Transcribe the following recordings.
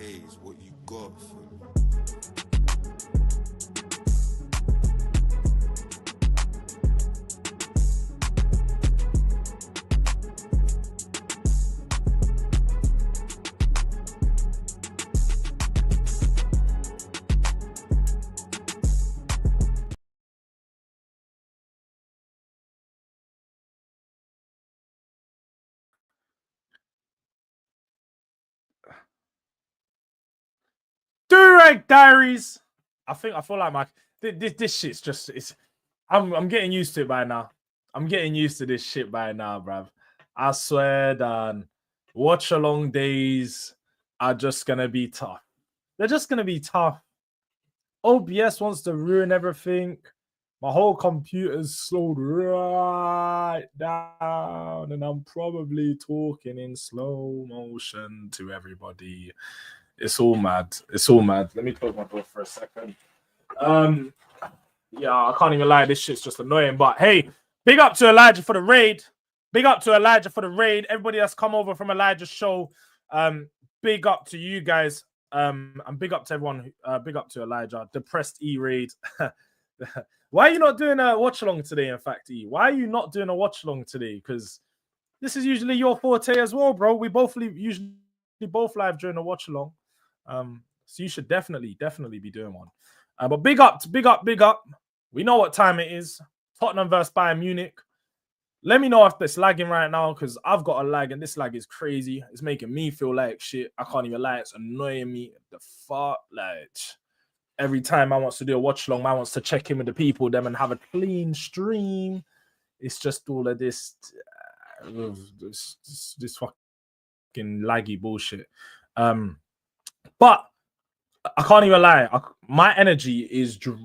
pays what you got for me. Durag Diaries. I feel like this shit's just I'm getting used to it by now. I'm getting used to this shit by now, bruv. I swear that watch-along days are just gonna be tough. They're just gonna be tough. OBS wants to ruin everything. My whole computer's slowed right down, and I'm probably talking in slow motion to everybody. It's all mad. It's all mad. Let me close my door for a second. Yeah, I can't even lie. This shit's just annoying. But hey, big up to Elijah for the raid. Big up to Elijah for the raid. Everybody that's come over from Elijah's show. Big up to you guys. And big up to everyone. Big up to Elijah. Depressed E raid. Why are you not doing a watch along today? In fact, E, why are you not doing a watch along today? Because this is usually your forte as well, bro. We both usually both live during a watch along. So you should definitely be doing one. But big up. We know what time it is. Tottenham versus Bayern Munich. Let me know if it's lagging right now, because I've got a lag and this lag is crazy. It's making me feel like shit. I can't even lie. It's annoying me. The fuck, like every time I want to do a watch along, I wants to check in with the people, them, and have a clean stream. It's just all of this fucking laggy bullshit. But I can't even lie. My energy is drained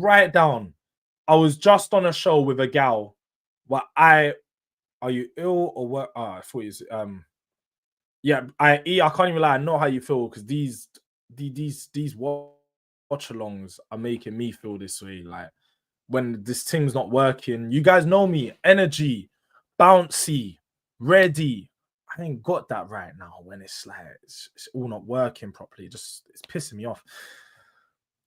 right down. I was just on a show with a gal. Are you ill or what? I thought it was, yeah, I can't even lie. I know how you feel, because these watch-alongs are making me feel this way. Like when this thing's not working, you guys know me. Energy, bouncy, ready. I ain't got that right now when it's like it's all not working properly. It's pissing me off.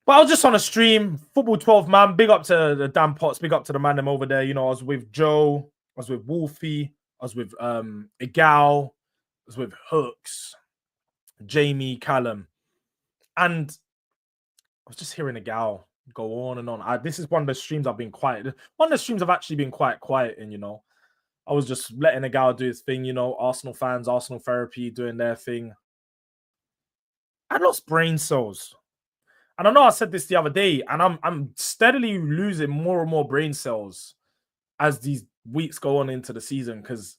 But I was just on a stream, Football 12 man. Big up to the damn pots, big up to the man them over there. You know, I was with Joe, I was with Wolfie, I was with Igal, I was with Hooks, Jamie, Callum, and I was just hearing Igal go on and on. This is one of the streams I've been quiet. One of the streams I've actually been quite quiet in, you know. I was just letting a guy do his thing, you know, Arsenal fans, Arsenal therapy, doing their thing. I lost brain cells. And I know I said this the other day, and I'm steadily losing more and more brain cells as these weeks go on into the season, because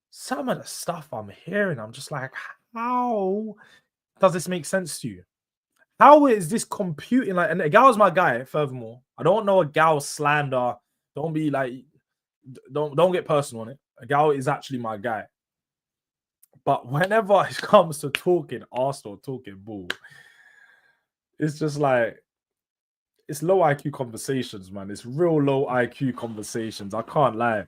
some of the stuff I'm hearing, I'm just like, how does this make sense to you? How is this computing? Like, and a gal's my guy, furthermore. I don't know a gal slander. Don't be like, don't get personal on it. A gal is actually my guy. But whenever it comes to talking Arsenal, talking ball, it's just like, it's low IQ conversations, man. It's real low IQ conversations. I can't lie.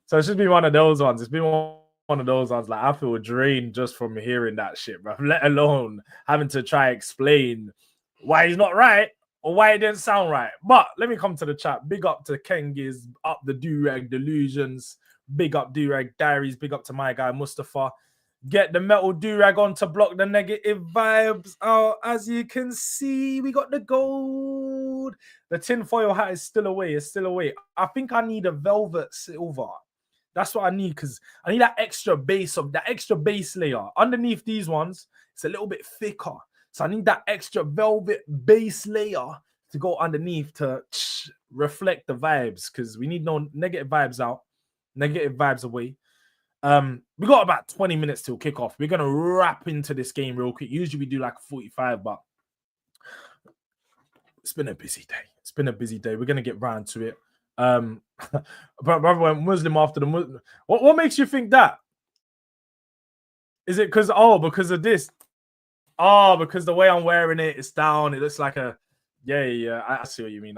So it's just been one of those ones. It's been one of those ones. Like, I feel drained just from hearing that shit, bro. Let alone having to try explain why he's not right or why it didn't sound right. But let me come to the chat. Big up to Kengiz, up the Durag Delusions. Big up Durag Diaries. Big up to my guy Mustafa. Get the metal durag on to block the negative vibes out. As you can see, we got the gold. The tinfoil hat is still away. It's still away. I think I need a velvet silver. That's what I need, because I need that extra base layer. Underneath these ones, it's a little bit thicker. So I need that extra velvet base layer to go underneath to reflect the vibes, because we need no negative vibes out, negative vibes away. We got about 20 minutes till kickoff. We're gonna wrap into this game real quick. Usually we do like 45, but it's been a busy day. It's been a busy day. We're gonna get round to it. Brother went Muslim after the Muslim. What makes you think that? Is it because of this? Oh, because the way I'm wearing it, it's down. It looks like a yeah. I see what you mean.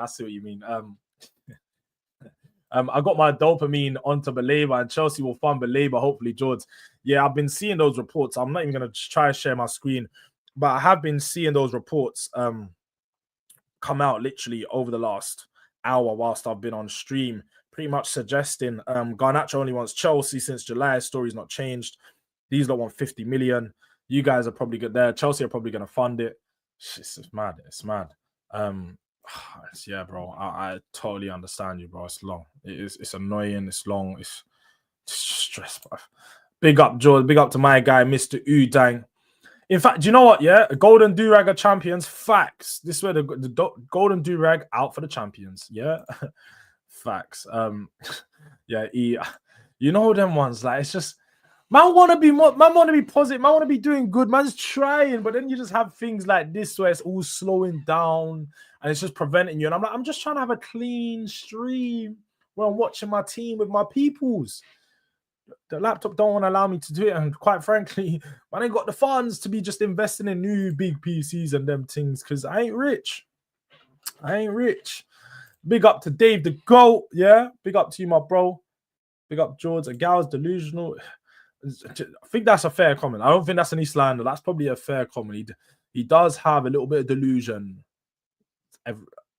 I got my dopamine onto Baleba, and Chelsea will fund Baleba, hopefully, Jords. Yeah, I've been seeing those reports. I'm not even going to try to share my screen, but I have been seeing those reports come out literally over the last hour whilst I've been on stream, pretty much suggesting Garnacho only wants Chelsea since July. Story's not changed. These lot want 50 million. You guys are probably good there. Chelsea are probably going to fund it. It's mad. It's mad. Yeah, bro. I totally understand you, bro. It's long. It's annoying. It's long. It's stressful. Big up, George. Big up to my guy, Mr. Udang. In fact, do you know what? Yeah, Golden Durag are champions. Facts. This is where the Golden Durag out for the champions. Yeah, facts. Yeah, you know them ones. Like, it's just man want to be more, man want to be positive, man want to be doing good, man's trying, but then you just have things like this where it's all slowing down and it's just preventing you. And I'm like, I'm just trying to have a clean stream where I'm watching my team with my peoples. The laptop don't want to allow me to do it, and quite frankly, I ain't got the funds to be just investing in new big PCs and them things because I ain't rich. Big up to Dave the GOAT, yeah. Big up to you, my bro. Big up Jords. A gal's delusional. I think that's a fair comment. I don't think that's any slander. That's probably a fair comment. He does have a little bit of delusion.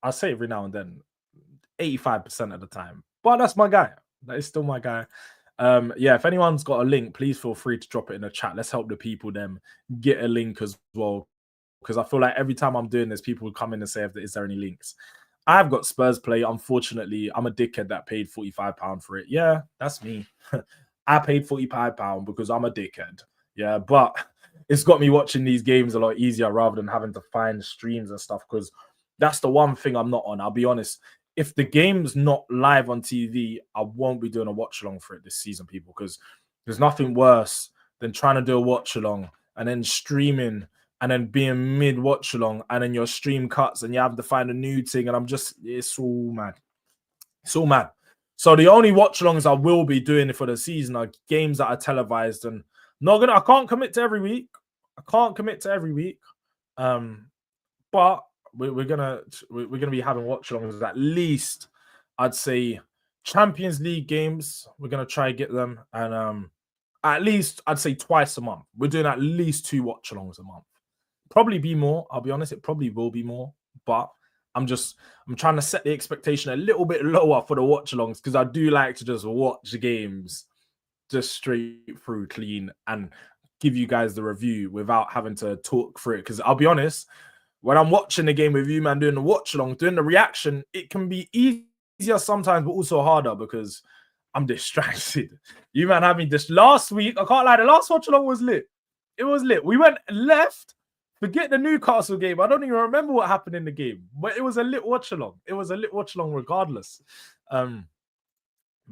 I say every now and then, 85% of the time. But that's my guy. That is still my guy. Yeah, if anyone's got a link, please feel free to drop it in the chat. Let's help the people them get a link as well. Because I feel like every time I'm doing this, people come in and say, is there any links? I've got Spurs play. Unfortunately, I'm a dickhead that paid £45 for it. Yeah, that's me. I paid £45 because I'm a dickhead. Yeah, but it's got me watching these games a lot easier rather than having to find streams and stuff, because that's the one thing I'm not on. I'll be honest. If the game's not live on TV, I won't be doing a watch along for it this season, people, because there's nothing worse than trying to do a watch along and then streaming and then being mid watch along and then your stream cuts and you have to find a new thing. And it's all mad. It's all mad. So the only watch alongs I will be doing for the season are games that are televised, and I can't commit to every week. But we're gonna be having watch alongs at least, I'd say, Champions League games. We're gonna try and get them, and at least I'd say twice a month. We're doing at least 2 watch alongs a month. Probably be more. I'll be honest, it probably will be more, but I'm trying to set the expectation a little bit lower for the watch alongs, because I do like to just watch games just straight through clean and give you guys the review without having to talk through it. Because I'll be honest, when I'm watching the game with you, man, doing the watch along, doing the reaction, it can be easier sometimes, but also harder because I'm distracted. You, man, had me this last week. I can't lie, the last watch along was lit. It was lit. We went left. Forget the Newcastle game. I don't even remember what happened in the game, but it was a lit watch along. It was a lit watch along regardless.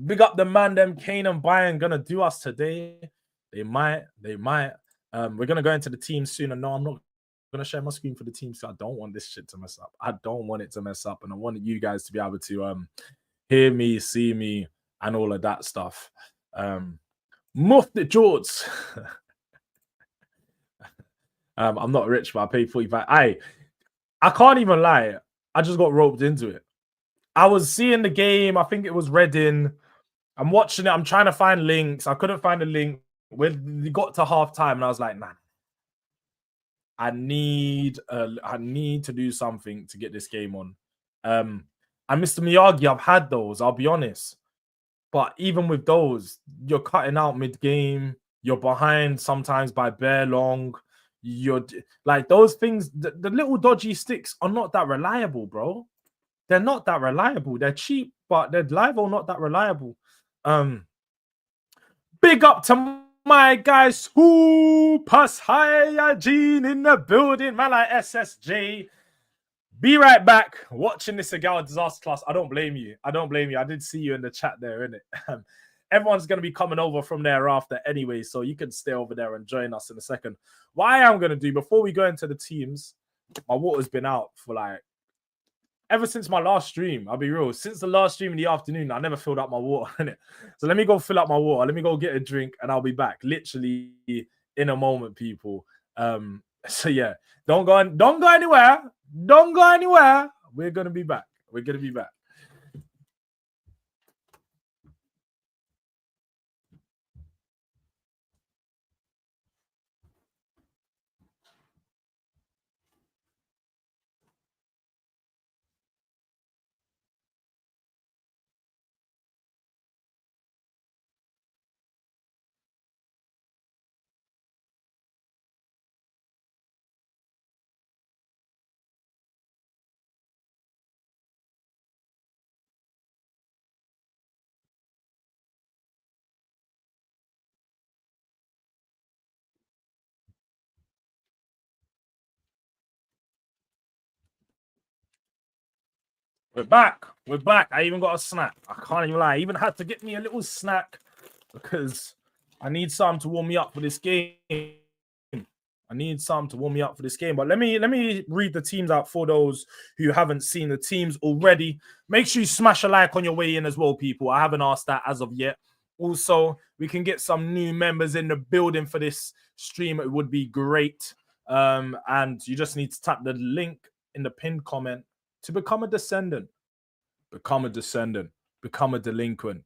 Big up the man, them Kane and Bayern gonna do us today. They might. We're gonna go into the team soon. And no, I'm not gonna share my screen for the team, so I don't want this shit to mess up. I don't want it to mess up, and I want you guys to be able to hear me, see me, and all of that stuff. Muff the Jords. I'm not rich, but I paid 45. I can't even lie. I just got roped into it. I was seeing the game. I think it was Reading. I'm watching it. I'm trying to find links. I couldn't find a link. When we got to half time, and I was like, man, I need to do something to get this game on. And Mr. Miyagi, I've had those, I'll be honest. But even with those, you're cutting out mid-game. You're behind sometimes by bare long. You're like, those things, the little dodgy sticks are not that reliable, bro. They're not that reliable. They're cheap, but they're live or not that reliable. Big up to my guy, Super Saiyajin in the building, man, like SSJ. Be right back. Watching this Agawa disaster class. I don't blame you. I did see you in the chat there, innit? Everyone's going to be coming over from thereafter anyway, so you can stay over there and join us in a second. What I am going to do, before we go into the teams, my water's been out for like, ever since my last stream. I'll be real. Since the last stream in the afternoon, I never filled up my water, innit? So let me go fill up my water. Let me go get a drink, and I'll be back literally in a moment, people. So yeah, don't go anywhere. Don't go anywhere. We're going to be back. We're back. We're back. I even got a snack. I can't even lie. I even had to get me a little snack because I need something to warm me up for this game. But let me read the teams out for those who haven't seen the teams already. Make sure you smash a like on your way in as well, people. I haven't asked that as of yet. Also, we can get some new members in the building for this stream. It would be great. And you just need to tap the link in the pinned comment to become a descendant. Become a descendant. Become a delinquent.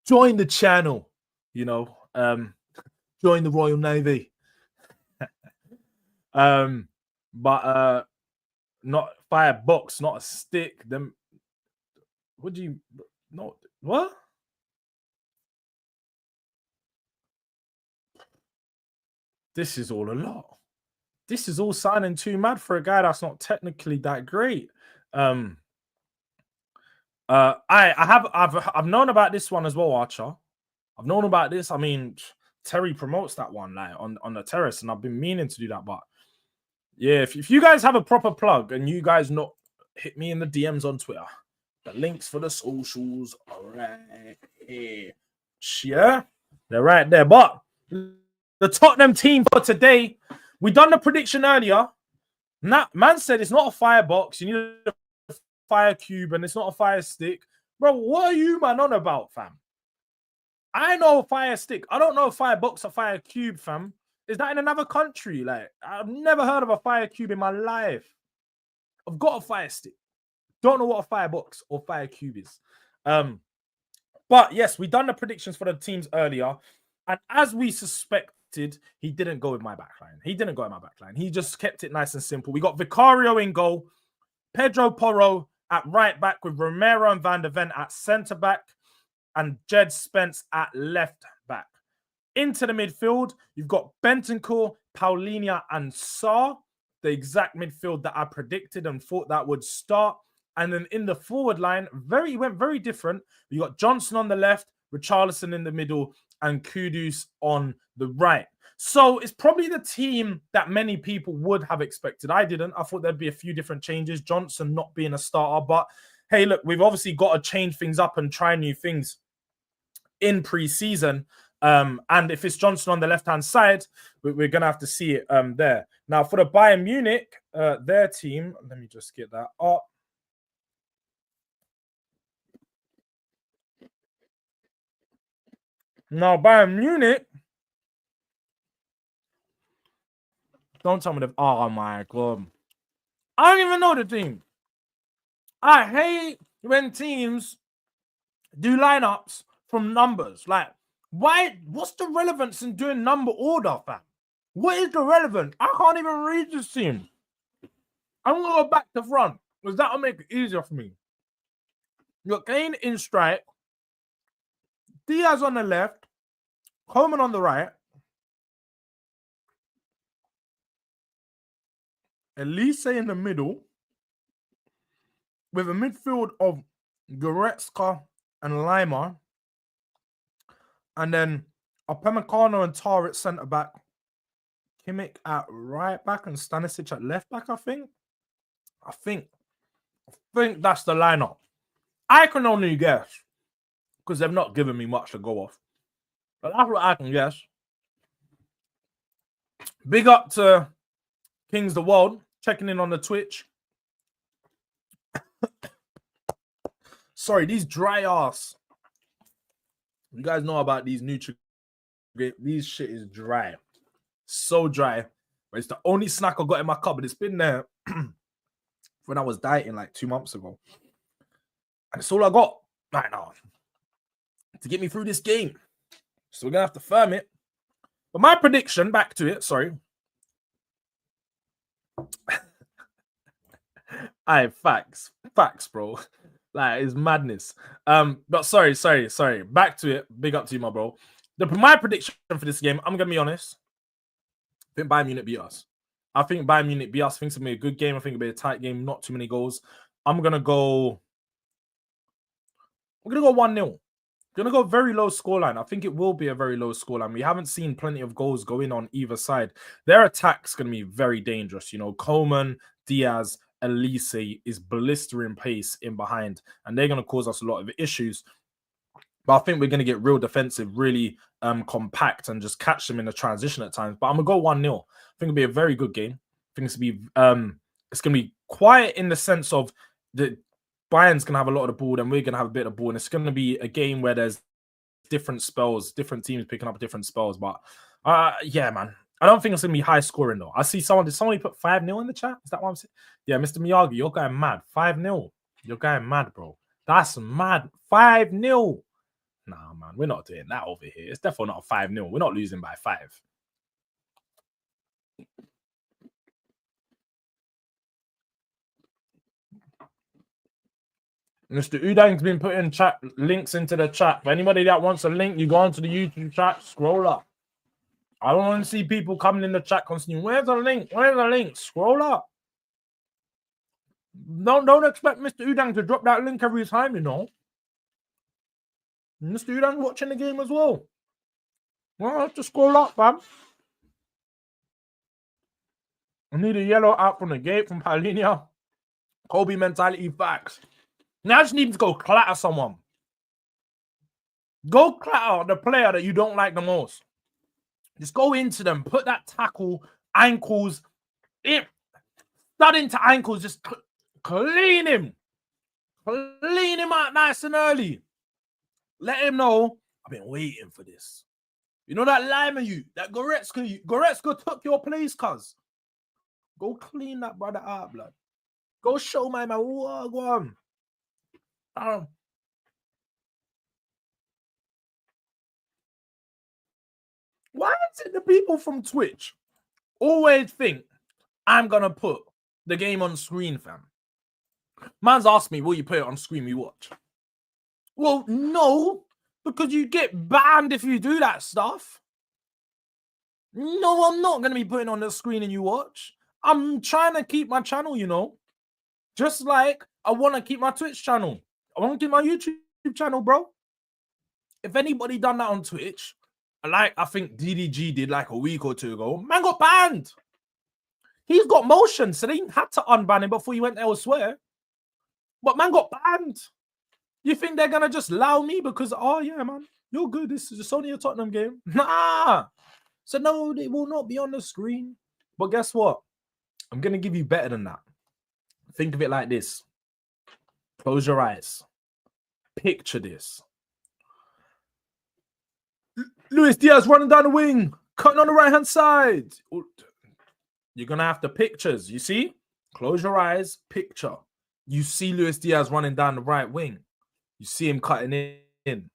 Join the channel. You know, join the Royal Navy. But not firebox, not a stick. Them. What do you? No, what? This is all a lot. This is all sounding too mad for a guy that's not technically that great. I've known about this one as well, Archer. I've known about this. I mean, Terry promotes that one like on the terrace, and I've been meaning to do that. But yeah, if you guys have a proper plug and you guys not hit me in the DMs on Twitter, the links for the socials are right here. Yeah, they're right there. But the Tottenham team for today, we done the prediction earlier. Man said it's not a firebox. You need a fire cube and it's not a fire stick. Bro, what are you man on about, fam? I know a fire stick. I don't know a firebox or fire cube, fam. Is that in another country? Like, I've never heard of a fire cube in my life. I've got a fire stick. Don't know what a firebox or fire cube is. But yes, we done the predictions for the teams earlier. And as we suspected, he didn't go with my backline. He just kept it nice and simple. We got Vicario in goal, Pedro Porro at right back with Romero and Van der Ven at centre back, and Jed Spence at left back. Into the midfield, you've got Bentancur, Paulinho, and Sarr, the exact midfield that I predicted and thought that would start. And then in the forward line, went very different. You got Johnson on the left, Richarlison in the middle, and Kudus on the right. So it's probably the team that many people would have expected. I didn't. I thought there'd be a few different changes. Johnson not being a starter. But hey, look, we've obviously got to change things up and try new things in pre-season. And if it's Johnson on the left-hand side, we're going to have to see it there. Now, for the Bayern Munich, their team, let me just get that up. Now, Bayern Munich, don't tell me that. Oh, my God. I don't even know the team. I hate when teams do lineups from numbers. Like, why? What's the relevance in doing number order, fam? What is the relevance? I can't even read this team. I'm going to go back to front because that'll make it easier for me. You got Kane in strike, Diaz on the left, Coleman on the right, Elise in the middle, with a midfield of Goretzka and Lima, and then Upamecano and Tar at centre back, Kimmich at right back, and Stanisic at left back. I think that's the lineup. I can only guess because they've not given me much to go off, but that's what I can guess. Big up to Kings the World checking in on the Twitch. Sorry, these dry ass. You guys know about these nutrient. These shit is dry. So dry. But it's the only snack I got in my cupboard. It's been there when I was dieting like 2 months ago. And it's all I got right now to get me through this game. So we're going to have to firm it. But my prediction, back to it, sorry. Facts, bro. Like, it's madness. But sorry. Back to it. Big up to you, my bro. My prediction for this game, I'm gonna be honest. I think Bayern Munich beat us. I think it's gonna be a good game. I think it'll be a tight game, not too many goals. I'm gonna go 1-0. Gonna go very low scoreline. I think it will be a very low scoreline. We haven't seen plenty of goals going on either side. Their attack's gonna be very dangerous. You know, Coleman, Diaz, Elise is blistering pace in behind, and they're going to cause us a lot of issues. But I think we're going to get real defensive, really compact, and just catch them in the transition at times. But I'm going to go 1-0. I think it'll be a very good game. I think it's going to be quiet in the sense of the Bayern's going to have a lot of the ball, and we're going to have a bit of ball. And it's going to be a game where there's different spells, different teams picking up different spells. But yeah, man. I don't think it's going to be high scoring, though. I see someone, did somebody put 5-0 in the chat? Is that what I'm saying? Yeah, Mr. Miyagi, you're going mad. 5-0. You're going mad, bro. That's mad. 5-0. Nah, man, we're not doing that over here. It's definitely not a 5-0. We're not losing by 5. Mr. Udang's been putting chat links into the chat. For anybody that wants a link, you go onto the YouTube chat, scroll up. I don't want to see people coming in the chat constantly. Where's the link? Where's the link? Scroll up. Don't expect Mr. Udang to drop that link every time, you know. Mr. Udang watching the game as well. Well, I have to scroll up, fam. I need a yellow out from the gate from Paulinia. Kobe mentality facts. Now I just need to go clatter someone. Go clatter the player that you don't like the most. Just go into them, put that tackle, ankles, stud into ankles, just clean him. Clean him out nice and early. Let him know, I've been waiting for this. You know that Lima you, that Goretzka took your place, cuz. Go clean that brother out, blood. Go show my man, go on. Why is it the people from Twitch always think I'm going to put the game on screen, fam? Man's asked me, will you put it on screen we watch? Well, no, because you get banned if you do that stuff. No, I'm not going to be putting on the screen and you watch. I'm trying to keep my channel, you know. Just like I want to keep my Twitch channel. I want to keep my YouTube channel, bro. If anybody done that on Twitch, like I think DDG did like a week or 2 ago, man got banned. He's got motion, so they had to unban him before he went elsewhere. But man got banned. You think they're gonna just allow me because, oh yeah, man, you're good. This is just only a Tottenham game. Nah. So no, they will not be on the screen. But guess what? I'm gonna give you better than that. Think of it like this. Close your eyes. Picture this. Luis Diaz running down the wing, cutting on the right-hand side. You're going to have the pictures, you see? Close your eyes, picture. You see Luis Diaz running down the right wing. You see him cutting in.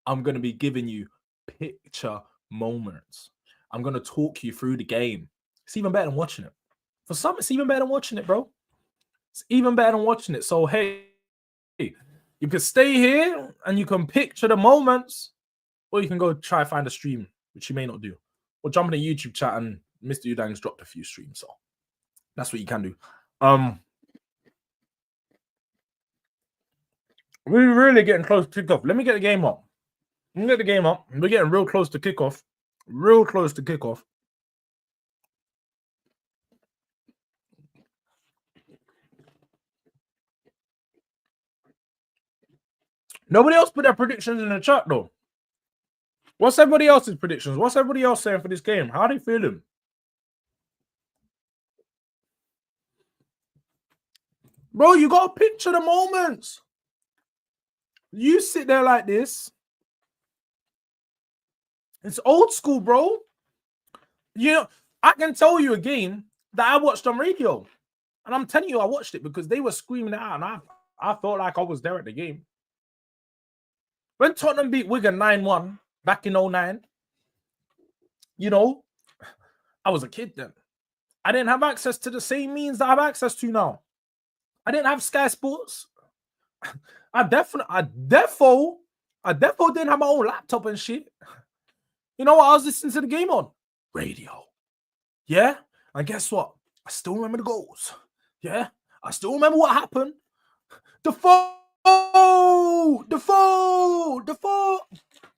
I'm going to be giving you picture moments. I'm going to talk you through the game. It's even better than watching it. For some, it's even better than watching it, bro. It's even better than watching it. So, hey, you can stay here and you can picture the moments. Or you can go try find a stream, which you may not do. Or jump in the YouTube chat and Mr. Udang's dropped a few streams. So that's what you can do. We're really getting close to kickoff. Let me get the game up. Let me get the game up. We're getting real close to kickoff. Real close to kickoff. Nobody else put their predictions in the chat, though. What's everybody else's predictions? What's everybody else saying for this game? How are they feeling? Bro, you got to picture the moments. You sit there like this. It's old school, bro. You know, I can tell you a game that I watched on radio. And I'm telling you, I watched it because they were screaming it out. And I felt like I was there at the game. When Tottenham beat Wigan 9-1 back in 2009, you know, I was a kid then. I didn't have access to the same means that I have access to now. I didn't have Sky Sports. I definitely didn't have my own laptop and shit. You know what I was listening to the game on? Radio. Yeah? And guess what? I still remember the goals. Yeah? I still remember what happened. Defoe!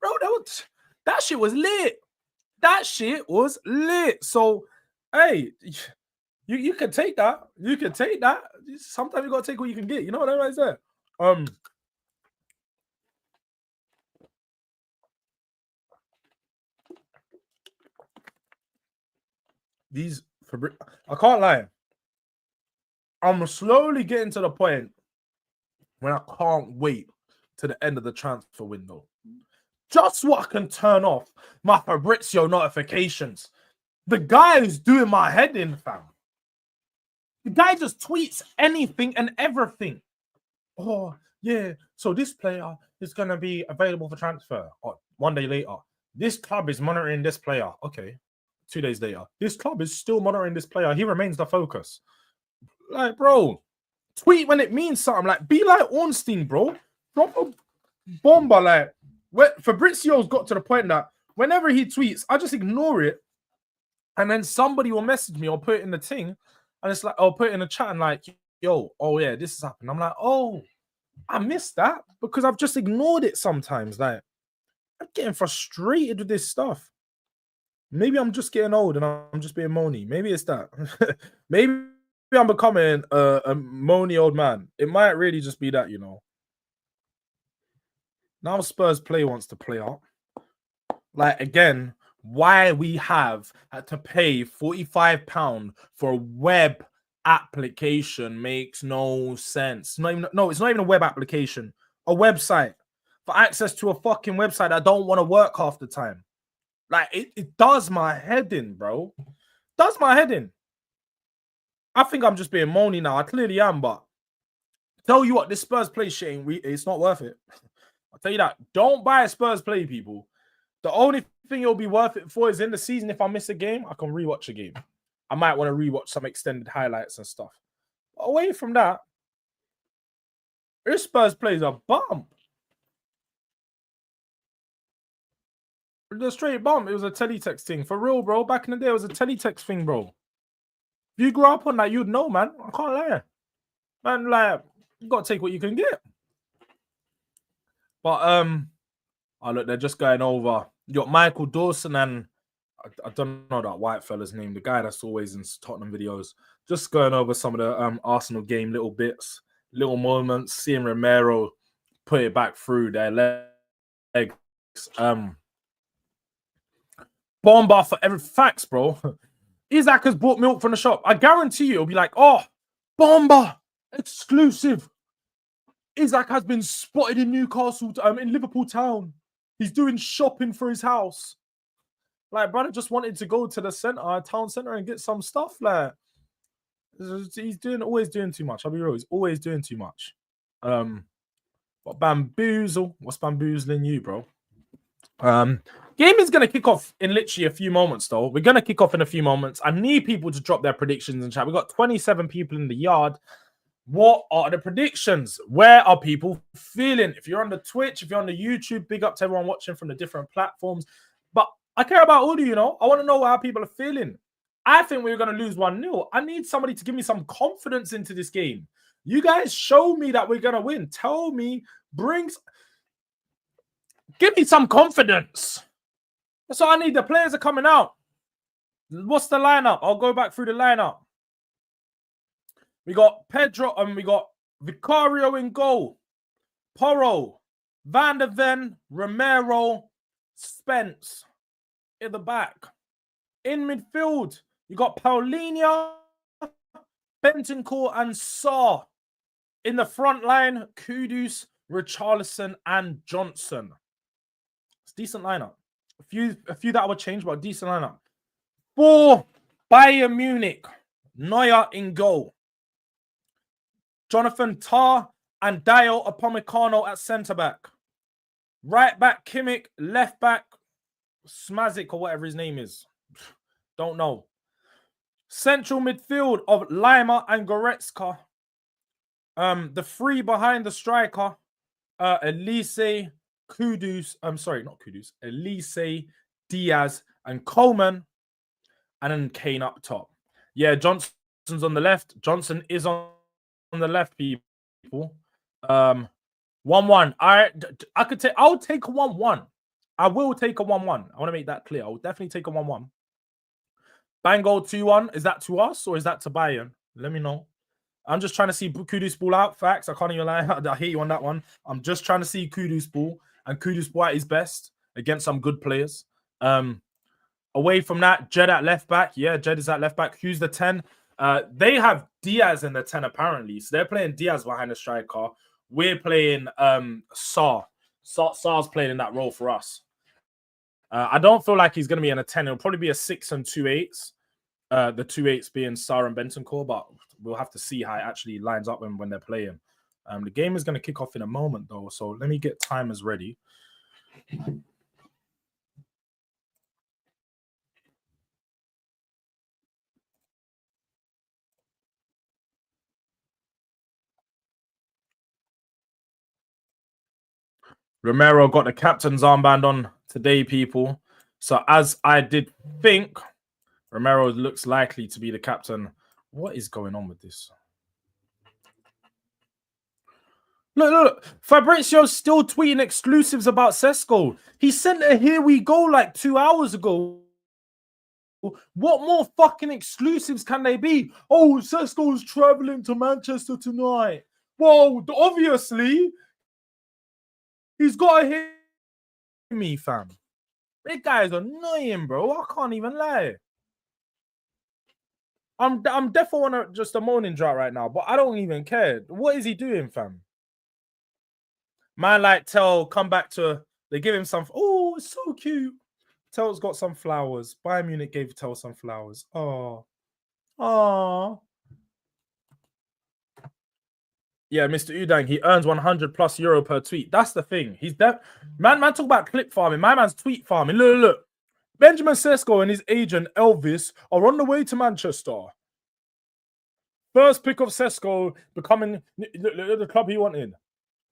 Bro, that shit was lit. That shit was lit. So, hey, you can take that. You can take that. sometimes you gotta take what you can get. You know what I say? I can't lie. I'm slowly getting to the point when I can't wait to the end of the transfer window. Just so I can turn off my Fabrizio notifications. The guy is doing my head in, fam. The guy just tweets anything and everything. Oh, yeah. So this player is going to be available for transfer. Oh, 1 day later, this club is monitoring this player. Okay. 2 days later, this club is still monitoring this player. He remains the focus. Like, bro, tweet when it means something. Like, be like Ornstein, bro. Drop a bomber. Like, Fabrizio's got to the point that whenever he tweets, I just ignore it. And then somebody will message me or put it in the thing. And it's like, I'll put it in the chat and like, yo, oh yeah, this has happened. I'm like, oh, I missed that because I've just ignored it sometimes. Like, I'm getting frustrated with this stuff. Maybe I'm just getting old and I'm just being moany. Maybe it's that. Maybe I'm becoming a moany old man. It might really just be that, you know. Now Spurs play wants to play up. Like, again, why we have had to pay £45 for a web application makes no sense. It's not even a web application. A website. For access to a fucking website I don't want to work half the time. Like, it does my head in, bro. Does my head in. I think I'm just being moany now. I clearly am, but tell you what, this Spurs play shit it's not worth it. I'll tell you that. Don't buy a Spurs play, people. The only thing it'll be worth it for is in the season. If I miss a game, I can rewatch a game. I might want to rewatch some extended highlights and stuff. But away from that, this Spurs plays a bump. The straight bump. It was a teletext thing. For real, bro. Back in the day, it was a teletext thing, bro. If you grew up on that, you'd know, man. I can't lie. Man, like, you got to take what you can get. But, oh, look, they're just going over. You got Michael Dawson and I don't know that white fella's name, the guy that's always in Tottenham videos, just going over some of the Arsenal game, little bits, little moments, seeing Romero put it back through their legs. Bomber for every facts, bro. Isaac has bought milk from the shop. I guarantee you it'll be like, oh, bomber, exclusive. Isaac has been spotted in Newcastle, in Liverpool town. He's doing shopping for his house. Like, brother just wanted to go to the town center and get some stuff. Like, he's always doing too much. I'll be real, he's always doing too much. But bamboozle. What's bamboozling you, bro? Game is gonna kick off in literally a few moments, though. We're gonna kick off in a few moments. I need people to drop their predictions in chat. We got 27 people in the yard. What are the predictions? Where are people feeling? If you're on the Twitch, if you're on the YouTube, big up to everyone watching from the different platforms. But I care about all of you, know. I want to know how people are feeling. I think we're going to lose 1-0. I need somebody to give me some confidence into this game. You guys show me that we're going to win. Tell me, give me some confidence. That's all I need. The players are coming out. What's the lineup? I'll go back through the lineup. We got Pedro and we got Vicario in goal. Porro, Van der Ven, Romero, Spence in the back. In midfield, you got Paulinho, Bentancur, and Sarr. In the front line, Kudus, Richarlison, and Johnson. It's a decent lineup. A few that I would change, but a decent lineup. For Bayern Munich, Neuer in goal. Jonathan Tah and Dio Upamecano at centre-back. Right back, Kimmich. Left back, Smazik or whatever his name is. Don't know. Central midfield of Lima and Goretzka. The three behind the striker, Elise, Kudus. I'm sorry, not Kudus. Elise, Diaz, and Coleman. And then Kane up top. Yeah, Johnson's on the left. Johnson is on the left, people. 1-1. I'll take a 1-1. I will take a 1-1. I want to make that clear. I will definitely take a 1-1. Bango 2-1. Is that to us or is that to Bayern? Let me know. I'm just trying to see Kudus ball out. Facts. I can't even lie. I hate you on that one. I'm just trying to see Kudus ball and Kudus ball at his best against some good players. Away from that, Jed at left back. Yeah, Jed is at left back. Who's the 10? They have Diaz in the 10 apparently. So they're playing Diaz behind the striker. We're playing Saar. Saar's playing in that role for us. I don't feel like he's going to be in a 10. It'll probably be a 6 and 2 8s. The 2 8s being Saar and Bentancur, but we'll have to see how it actually lines up when they're playing. The game is going to kick off in a moment, though. So let me get timers ready. Romero got the captain's armband on today, people. So as I did think, Romero looks likely to be the captain. What is going on with this? Look. Fabrizio's still tweeting exclusives about Sesko. He sent a here we go like 2 hours ago. What more fucking exclusives can they be? Oh, Sesko's traveling to Manchester tonight. Well, obviously, he's got to hear me, fam. This guy's annoying, bro. I can't even lie. I'm definitely on just a moaning drought right now, but I don't even care. What is he doing, fam? Man, like Tell, come back to. They give him some. Oh, it's so cute. Tell's got some flowers. Bayern Munich gave Tell some flowers. Oh. Yeah, Mr. Udang, he earns 100 plus euro per tweet. That's the thing. He's that man talk about clip farming. My man's tweet farming. Look. Benjamin Sesko and his agent Elvis are on the way to Manchester. First pick of Sesko becoming the club he wanted.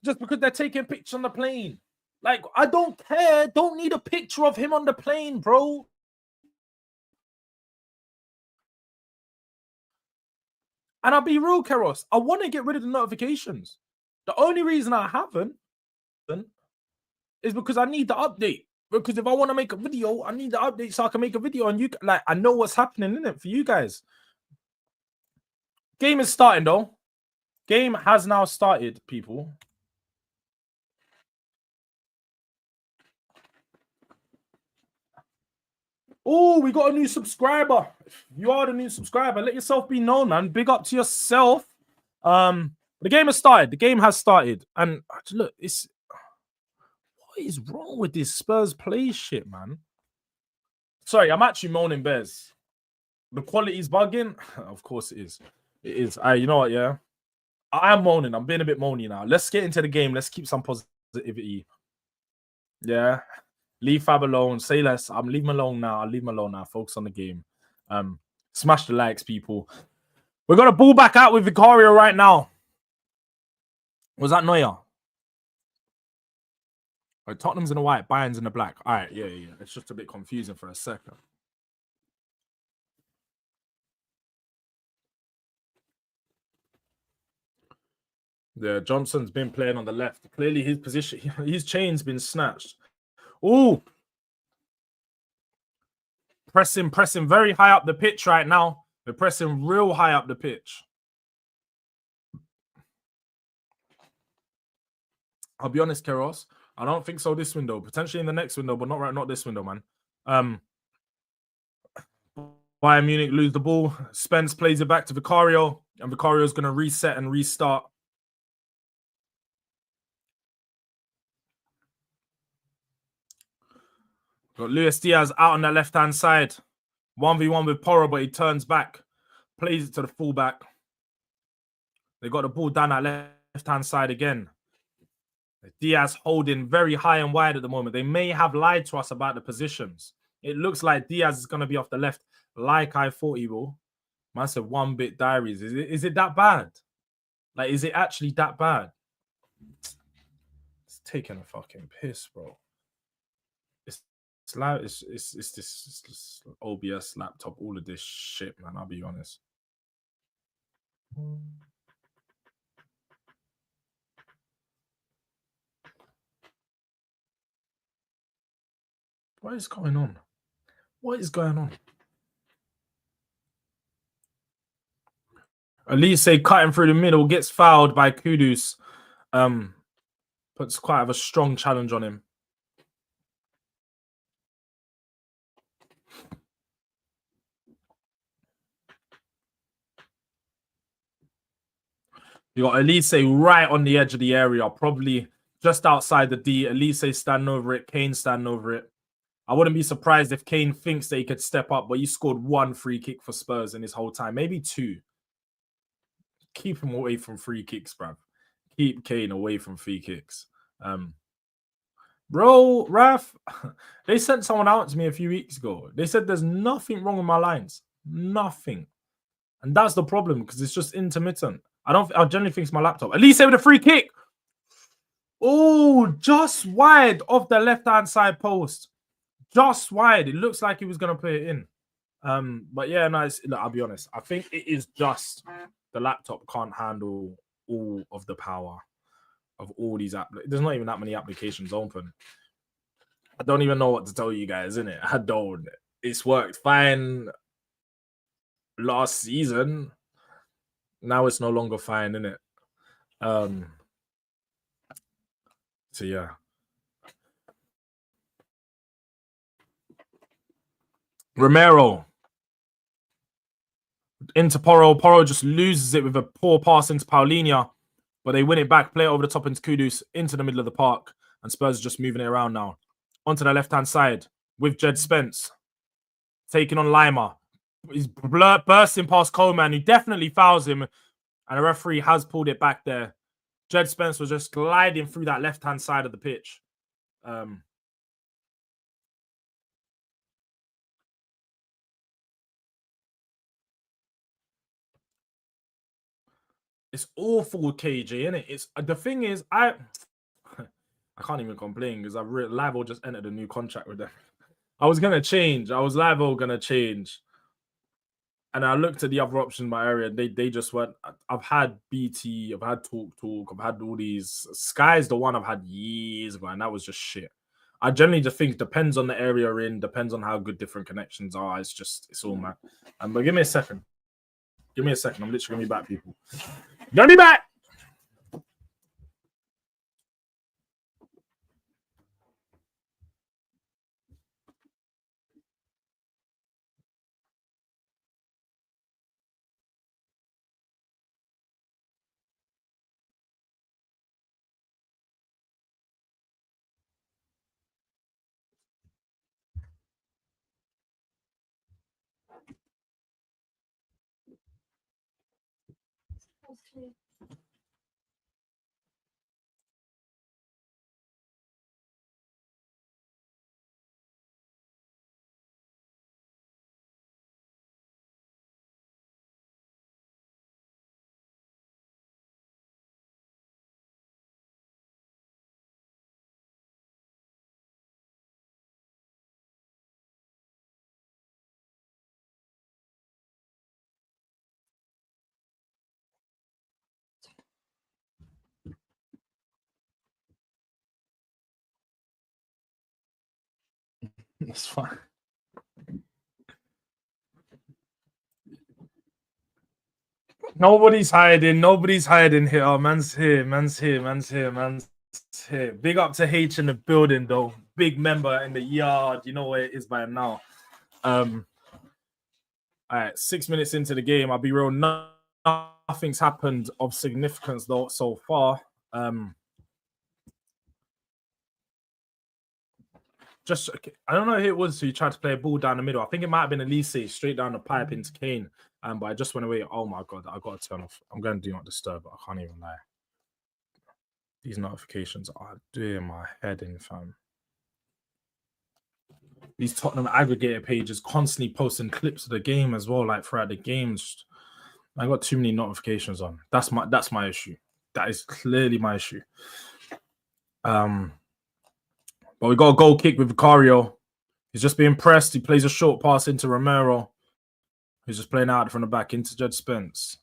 Just because they're taking pictures on the plane. Like, I don't care. Don't need a picture of him on the plane, bro. And I'll be real, Keros. I want to get rid of the notifications. The only reason I haven't is because I need the update. Because if I want to make a video, I need the update so I can make a video. And I know what's happening in it for you guys. Game is starting, though. Game has now started, people. Oh, we got a new subscriber. You are the new subscriber. Let yourself be known, man. Big up to yourself. The game has started. The game has started. And look, what is wrong with this Spurs play shit, man? Sorry, I'm actually moaning bears. The quality is bugging. Of course it is. It is. You know what, yeah? I am moaning. I'm being a bit moany now. Let's get into the game. Let's keep some positivity. Yeah. Leave Fab alone. Say less. I'm leaving him alone now. I'll leave him alone now. Focus on the game. Smash the likes, people. We're gonna ball back out with Vicario right now. Was that Neuer? Right, Tottenham's in the white, Bayern's in the black. All right, yeah. It's just a bit confusing for a second. Yeah, Johnson's been playing on the left. Clearly, his position, his chain's been snatched. Oh, pressing very high up the pitch right now. They're pressing real high up the pitch. I'll be honest, Keros. I don't think so this window. Potentially in the next window, but not this window, man. Bayern Munich lose the ball. Spence plays it back to Vicario, and Vicario's going to reset and restart. Got Luis Diaz out on that left-hand side. 1v1 with Porro, but he turns back. Plays it to the fullback. They got the ball down that left-hand side again. Diaz holding very high and wide at the moment. They may have lied to us about the positions. It looks like Diaz is going to be off the left like I thought he will. Man said 1-bit diaries. Is it that bad? Like, is it actually that bad? It's taking a fucking piss, bro. It's this OBS laptop, all of this shit, man. I'll be honest. What is going on? What is going on? Elise cutting through the middle, gets fouled by Kudus. Puts quite a strong challenge on him. You got Elise right on the edge of the area, probably just outside the D. Elise standing over it, Kane standing over it. I wouldn't be surprised if Kane thinks that he could step up, but he scored 1 free kick for Spurs in his whole time, maybe 2. Keep him away from free kicks, bruv. Keep Kane away from free kicks. Bro, Raf, they sent someone out to me a few weeks ago. They said there's nothing wrong with my lines. Nothing. And that's the problem because it's just intermittent. I generally think it's my laptop. At least with a free kick. Oh, just wide off the left-hand side post. Just wide. It looks like he was going to put it in. But yeah, nice. Look, I'll be honest. I think it is just the laptop can't handle all of the power of all these apps. There's not even that many applications open. I don't even know what to tell you guys, innit? I don't. It's worked fine last season. Now it's no longer fine, innit? So yeah. Romero into Porro. Porro just loses it with a poor pass into Paulinho, but they win it back, play it over the top into Kudus, into the middle of the park, and Spurs are just moving it around now. Onto the left-hand side with Jed Spence. Taking on Lima. He's bursting past Coleman, who definitely fouls him, and the referee has pulled it back there. Jed Spence was just gliding through that left-hand side of the pitch. It's awful, KJ, isn't it? It's the thing is, I can't even complain because Livo just entered a new contract with them. I was gonna change. I was Livo gonna change, and I looked at the other option in my area. They just went. I've had BT. I've had Talk. I've had all these. Sky's the one I've had years ago, and that was just shit. I generally just think it depends on the area you're in, depends on how good different connections are. It's all mad. But give me a second. Give me a second. I'm literally gonna be back, people. Gonna be back. It's fine. Nobody's hiding. Nobody's hiding here. Oh, man's here. Man's here. Man's here. Man's here. Big up to H in the building, though. Big member in the yard. You know where it is by now. All right, 6 minutes into the game. I'll be real. Nothing's happened of significance though so far. Just I don't know who it was who tried to play a ball down the middle. I think it might have been Elise straight down the pipe into Kane. But I just went away. Oh my god, I got to turn off. I'm going to do not disturb, but I can't even lie. These notifications are doing my head in, fam. These Tottenham aggregator pages constantly posting clips of the game as well, like throughout the games. I got too many notifications on. That's my issue. That is clearly my issue. But we got a goal kick with Vicario. He's just being pressed. He plays a short pass into Romero, who's just playing out from the back into Jed Spence.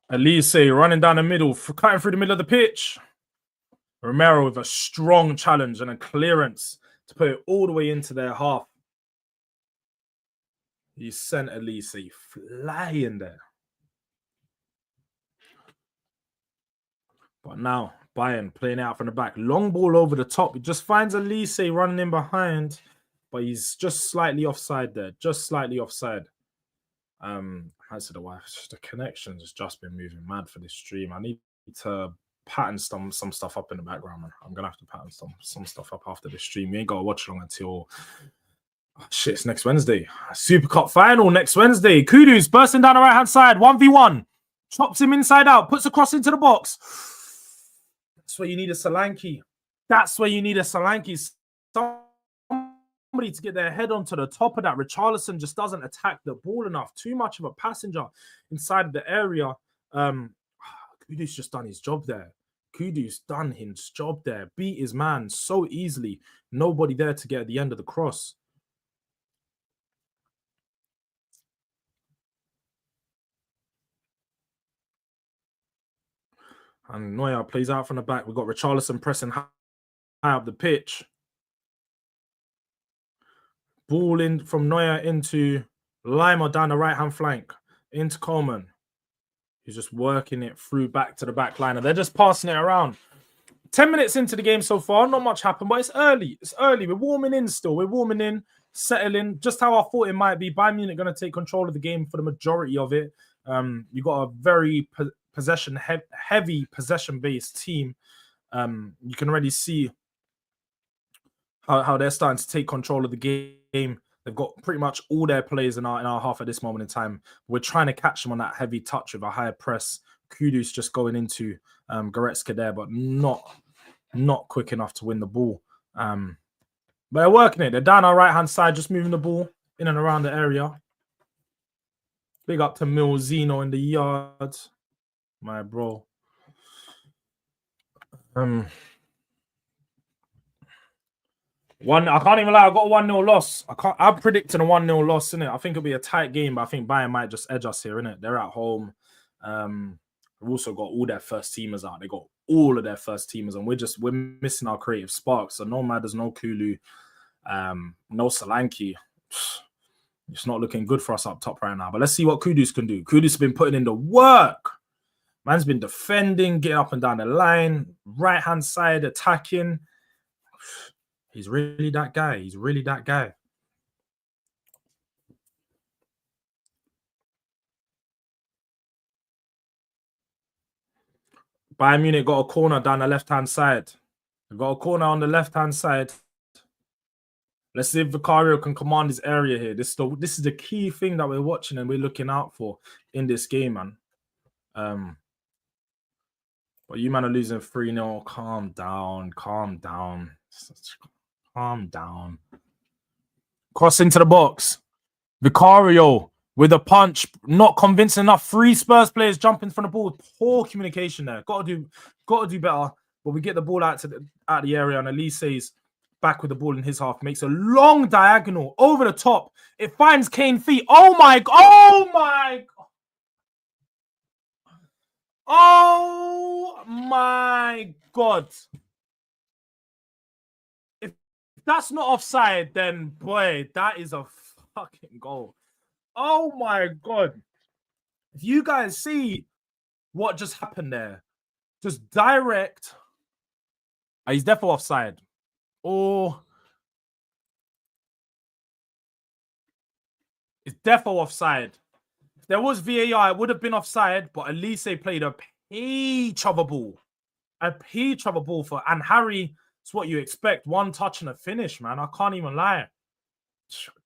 Elise running down the middle, cutting through the middle of the pitch. Romero with a strong challenge and a clearance to put it all the way into their half. He sent Elise flying there. But now, Bayern playing it out from the back. Long ball over the top. He just finds Elise running in behind, but he's just slightly offside there. Just slightly offside. I said, the connections has just been moving mad for this stream. I need to pattern some stuff up in the background, man. I'm gonna have to pattern some stuff up after this stream. We ain't got to watch along until it's next Wednesday. Super Cup final next Wednesday. Kudus bursting down the right hand side, 1v1, chops him inside out, puts a cross into the box. That's where you need a Solanke. That's where you need a Solanke. Somebody to get their head onto the top of that. Richarlison just doesn't attack the ball enough. Too much of a passenger inside of the area. Kudus just done his job there. Kudus done his job there. Beat his man so easily. Nobody there to get at the end of the cross. And Neuer plays out from the back. We've got Richarlison pressing high up the pitch. Ball in from Neuer into Lima down the right-hand flank. Into Coleman. He's just working it through back to the back line. And they're just passing it around. 10 minutes into the game so far. Not much happened, but it's early. It's early. We're warming in still. We're warming in, settling. Just how I thought it might be. Bayern Munich going to take control of the game for the majority of it. You got a very heavy possession-based team. You can already see how they're starting to take control of the game. They've got pretty much all their players in our half at this moment in time. We're trying to catch them on that heavy touch with a higher press. Kudus just going into Goretzka there, but not quick enough to win the ball. But they're working it. They're down our right-hand side, just moving the ball in and around the area. Big up to Milzino in the yard. My bro. I can't even lie. I got a 1-0 loss. I'm predicting a 1-0 loss, innit? I think it'll be a tight game, but I think Bayern might just edge us here, innit? They're at home. We've also got all their first teamers out. They got all of their first teamers, and we're missing our creative spark. So no Madders, no Kulu, no Solanke. It's not looking good for us up top right now. But let's see what Kudus can do. Kudus has been putting in the work. Man's been defending, getting up and down the line, right-hand side, attacking. He's really that guy. He's really that guy. Bayern Munich got a corner down the left-hand side. They've got a corner on the left-hand side. Let's see if Vicario can command his area here. This is the key thing that we're watching and we're looking out for in this game, man. But you man are losing 3-0. Calm down. Calm down. Calm down. Cross into the box. Vicario with a punch. Not convincing enough. 3 Spurs players jumping from the ball. Poor communication there. Got to do better. But we get the ball out the area, and Elise's back with the ball in his half. Makes a long diagonal over the top. It finds Kane feet. Oh my God. Oh my God. If that's not offside, then boy, that is a fucking goal. Oh my God. If you guys see what just happened there, just direct. He's definitely offside. Or it's definitely offside. If there was VAR, it would have been offside, but Elise played a peach of a ball. A peach of a ball for, and Harry, it's what you expect. 1 touch and a finish, man. I can't even lie.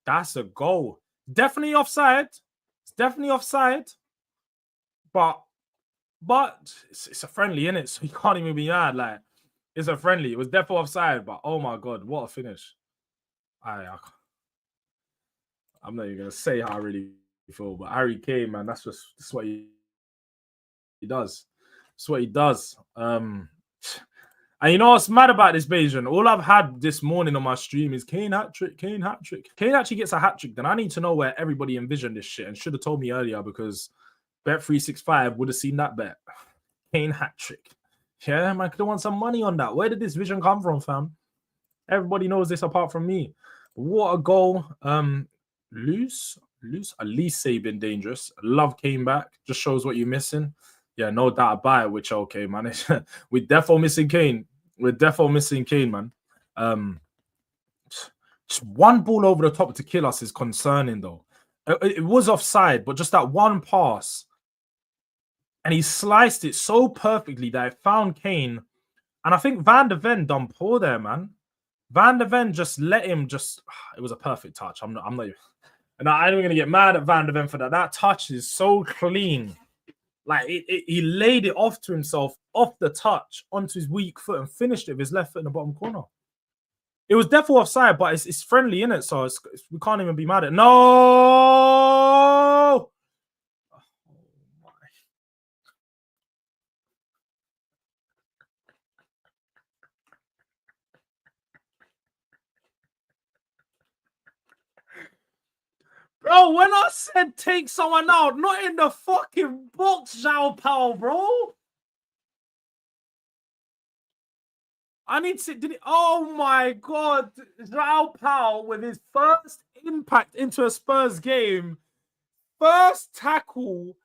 That's a goal. Definitely offside. It's definitely offside. But it's a friendly, innit? So you can't even be mad. Like, it's a friendly. It was definitely offside, but oh my God, what a finish. I'm not even going to say how I really feel, but Harry Kane, man, that's what he does. That's what he does. And you know what's mad about this, Bayesian? All I've had this morning on my stream is Kane hat-trick, Kane hat-trick. Kane actually gets a hat-trick, then I need to know where everybody envisioned this shit and should have told me earlier, because Bet365 would have seen that bet. Kane hat trick. Yeah, man, could have won some money on that. Where did this vision come from, fam? Everybody knows this apart from me. What a goal. Loose. At least Saeed been dangerous. Love came back. Just shows what you're missing. Yeah, no doubt about it, which okay, man. We're defo missing Kane. Man. Just one ball over the top to kill us is concerning, though. It was offside, but just that one pass. And he sliced it so perfectly that it found Kane. And I think Van de Ven done poor there, man. Van de Ven just let him just... It was a perfect touch. I'm not even... And I'm going to get mad at Van de Ven for that. That touch is so clean. Like, he laid it off to himself, off the touch, onto his weak foot and finished it with his left foot in the bottom corner. It was definitely offside, but it's friendly, innit? So we can't even be mad at it. No! Bro, when I said take someone out, not in the fucking box, Zhao Pao, bro. I need to... Oh, my God. Zhao Pao, with his first impact into a Spurs game, first tackle,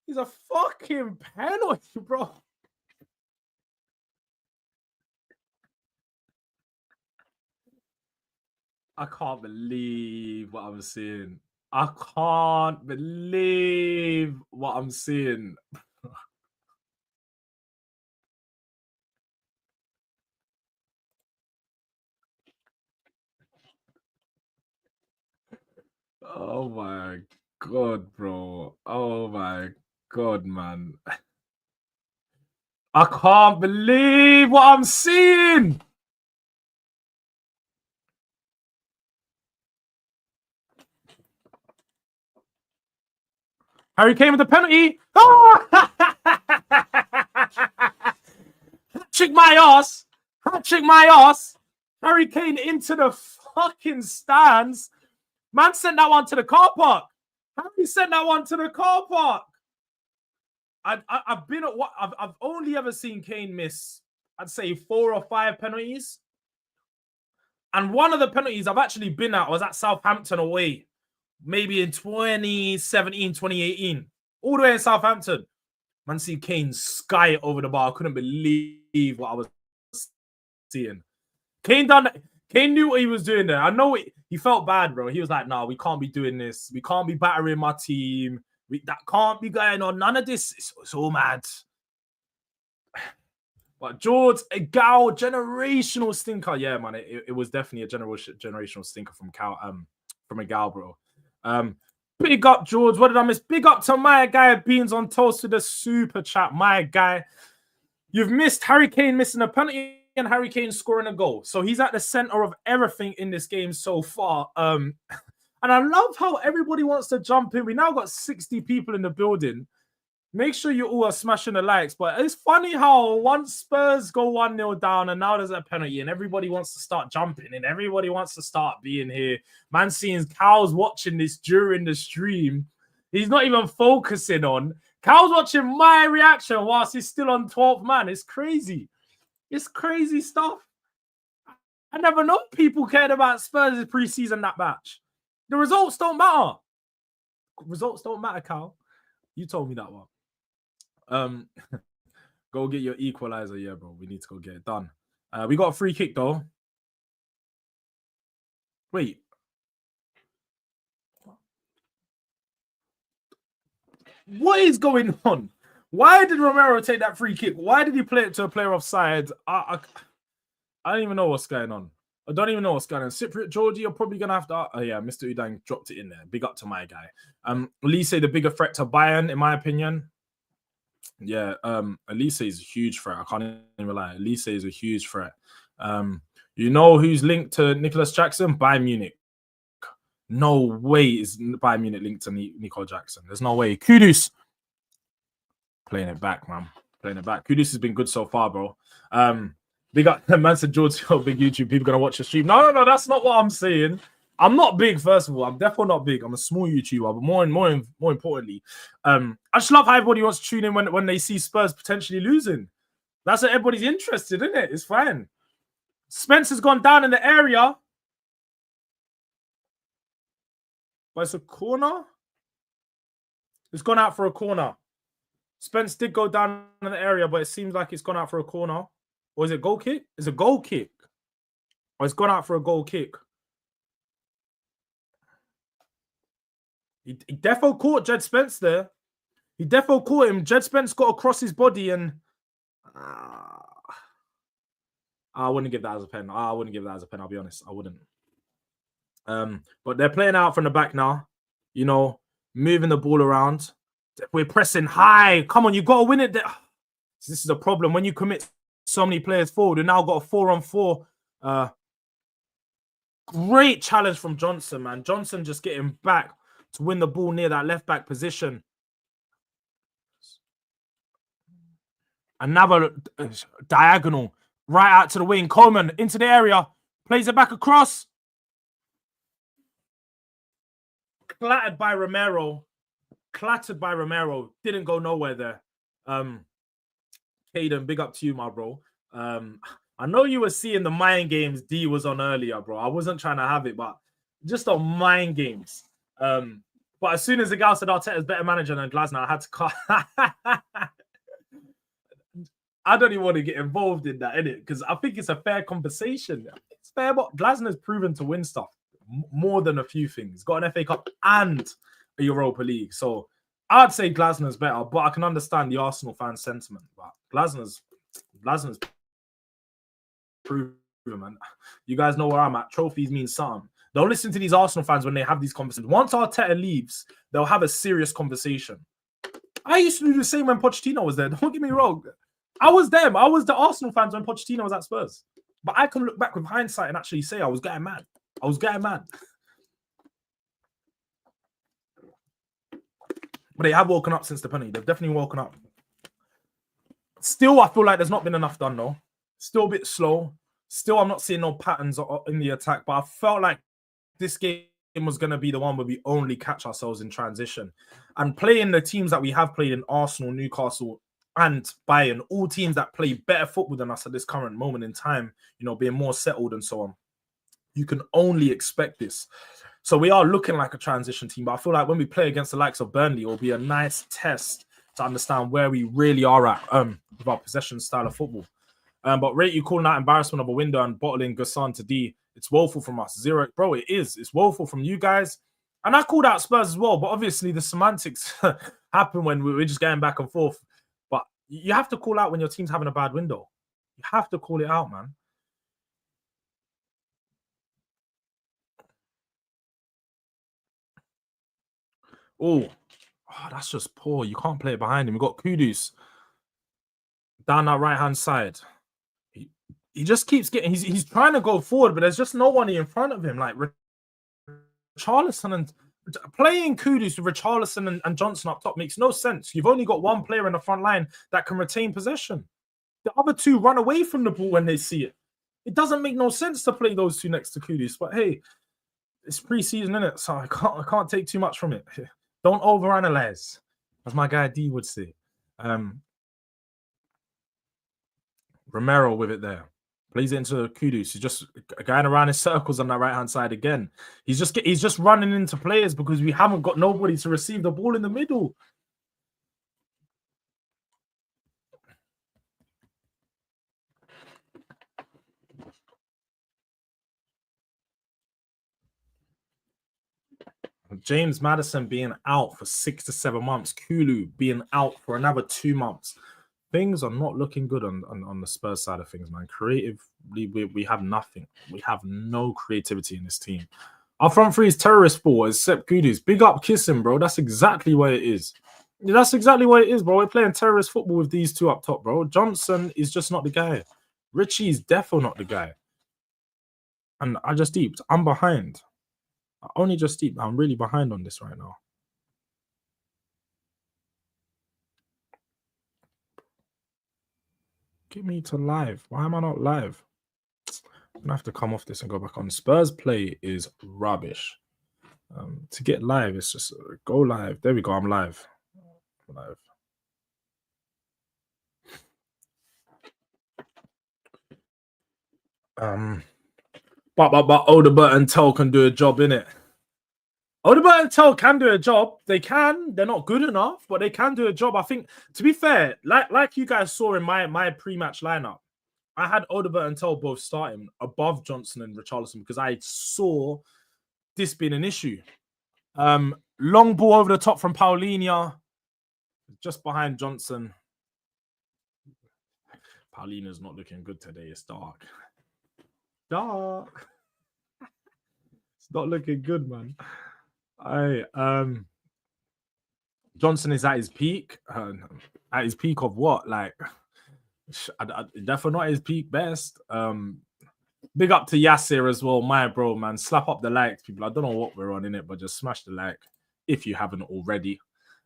is a fucking penalty, bro. I can't believe what I'm seeing. I can't believe what I'm seeing. Oh my God, bro. Oh my God, man. I can't believe what I'm seeing. Harry Kane with the penalty. Oh! Hat-trick my ass. Hat-trick my ass. Harry Kane into the fucking stands. Man sent that one to the car park. Harry sent that one to the car park. I've only ever seen Kane miss, I'd say 4 or 5 penalties. And one of the penalties I've actually been at was at Southampton away. Maybe in 2017, 2018. All the way in Southampton. Man, see Kane sky it over the bar. I couldn't believe what I was seeing. Kane knew what he was doing there. I know he felt bad, bro. He was like, no, we can't be doing this. We can't be battering my team. That can't be going on. None of this. It's all mad. But Jords, a Gal, generational stinker. Yeah, man, it was definitely a generational stinker from a Gal, bro. Big up, Jords. What did I miss? Big up to my guy, Beans on Toast, to the super chat. My guy, you've missed Harry Kane missing a penalty and Harry Kane scoring a goal. So he's at the center of everything in this game so far. And I love how everybody wants to jump in. We now got 60 people in the building. Make sure you all are smashing the likes. But it's funny how once Spurs go 1-0 down and now there's a penalty and everybody wants to start jumping and everybody wants to start being here. Man, seeing Cal's watching this during the stream. He's not even focusing on. Cal's watching my reaction whilst he's still on 12th man. It's crazy. It's crazy stuff. I never know people cared about Spurs' preseason that match. The results don't matter. Results don't matter, Cal. You told me that one. Go get your equalizer. Yeah, bro. We need to go get it done. We got a free kick, though. Wait. What is going on? Why did Romero take that free kick? Why did he play it to a player offside? I don't even know what's going on. I don't even know what's going on. Cypriot Georgie, you're probably going to have to... Oh, yeah, Mr. Udang dropped it in there. Big up to my guy. Elise, the bigger threat to Bayern, in my opinion. Yeah, Elise is a huge threat. I can't even lie. Elise is a huge threat. You know who's linked to Nicholas Jackson? Bayern Munich. No way is Bayern Munich linked to Nico Jackson. There's no way. Kudus. Playing it back, man. Playing it back. Kudus has been good so far, bro. Big up, man said, George, big YouTube. People going to watch the stream. No, that's not what I'm saying. I'm not big, first of all. I'm definitely not big. I'm a small YouTuber, but more importantly, I just love how everybody wants to tune in when they see Spurs potentially losing. That's what everybody's interested in. It's fine. Spencer's gone down in the area, but it's a corner. It's gone out for a corner. Spence did go down in the area, but it seems like it's gone out for a corner. Or is it goal kick? It's a goal kick. Or it's gone out for a goal kick. He defo caught Jed Spence there. He defo caught him. Jed Spence got across his body and I wouldn't give that as a pen. I wouldn't give that as a pen, I'll be honest. I wouldn't. But they're playing out from the back now. You know, moving the ball around. We're pressing high. Come on, you got to win it. This is a problem. When you commit so many players forward, we now got a 4-on-4. Great challenge from Johnson, man. Johnson just getting back to win the ball near that left back position. Another diagonal right out to the wing. Coleman into the area. Plays it back across. Clattered by Romero. Didn't go nowhere there. Caden, big up to you, my bro. I know you were seeing the mind games D was on earlier, bro. I wasn't trying to have it, but just on mind games. But as soon as the guy said Arteta's better manager than Glasner, I had to call. I don't even want to get involved in that, innit? Because I think it's a fair conversation. It's fair, but Glasner's proven to win stuff more than a few things. Got an FA Cup and a Europa League. So I'd say Glasner's better, but I can understand the Arsenal fan sentiment. But Glasner's proven, man. You guys know where I'm at. Trophies mean something. Don't listen to these Arsenal fans when they have these conversations. Once Arteta leaves, they'll have a serious conversation. I used to do the same when Pochettino was there. Don't get me wrong. I was them. I was the Arsenal fans when Pochettino was at Spurs. But I can look back with hindsight and actually say I was getting mad. But they have woken up since the penny. They've definitely woken up. Still, I feel like there's not been enough done, though. Still a bit slow. Still, I'm not seeing no patterns in the attack. But I felt like this game was going to be the one where we only catch ourselves in transition. And playing the teams that we have played in Arsenal, Newcastle, and Bayern, all teams that play better football than us at this current moment in time, you know, being more settled and so on. You can only expect this. So we are looking like a transition team, but I feel like when we play against the likes of Burnley, it'll be a nice test to understand where we really are at with our possession style of football. But rate you calling out embarrassment of a window and bottling Gassan to D. It's woeful from us. 0, bro, it is. It's woeful from you guys. And I called out Spurs as well, but obviously the semantics happen when we're just going back and forth. But you have to call out when your team's having a bad window. You have to call it out, man. Oh, that's just poor. You can't play it behind him. We've got Kudus down that right-hand side. He just keeps getting... He's trying to go forward, but there's just no one in front of him. Like Richarlison and... Playing Kudus with Richarlison and Johnson up top makes no sense. You've only got one player in the front line that can retain possession. The other two run away from the ball when they see it. It doesn't make no sense to play those two next to Kudus. But hey, it's pre-season, isn't it? So I can't take too much from it. Don't overanalyze, as my guy D would say. Romero with it there. Plays it into Kudus. He's just going around in circles on that right-hand side again. He's just running into players because we haven't got nobody to receive the ball in the middle. James Maddison being out for 6 to 7 months. Kulu being out for another 2 months. Things are not looking good on the Spurs side of things, man. Creatively, we have nothing. We have no creativity in this team. Our front three is terrorist ball, except Kudus. Big up kissing, bro. That's exactly what it is. That's exactly what it is, bro. We're playing terrorist football with these two up top, bro. Johnson is just not the guy. Richie's defo not the guy. And I just deeped. I'm behind. I only just deep. I'm really behind on this right now. Get me to live. Why am I not live? I'm gonna have to come off this and go back on. Spurs play is rubbish. To get live, it's just go live. There we go. I'm live. Live. But Odebert and Tell can do a job in it. Odebert and Tell can do a job. They can. They're not good enough, but they can do a job. I think, to be fair, like you guys saw in my pre-match lineup, I had Odebert and Tell both starting above Johnson and Richarlison because I saw this being an issue. Long ball over the top from Paulinho, just behind Johnson. Paulina's not looking good today. It's dark. It's not looking good, man. Johnson is at his peak. At his peak of what? Like, definitely not his peak best. Big up to Yasser as well, my bro, man. Slap up the likes, people. I don't know what we're on in it, but just smash the like if you haven't already.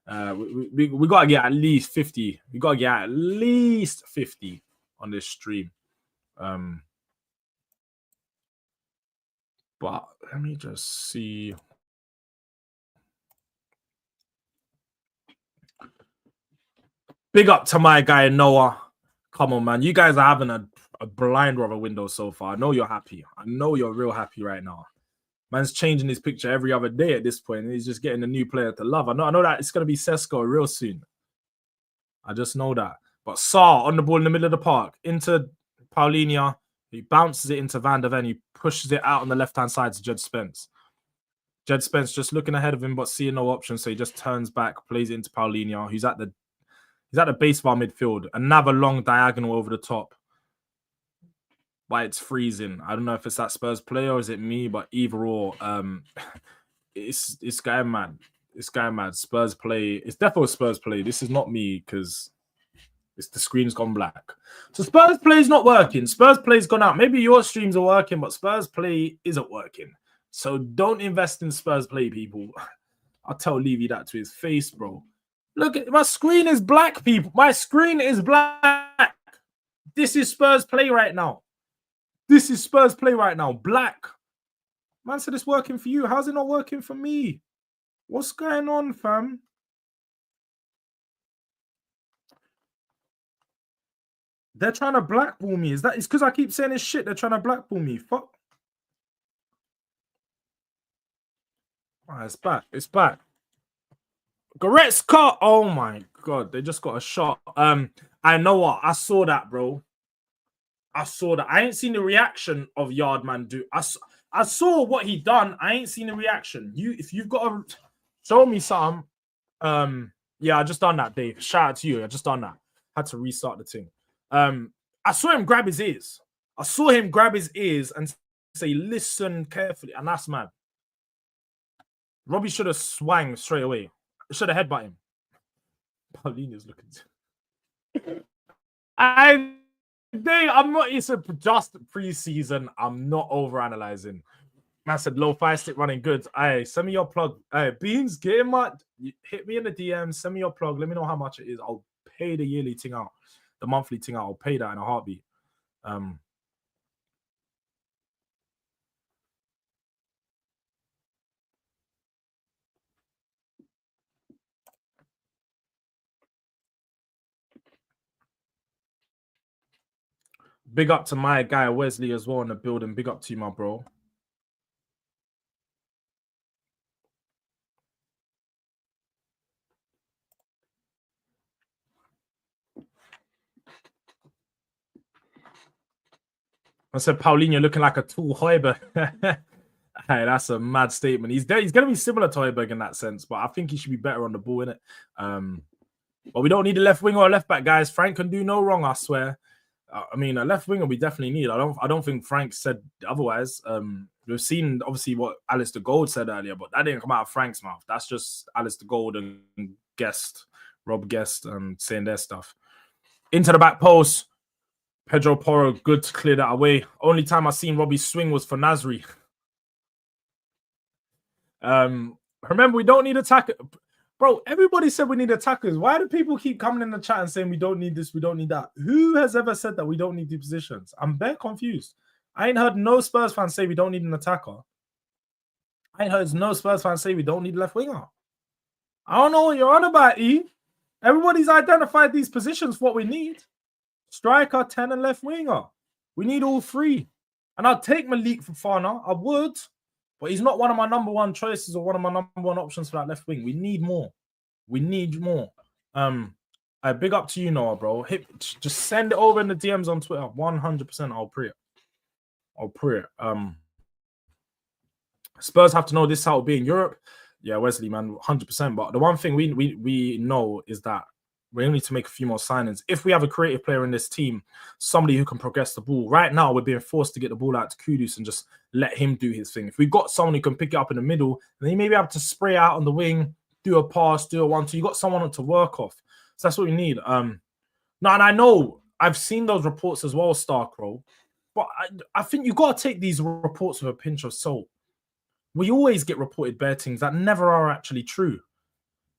We gotta get at least 50. We gotta get at least 50 on this stream. But let me just see. Big up to my guy Noah. Come on, man. You guys are having a blind of a window so far. I know you're happy. I know you're real happy right now. Man's changing his picture every other day at this point. He's just getting a new player to love. I know that it's gonna be Sesko real soon. I just know that. But Saar on the ball in the middle of the park into Paulinho. He bounces it into Van der Ven. He pushes it out on the left-hand side to Jed Spence. Jed Spence just looking ahead of him, but seeing no option. So he just turns back, plays it into Paulinho. He's at the base of our midfield. Another long diagonal over the top. But it's freezing. I don't know if it's that Spurs player or is it me, but either or, it's guy mad. It's guy mad. Spurs play. It's definitely Spurs play. This is not me because the screen's gone black. So Spurs play is not working. Spurs play's gone out. Maybe your streams are working, but Spurs play isn't working. So don't invest in Spurs play, people. I'll tell Levy that to his face, bro. Look, my screen is black, people. My screen is black. This is Spurs play right now. This is Spurs play right now. Black. Man said it's working for you. How's it not working for me? What's going on, fam? They're trying to blackball me. It's because I keep saying this shit. They're trying to blackball me. Fuck. It's back. It's back. Goretzka. Oh my god. They just got a shot. I know what. I saw that, bro. I saw that. I ain't seen the reaction of Yardman do. I saw what he done. I ain't seen the reaction. If you've got to show me something. Yeah, I just done that, Dave. Shout out to you. I just done that. Had to restart the thing. I saw him grab his ears. I saw him grab his ears and say, listen carefully. And that's mad. Robbie should have swung straight away. Should have headbutt him. Paulina's looking. I'm not. It's just preseason. I'm not overanalyzing. Man said low fire stick running good. Hey, send me your plug. Hey, Beans, get him up. Hit me in the DM. Send me your plug. Let me know how much it is. I'll pay the yearly thing out, the monthly thing out. I'll pay that in a heartbeat. Big up to my guy Wesley as well in the building. Big up to you, my bro. I said Paulinho looking like a tall Højbjerg. Hey, that's a mad statement. He's going to be similar to Højbjerg in that sense, but I think he should be better on the ball, innit? But we don't need a left wing or a left back, guys. Frank can do no wrong, I swear. I mean, a left winger we definitely need. I don't think Frank said otherwise. We've seen obviously what Alistair Gold said earlier, but that didn't come out of Frank's mouth. That's just Alistair Gold and Rob Guest, saying their stuff. Into the back post. Pedro Porro, good to clear that away. Only time I seen Robbie swing was for Nasri. Remember, we don't need attackers. Bro, everybody said we need attackers. Why do people keep coming in the chat and saying we don't need this, we don't need that? Who has ever said that we don't need these positions? I'm very confused. I ain't heard no Spurs fans say we don't need an attacker. I ain't heard no Spurs fans say we don't need a left winger. I don't know what you're on about, E. Everybody's identified these positions for what we need. Striker, 10, and left winger. We need all three. And I'd take Malik Fofana. I would. But he's not one of my number one choices or one of my number one options for that left wing. We need more. We need more. I big up to you, Noah, bro. Just send it over in the DMs on Twitter. 100%. I'll pre it. I'll pre it. Spurs have to know this is how it'll be in Europe. Yeah, Wesley, man, 100%. But the one thing we know is that we need to make a few more signings. If we have a creative player in this team, somebody who can progress the ball. Right now, we're being forced to get the ball out to Kudus and just let him do his thing. If we got someone who can pick it up in the middle, then he may be able to spray out on the wing, do a pass, do a 1-2. You got someone to work off. So that's what we need. And I know I've seen those reports as well, Starcrow. But I think you got to take these reports with a pinch of salt. We always get reported bad things that never are actually true.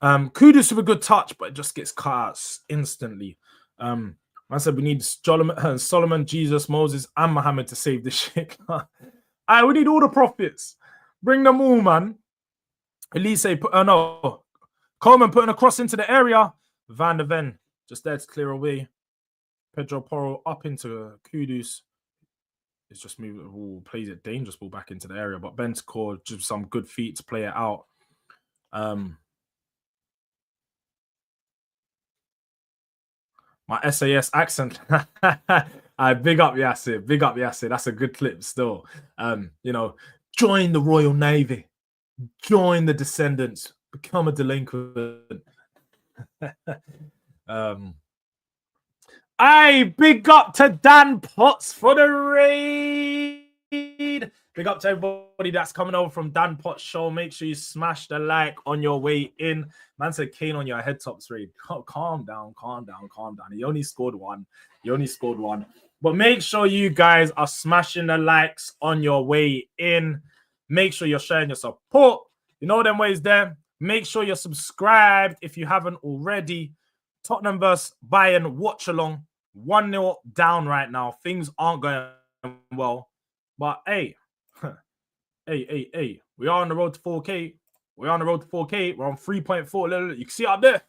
Kudus with a good touch, but it just gets cut out instantly. I said we need Solomon, Jesus, Moses, and Muhammad to save this shit. We need all the prophets. Bring them all, man. Elise, Coleman putting a cross into the area. Van der Ven just there to clear away. Pedro Porro up into Kudus. It's just moving, plays it dangerous ball back into the area, but Bentancur just some good feet to play it out. My SAS accent. I big up Yasser. Big up Yasser. That's a good clip still. Join the Royal Navy. Join the Descendants. Become a delinquent. Big up to Dan Potts for the raid. Big up to everybody that's coming over from Dan Potts show. Make sure you smash the like on your way in. Man said Kane on your head tops raid. Calm down. He only scored one. But make sure you guys are smashing the likes on your way in. Make sure you're sharing your support. You know them ways there. Make sure you're subscribed if you haven't already. Tottenham versus Bayern Watchalong. 1-0 down right now. Things aren't going well. But hey. We are on the road to 4K. We're on 3.4. You can see up there.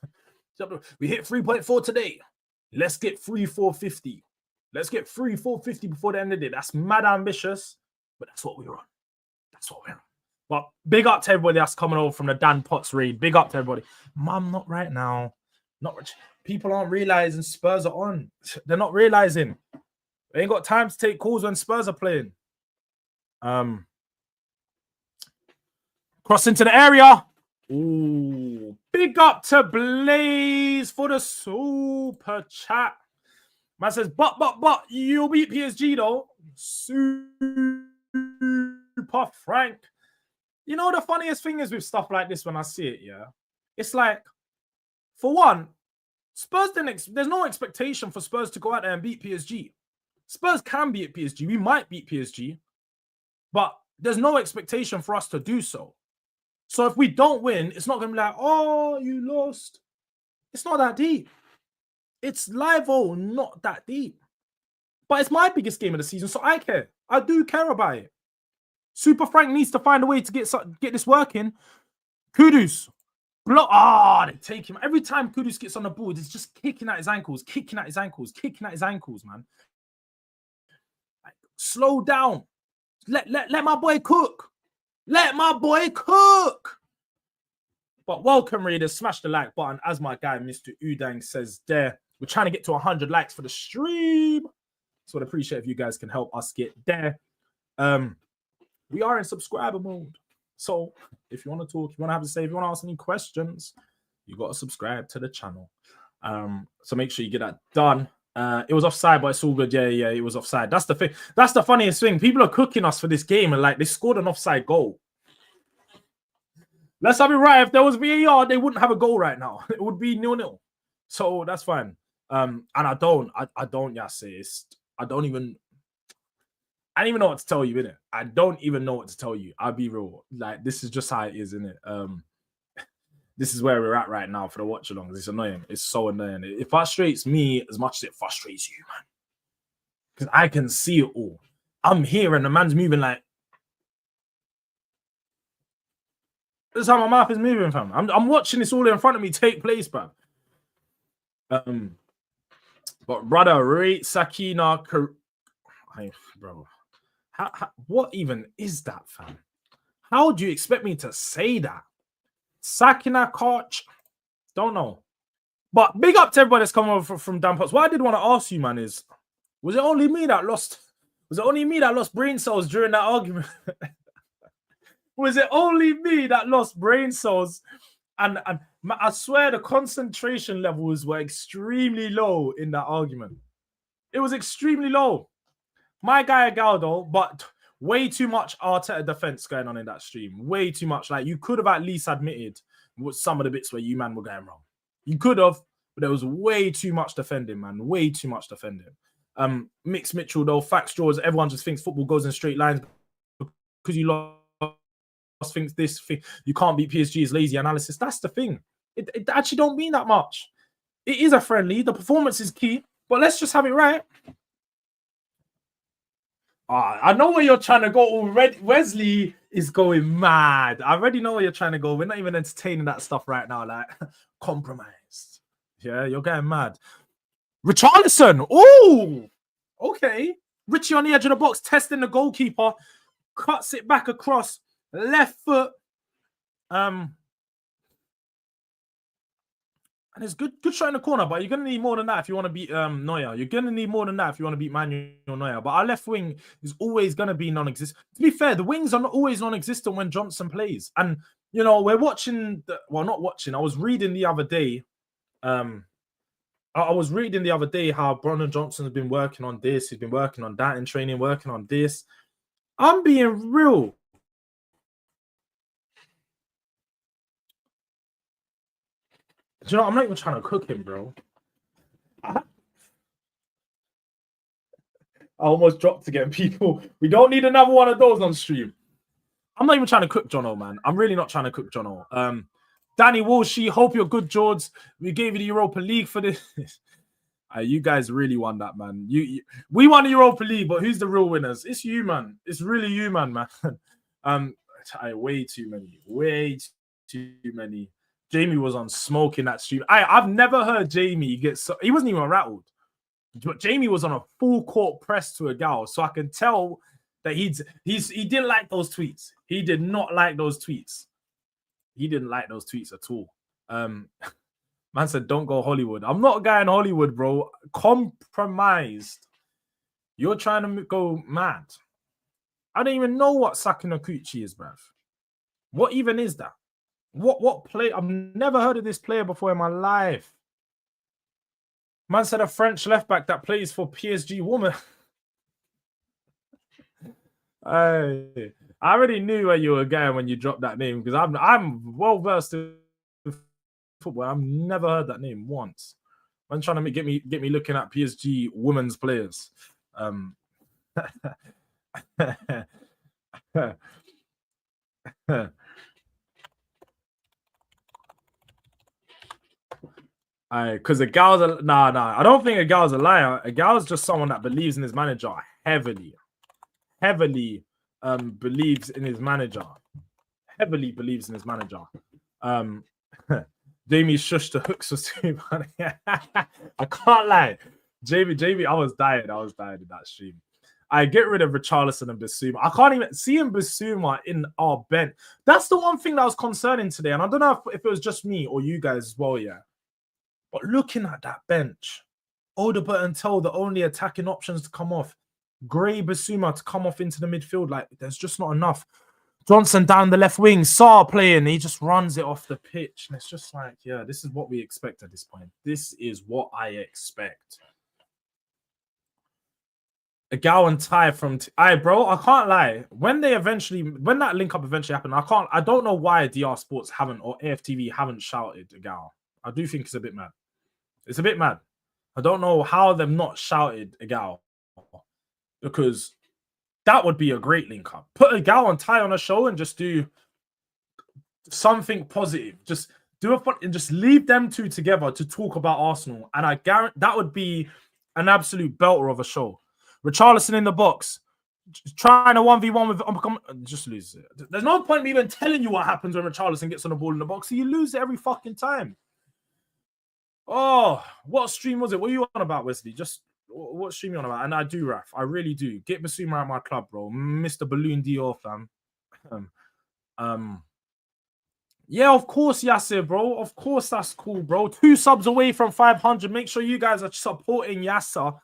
We hit 3.4 today. Let's get 450. Let's get 450 before the end of the day. That's mad ambitious, but that's what we're on. But big up to everybody that's coming over from the Dan Potts raid. Big up to everybody. Mum, not right now. People aren't realizing Spurs are on. They're not realizing. They ain't got time to take calls when Spurs are playing. Cross into the area. Ooh, big up to Blaze for the super chat. Man says, but you'll beat PSG though. Super Frank. You know the funniest thing is with stuff like this when I see it, yeah. It's like, for one, Spurs there's no expectation for Spurs to go out there and beat PSG. Spurs can beat PSG. We might beat PSG, but there's no expectation for us to do so. So if we don't win, it's not going to be like, oh, you lost. It's not that deep. It's live-o, not that deep. But it's my biggest game of the season, so I care. I do care about it. Super Frank needs to find a way to get this working. Kudus. They take him. Every time Kudus gets on the board, it's just kicking at his ankles, man. Like, slow down. Let my boy cook. But welcome, readers. Smash the like button. As my guy, Mr. Udang, says there. We're trying to get to 100 likes for the stream. So I'd appreciate if you guys can help us get there. We are in subscriber mode. So if you want to talk, if you want to have a say, if you want to ask any questions, you got to subscribe to the channel. So make sure you get that done. It was offside, but it's all good. Yeah, it was offside. That's the thing. That's the funniest thing. People are cooking us for this game, and like they scored an offside goal. Let's have it right. If there was VAR, they wouldn't have a goal right now. It would be 0-0. So that's fine. And I don't even know what to tell you, innit? I don't even know what to tell you. I'll be real. Like, this is just how it is, innit? This is where we're at right now for the watch-alongs. It's annoying. It's so annoying. It frustrates me as much as it frustrates you, man. Because I can see it all. I'm here and the man's moving like this is how my mouth is moving, fam. I'm watching this all in front of me take place, bro. But brother, rate Sakina, bro. What even is that, fam? How do you expect me to say that? Sakina Koch? Don't know. But big up to everybody that's come over from Dampots. What I did want to ask you, man, is was it only me that lost brain cells during that argument? Was it only me that lost brain cells? And I swear the concentration levels were extremely low in that argument. It was extremely low. My guy Galdo, but way too much Arteta defense going on in that stream. Way too much. Like, you could have at least admitted what some of the bits where you, man, were going wrong. You could have, but there was way too much defending, man. Way too much defending. Mix Mitchell, though, facts, Jords, everyone just thinks football goes in straight lines because you lost, thinks this thing. You can't beat PSG is lazy analysis. That's the thing. It actually don't mean that much. It is a friendly. The performance is key, but let's just have it right. I know where you're trying to go already. Wesley is going mad. I already know where you're trying to go. We're not even entertaining that stuff right now. Like, compromised. Yeah, you're getting mad. Richarlison. Oh, okay. Richie on the edge of the box, testing the goalkeeper. Cuts it back across. Left foot. And it's good shot in the corner, but you're going to need more than that if you want to beat Neuer. You're going to need more than that if you want to beat Manuel Neuer. But our left wing is always going to be non-existent. To be fair, the wings are not always non-existent when Johnson plays. And, you know, we're watching... not watching. I was reading the other day... I was reading the other day how Brennan Johnson has been working on this. He's been working on that in training, working on this. I'm being real. Do you know, I'm not even trying to cook him, bro. I almost dropped again, people. We don't need another one of those on stream. I'm not even trying to cook Jono, man. I'm really not trying to cook Jono. Danny Walshy, hope you're good, Jords. We gave you the Europa League for this. You guys really won that, man. We won the Europa League, but who's the real winners? It's you, man. It's really you, man. Way too many. Way too many. Jamie was on smoke in that stream. I've never heard Jamie get so... He wasn't even rattled. But Jamie was on a full court press to a gal. So I can tell that he didn't like those tweets. He did not like those tweets. He didn't like those tweets at all. Man said, don't go Hollywood. I'm not a guy in Hollywood, bro. Compromised. You're trying to go mad. I don't even know what Sakinakuchi is, bruv. What even is that? What play? I've never heard of this player before in my life. Man said a French left back that plays for PSG woman. I already knew where you were going when you dropped that name because I'm well versed in football. I've never heard that name once. I'm trying to get me looking at PSG women's players. Because a gal's I don't think a gal's a liar. A gal's just someone that believes in his manager heavily believes in his manager. Heavily believes in his manager. Jamie shushed the hooks was too funny. I can't lie. Jamie, I was dying in that stream. I get rid of Richarlison and Bissouma. I can't even see him Bissouma in our bench. That's the one thing that was concerning today. And I don't know if it was just me or you guys as well, yeah. But looking at that bench, Odegaard and Tell, the only attacking options to come off. Gray, Bissouma to come off into the midfield. Like, there's just not enough. Johnson down the left wing. Saar playing. He just runs it off the pitch. And it's just like, yeah, this is what we expect at this point. This is what I expect. A Gal and Ty from... bro, I can't lie. When that link-up eventually happened, I don't know why DR Sports haven't, or AFTV haven't shouted a Gal. I do think it's a bit mad. It's a bit mad. I don't know how they've not shouted a Gal. Because that would be a great link-up. Put a Gal and Ty on a show and just do something positive. Just do a fun and just leave them two together to talk about Arsenal. And I guarantee that would be an absolute belter of a show. Richarlison in the box. trying to 1v1 with just lose it. There's no point me even telling you what happens when Richarlison gets on the ball in the box. So you lose it every fucking time. Oh, what stream was it? What are you on about, Wesley? Just what stream you on about? And I do, Raf. I really do. Get Basuma at my club, bro. Mr. Balloon Dior, fam. Yeah, of course, Yasser, bro. Of course, that's cool, bro. 2 subs away from 500. Make sure you guys are supporting Yasser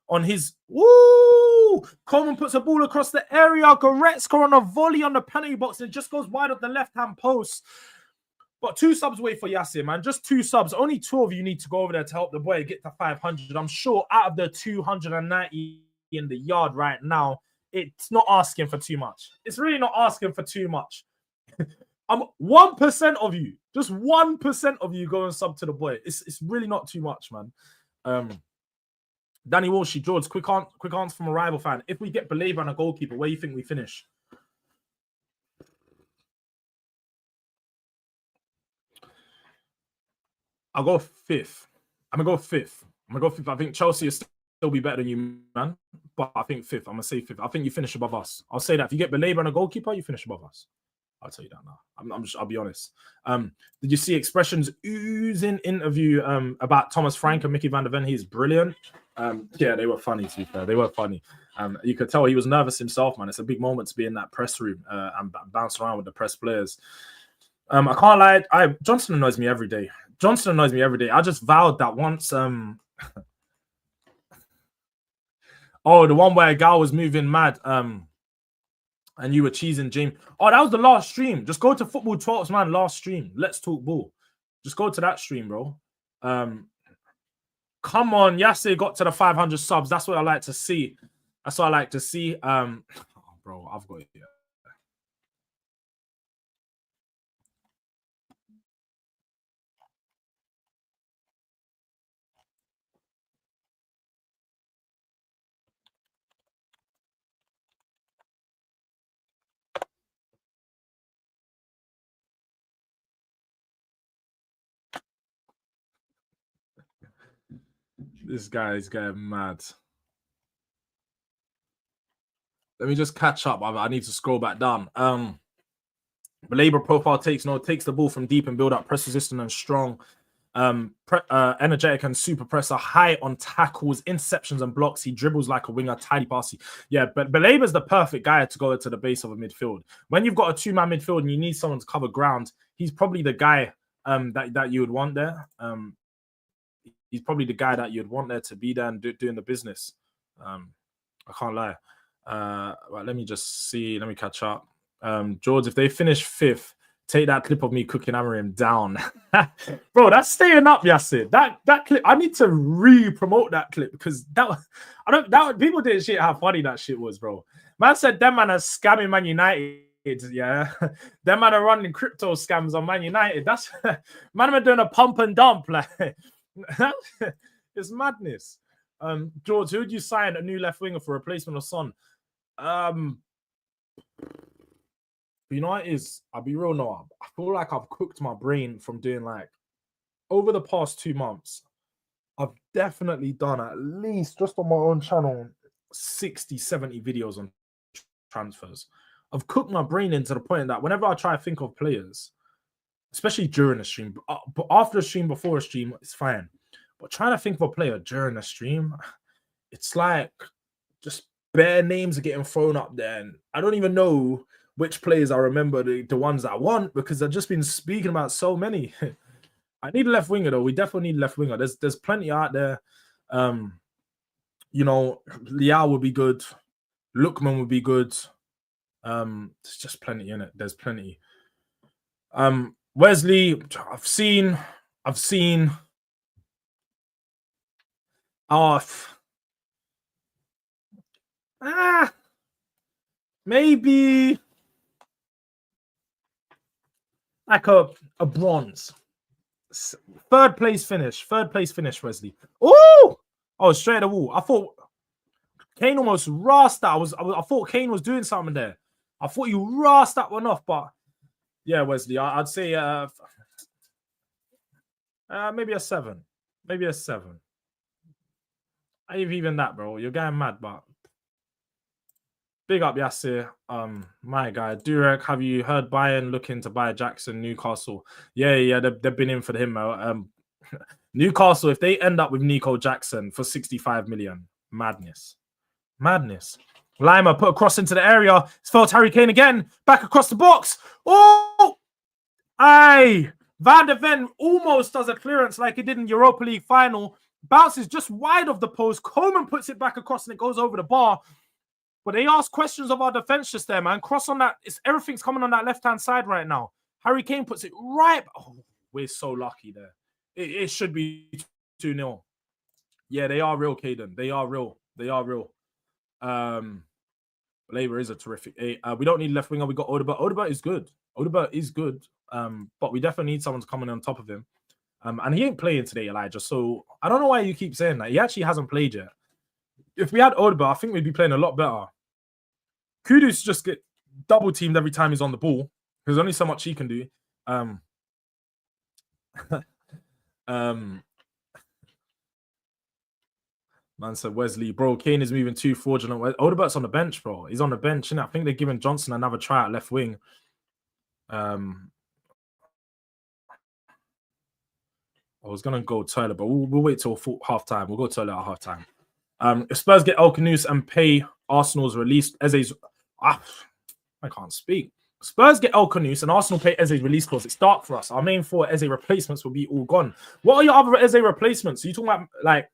on his. Woo! Coleman puts a ball across the area. Goretzka on a volley on the penalty box and it just goes wide of the left-hand post. But 2 subs away for Yasser, man. Just 2 subs. Only 2 of you need to go over there to help the boy get to 500. I'm sure out of the 290 in the yard right now, it's not asking for too much. It's really not asking for too much. 1% of you, just 1% of you go and sub to the boy. It's really not too much, man. Danny Walshy, Jords, quick answer from a rival fan. If we get Belabor and a goalkeeper, where do you think we finish? I'll go 5th. I'm gonna go 5th. I think Chelsea is still be better than you, man. But I think 5th. I'm gonna say 5th. I think you finish above us. I'll say that. If you get Belabor and a goalkeeper, you finish above us. I'll tell you that now. I'll be honest. Did you see Expression's oozing interview about Thomas Frank and Mickey van der Ven? He's brilliant. Yeah, they were funny, to be fair. They were funny. You could tell he was nervous himself, man. It's a big moment to be in that press room and bounce around with the press players. I can't lie. Johnson annoys me every day. I just vowed that once. Oh, the one where a gal was moving mad. And you were cheesing James. Oh, that was the last stream. Just go to Football Talks, man. Last stream. Let's talk ball. Just go to that stream, bro. Come on. Yasser got to the 500 subs. That's what I like to see. Bro, I've got it here. This guy is getting mad. Let me just catch up. I need to scroll back down. Belabor profile takes the ball from deep and build up, press resistant and strong. Energetic and super presser, high on tackles, interceptions and blocks. He dribbles like a winger, tidy passy. Yeah, but Belabor's the perfect guy to go to the base of a midfield. When you've got a 2-man midfield and you need someone to cover ground, he's probably the guy that you would want there. He's probably the guy that you'd want there to be there and doing the business. I can't lie. Right, let me just see. Let me catch up. Jords, if they finish 5th, take that clip of me cooking Amarim down. Bro, that's staying up, Yasser. That clip, I need to re-promote that clip because people didn't shit how funny that shit was, bro. Man said them man are scamming Man United. Yeah, them man are running crypto scams on Man United. That's man are doing a pump and dump. Like it's madness. George, who would you sign a new left winger for replacement of Son? You know what it is? I'll be real, Noah. I feel like I've cooked my brain from doing like over the past 2 months. I've definitely done at least just on my own channel 60, 70 videos on transfers. I've cooked my brain into the point that whenever I try to think of players, especially during a stream, but after a stream, before a stream, it's fine. But trying to think of a player during a stream, it's like just bare names are getting thrown up there. And I don't even know which players I remember, the ones I want, because I've just been speaking about so many. I need a left winger, though. We definitely need a left winger. There's plenty out there. You know, Liao would be good. Lookman would be good. There's just plenty in it. There's plenty. Wesley, I've seen. Maybe like a bronze. 3rd place finish, Wesley. Oh, straight at the wall. I thought Kane almost rasped that. I thought Kane was doing something there. I thought you rasped that one off, but yeah, Wesley, I'd say maybe a 7. Maybe a 7. Even that, bro. You're going mad, but Big up Yasser. My guy. Durag, have you heard Bayern looking to buy Jackson, Newcastle? Yeah, they've been in for him. Newcastle, if they end up with Nico Jackson for 65 million, madness. Madness. Lima put a cross into the area. It's felt Harry Kane again. Back across the box. Oh! Aye! Van de Ven almost does a clearance like he did in Europa League final. Bounces just wide of the post. Coleman puts it back across and it goes over the bar. But they ask questions of our defense just there, man. Cross on that. Everything's coming on that left-hand side right now. Harry Kane puts it right. Oh, we're so lucky there. It should be 2-0. Yeah, they are real, Caden. They are real. They are real. Labour is a terrific. We don't need left winger. We got Odebert. Odebert is good. Odebert is good. But we definitely need someone to come in on top of him. And he ain't playing today, Elijah. So I don't know why you keep saying that. He actually hasn't played yet. If we had Odebert, I think we'd be playing a lot better. Kudus just get double teamed every time he's on the ball. There's only so much he can do. Man said Wesley, bro, Kane is moving too fraudulent. Odebert's on the bench, bro. He's on the bench, and I think they're giving Johnson another try at left wing. I was gonna go toilet, but we'll wait till half time. We'll go toilet at half time. If Spurs get El Khanous and pay Arsenal's release, Eze's I can't speak. Spurs get El Khanous and Arsenal pay Eze's release clause. It's dark for us. Our main four Eze replacements will be all gone. What are your other Eze replacements? Are you talking about like?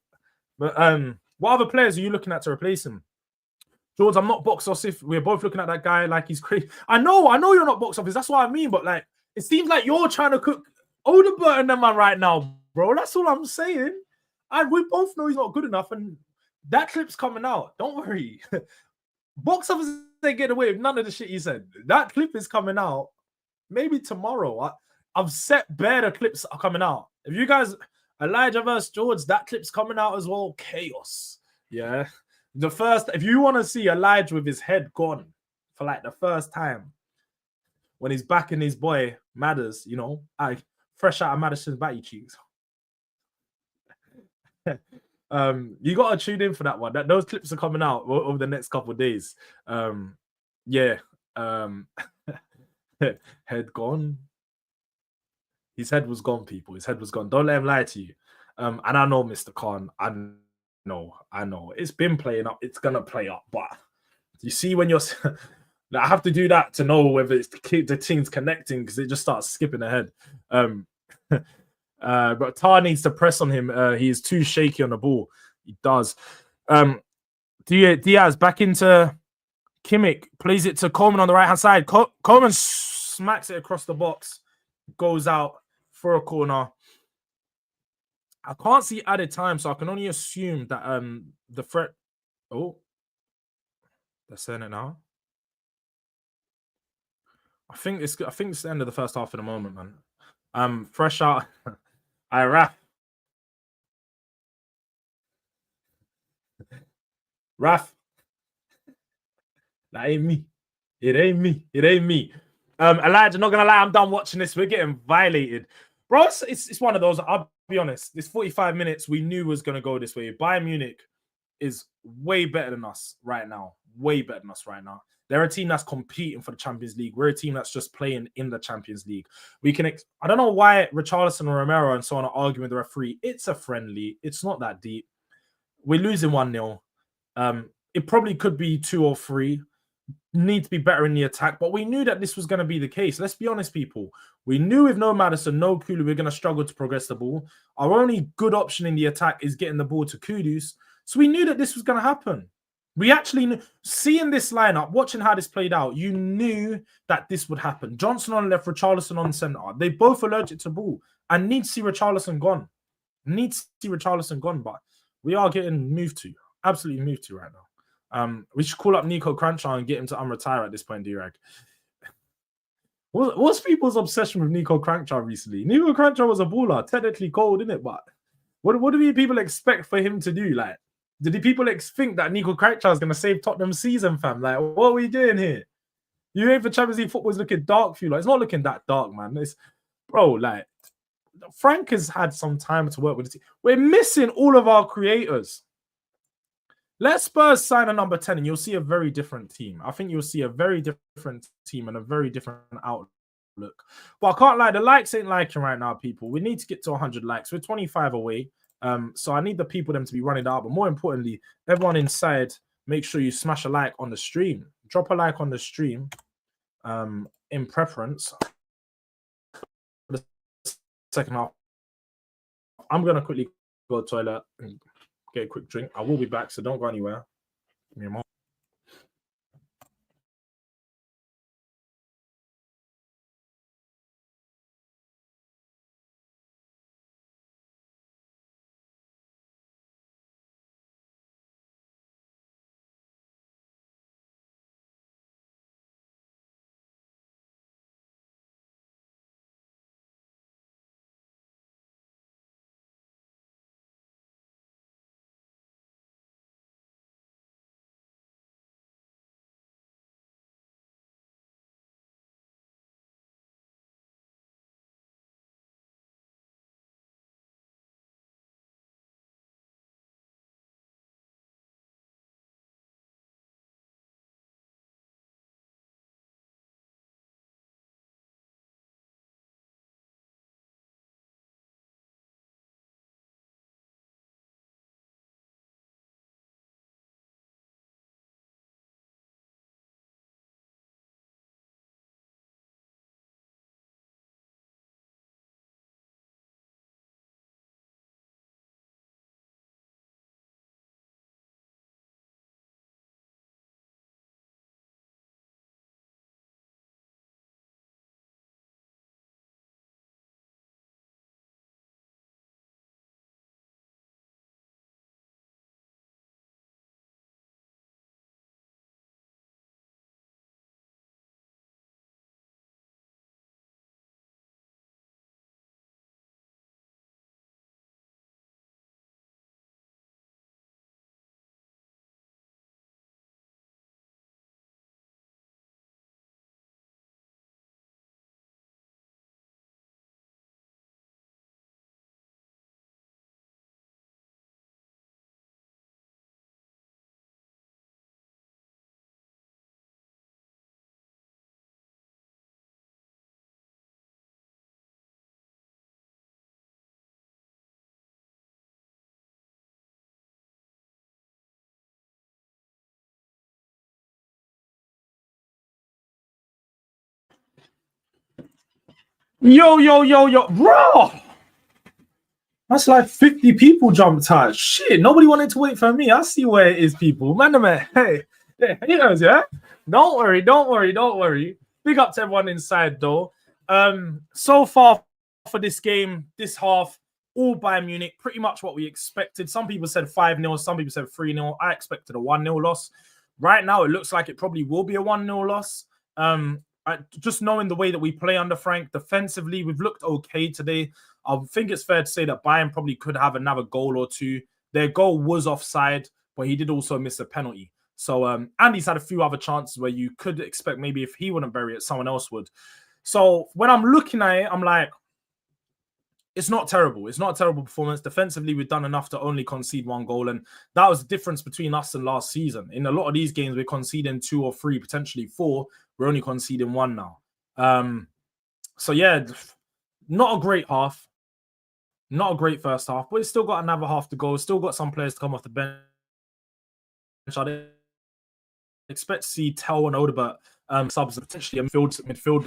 What other players are you looking at to replace him? Jords, I'm not box office. We're both looking at that guy like he's crazy. I know you're not box office. That's what I mean. But like, it seems like you're trying to cook Odebert and them man right now, bro. That's all I'm saying. And we both know he's not good enough. And that clip's coming out. Don't worry. Box office, they get away with none of the shit you said. That clip is coming out maybe tomorrow. I've set better clips are coming out. If you guys, Elijah versus Jords, that clip's coming out as well. Chaos. Yeah. The first, if you want to see Elijah with his head gone for like the first time, when he's backing his boy Madders, you know, fresh out of Madison's batty cheeks. You got to tune in for that one. Those clips are coming out over the next couple of days. Yeah. Head gone. His head was gone, people. His head was gone. Don't let him lie to you. And I know, Mr. Khan. I know. It's been playing up. It's gonna play up. But you see, when you're, I have to do that to know whether it's the team's connecting because it just starts skipping ahead. But Tar needs to press on him. He is too shaky on the ball. He does. Diaz back into Kimmich, plays it to Coleman on the right hand side. Coleman smacks it across the box, goes out for a corner. I can't see added time, so I can only assume that the threat. Oh, they're saying it now. I think it's the end of the first half in a moment, man. Fresh out. Raf. That ain't me. It ain't me. Elijah, not gonna lie, I'm done watching this. We're getting violated. Bro, it's one of those. I'll be honest. This 45 minutes we knew was gonna go this way. Bayern Munich is way better than us right now. Way better than us right now. They're a team that's competing for the Champions League. We're a team that's just playing in the Champions League. We can. I don't know why Richarlison and Romero and so on are arguing with the referee. It's a friendly. It's not that deep. We're losing 1-0. It probably could be 2 or 3. Need to be better in the attack, but we knew that this was going to be the case. Let's be honest, people. We knew with no Maddison, no Kulu, we're going to struggle to progress the ball. Our only good option in the attack is getting the ball to Kudus. So we knew that this was going to happen. We actually knew, seeing this lineup, watching how this played out, you knew that this would happen. Johnson on the left, Richarlison on the centre. They both allergic to ball and need to see Richarlison gone. But we are getting moved to. Absolutely moved to right now. We should call up Nico Cranchar and get him to unretire at this point, Durag. What's people's obsession with Nico Cranchar recently? Nico Cranchar was a baller, technically cold, isn't it? But what do people expect for him to do? Like, did people think that Nico Cranchar is going to save Tottenham's season, fam? Like, what are we doing here? You ain't for Champions League football is looking dark for you. Like, it's not looking that dark, man. Bro, like, Frank has had some time to work with the team. We're missing all of our creators. Let Spurs sign a number 10 and you'll see a very different team. I think you'll see a very different team and a very different outlook. But I can't lie, the likes ain't liking right now, people. We need to get to 100 likes. We're 25 away. So I need the people them to be running out. But more importantly, everyone inside, make sure you smash a like on the stream. Drop a like on the stream in preference. For the second half, I'm going to quickly go to the toilet and get a quick drink. I will be back, so don't go anywhere. Give me a moment. Yo, bro! That's like 50 people jumped out. Shit, nobody wanted to wait for me. I see where it is, people. Man, hey, haters, yeah? Don't worry. Big up to everyone inside, though. So far for this game, this half, all Bayern Munich, pretty much what we expected. Some people said 5-0, some people said 3-0. I expected a 1-0 loss. Right now, it looks like it probably will be a 1-0 loss. Just knowing the way that we play under Frank, defensively, we've looked okay today. I think it's fair to say that Bayern probably could have another goal or two. Their goal was offside, but he did also miss a penalty. So, and he's had a few other chances where you could expect maybe if he wouldn't bury it, someone else would. So when I'm looking at it, I'm like, it's not terrible. It's not a terrible performance. Defensively, we've done enough to only concede one goal. And that was the difference between us and last season. In a lot of these games, we're conceding 2 or 3, potentially 4. We're only conceding 1 now. So, yeah, not a great half. Not a great first half, but it's still got another half to go. Still got some players to come off the bench. I'd expect to see Tel and Odebert subs, potentially a midfield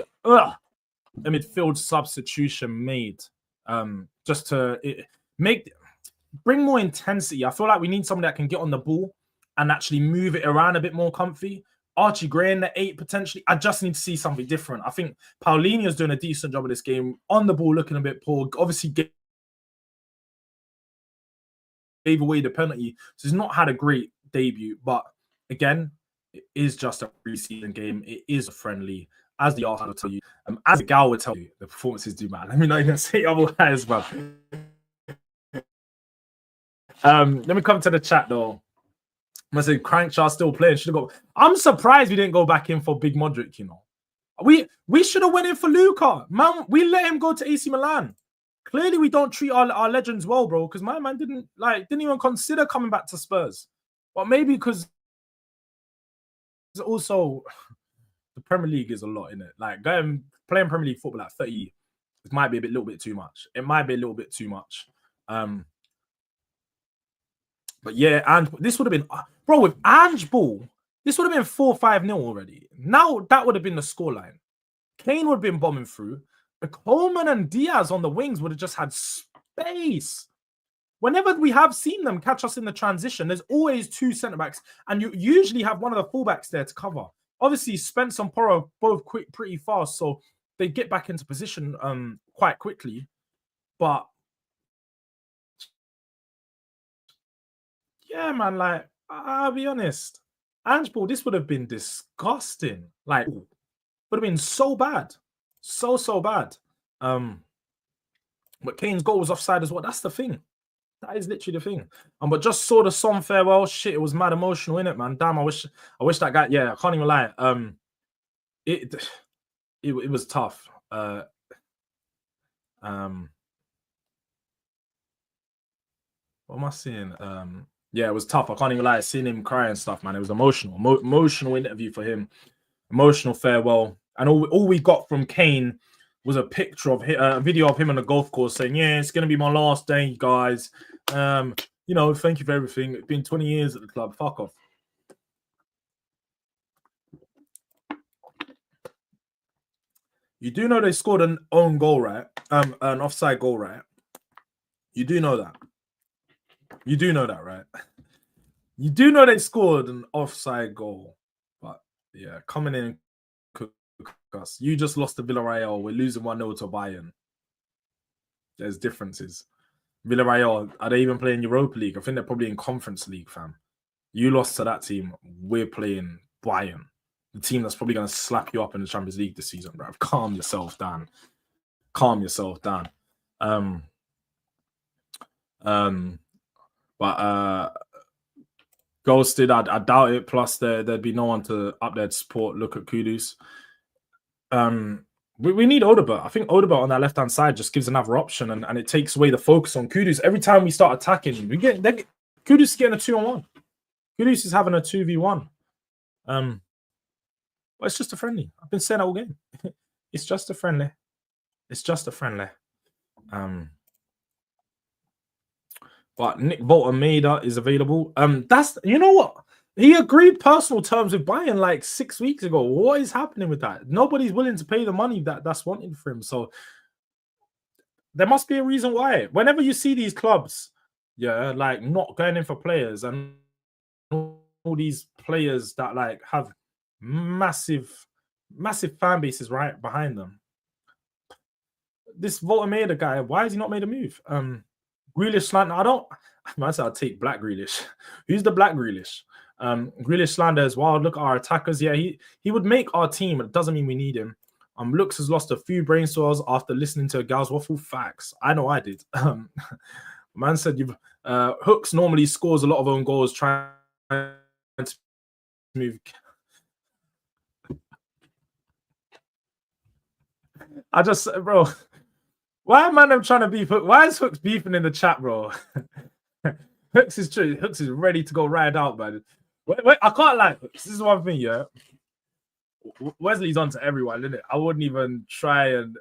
substitution made just to bring more intensity. I feel like we need someone that can get on the ball and actually move it around a bit more comfy. Archie Gray in the 8 potentially. I just need to see something different. I think Paulinho's doing a decent job of this game. On the ball, looking a bit poor. Obviously, gave away the penalty. So he's not had a great debut. But again, it is just a preseason game. It is a friendly. As the Arsenal will tell you, as the Gal would tell you, the performances do matter. Let me not even say otherwise, bro. Let me come to the chat though. I said Crankshaw's still playing. Should have got. I'm surprised we didn't go back in for Big Modric. You know, we should have went in for Luka. Man, we let him go to AC Milan. Clearly, we don't treat our legends well, bro. Because my man didn't even consider coming back to Spurs. But maybe because also the Premier League is a lot in it. Like playing Premier League football at 30, it might be a little bit too much. It might be a little bit too much. But yeah, and this would have been, bro, with Ange Ball, this would have been 4-5-0 already. Now that would have been the scoreline. Kane would have been bombing through. Coleman and Diaz on the wings would have just had space. Whenever we have seen them catch us in the transition, there's always two centre backs, and you usually have one of the fullbacks there to cover. Obviously, Spence and Porro both quick, pretty fast, so they get back into position quite quickly. But yeah, man, like I'll be honest, Ange Ball, this would have been disgusting. Like, would have been so bad, so bad. But Kane's goal was offside as well. That's the thing. That is literally the thing. But just saw the song farewell. Shit, it was mad emotional, innit, man? Damn, I wish that guy. Yeah, I can't even lie. It was tough. What am I saying? Yeah, it was tough. I can't even lie. Seeing him cry and stuff, man. It was emotional. Emotional interview for him. Emotional farewell. And all we got from Kane was a picture of a video of him on the golf course saying, "Yeah, it's gonna be my last day, guys. You know, thank you for everything. It's been 20 years at the club. Fuck off." You do know they scored an own goal, right? An offside goal, right? You do know that. You do know that, right? You do know they scored an offside goal. But yeah, coming in, cook us. You just lost to Villarreal. We're losing 1-0 to Bayern. There's differences. Villarreal, are they even playing Europa League? I think they're probably in Conference League, fam. You lost to that team. We're playing Bayern, the team that's probably going to slap you up in the Champions League this season, bro. Calm yourself down. Calm yourself down. But Ghosted, I doubt it. Plus, there'd be no one to up there to support. Look at Kudus. We need Odegaard. I think Odegaard on that left-hand side just gives another option, and it takes away the focus on Kudus. Every time we start attacking, Kudus is getting a 2-on-1. Kudus is having a 2v1. But it's just a friendly. I've been saying that all game. It's just a friendly. It's just a friendly. But Nick Volta-Maida is available. That's, you know what? He agreed personal terms with Bayern like 6 weeks ago. What is happening with that? Nobody's willing to pay the money that's wanted for him. So there must be a reason why. Whenever you see these clubs, yeah, like not going in for players and all these players that like have massive fan bases right behind them. This Volta-Maida guy, why has he not made a move? Grealish slander. I might say I'll take Black Grealish. Who's the Black Grealish? Grealish slander as well. Look at our attackers. Yeah, he would make our team, but it doesn't mean we need him. Looks has lost a few brain cells after listening to a gal's waffle. Facts. I know I did. Man said Hooks normally scores a lot of own goals trying to move. I just, bro. Why am I trying to beef? Why is Hooks beefing in the chat, bro? Hooks is ready to go ride out, man. Wait, I can't lie. This is one thing, yeah. Wesley's on to everyone, isn't it? I wouldn't even try and.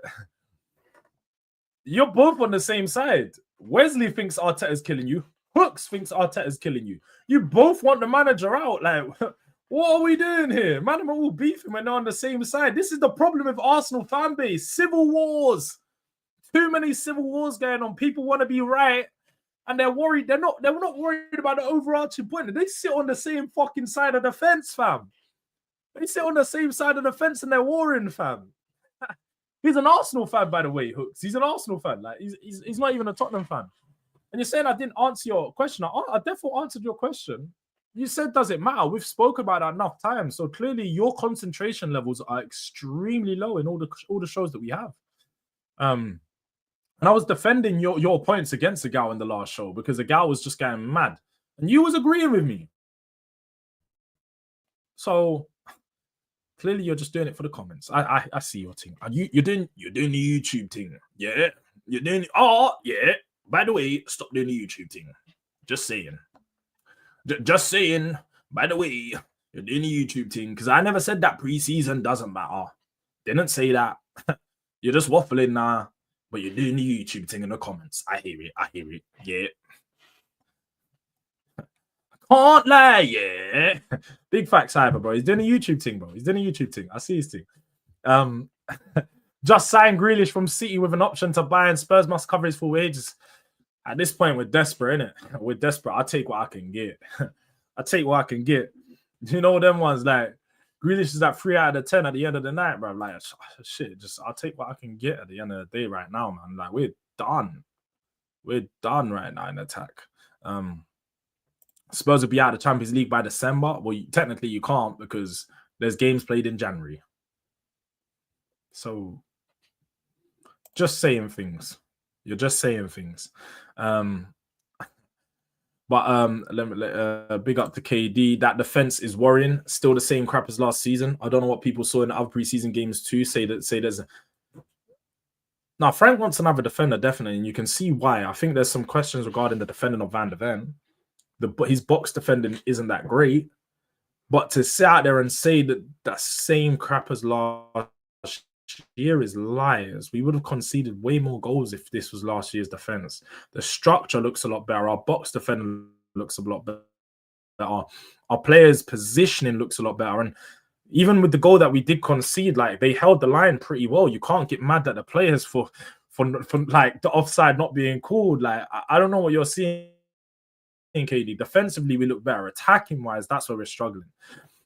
You're both on the same side. Wesley thinks Arteta's killing you. Hooks thinks Arteta's killing you. You both want the manager out. Like, what are we doing here? Man, we're all beefing when they're on the same side. This is the problem with Arsenal fan base. Civil wars. Too many civil wars going on. People want to be right, and they're worried. They're not worried about the overarching point. They sit on the same fucking side of the fence, fam. They sit on the same side of the fence and they're warring, fam. He's an Arsenal fan, by the way, Hooks. He's an Arsenal fan. Like he's not even a Tottenham fan. And you're saying I didn't answer your question. I definitely answered your question. You said, does it matter? We've spoken about that enough times. So clearly your concentration levels are extremely low in all the shows that we have. And I was defending your points against the gal in the last show because the gal was just getting mad. And you was agreeing with me. So clearly you're just doing it for the comments. I see your thing. You're doing the YouTube thing. Yeah. You're doing yeah. By the way, stop doing the YouTube thing. Just saying. Just saying. By the way, you're doing the YouTube thing because I never said that preseason doesn't matter. Didn't say that. You're just waffling now, but you're doing the YouTube thing in the comments. I hear it. I hear it. Yeah. Can't lie. Yeah. Big facts, hyper, bro. He's doing a YouTube thing, bro. He's doing a YouTube thing. I see his thing. Just signed Grealish from City with an option to buy, and Spurs must cover his full wages. At this point, we're desperate, innit? We're desperate. I'll take what I can get. I take what I can get. You know them ones like Grealish is at 3 out of 10 at the end of the night, bro. Like shit, just I'll take what I can get at the end of the day right now, man. Like we're done. We're done right now in attack. Spurs will be out of the Champions League by December. Well, technically you can't because there's games played in January. So just saying things. You're just saying things. Big up to KD. That defense is worrying. Still the same crap as last season. I don't know what people saw in the other preseason games too. Say there's now Frank wants another defender definitely, and you can see why. I think there's some questions regarding the defending of Van der Ven. His box defending isn't that great, but to sit out there and say that that same crap as last year is liars. We would have conceded way more goals if this was last year's defense. The structure looks a lot better. Our box defending looks a lot better. Our players' positioning looks a lot better. And even with the goal that we did concede, like they held the line pretty well. You can't get mad at the players for like the offside not being called. Like I don't know what you're seeing, KD. Defensively, we look better. Attacking wise, that's where we're struggling.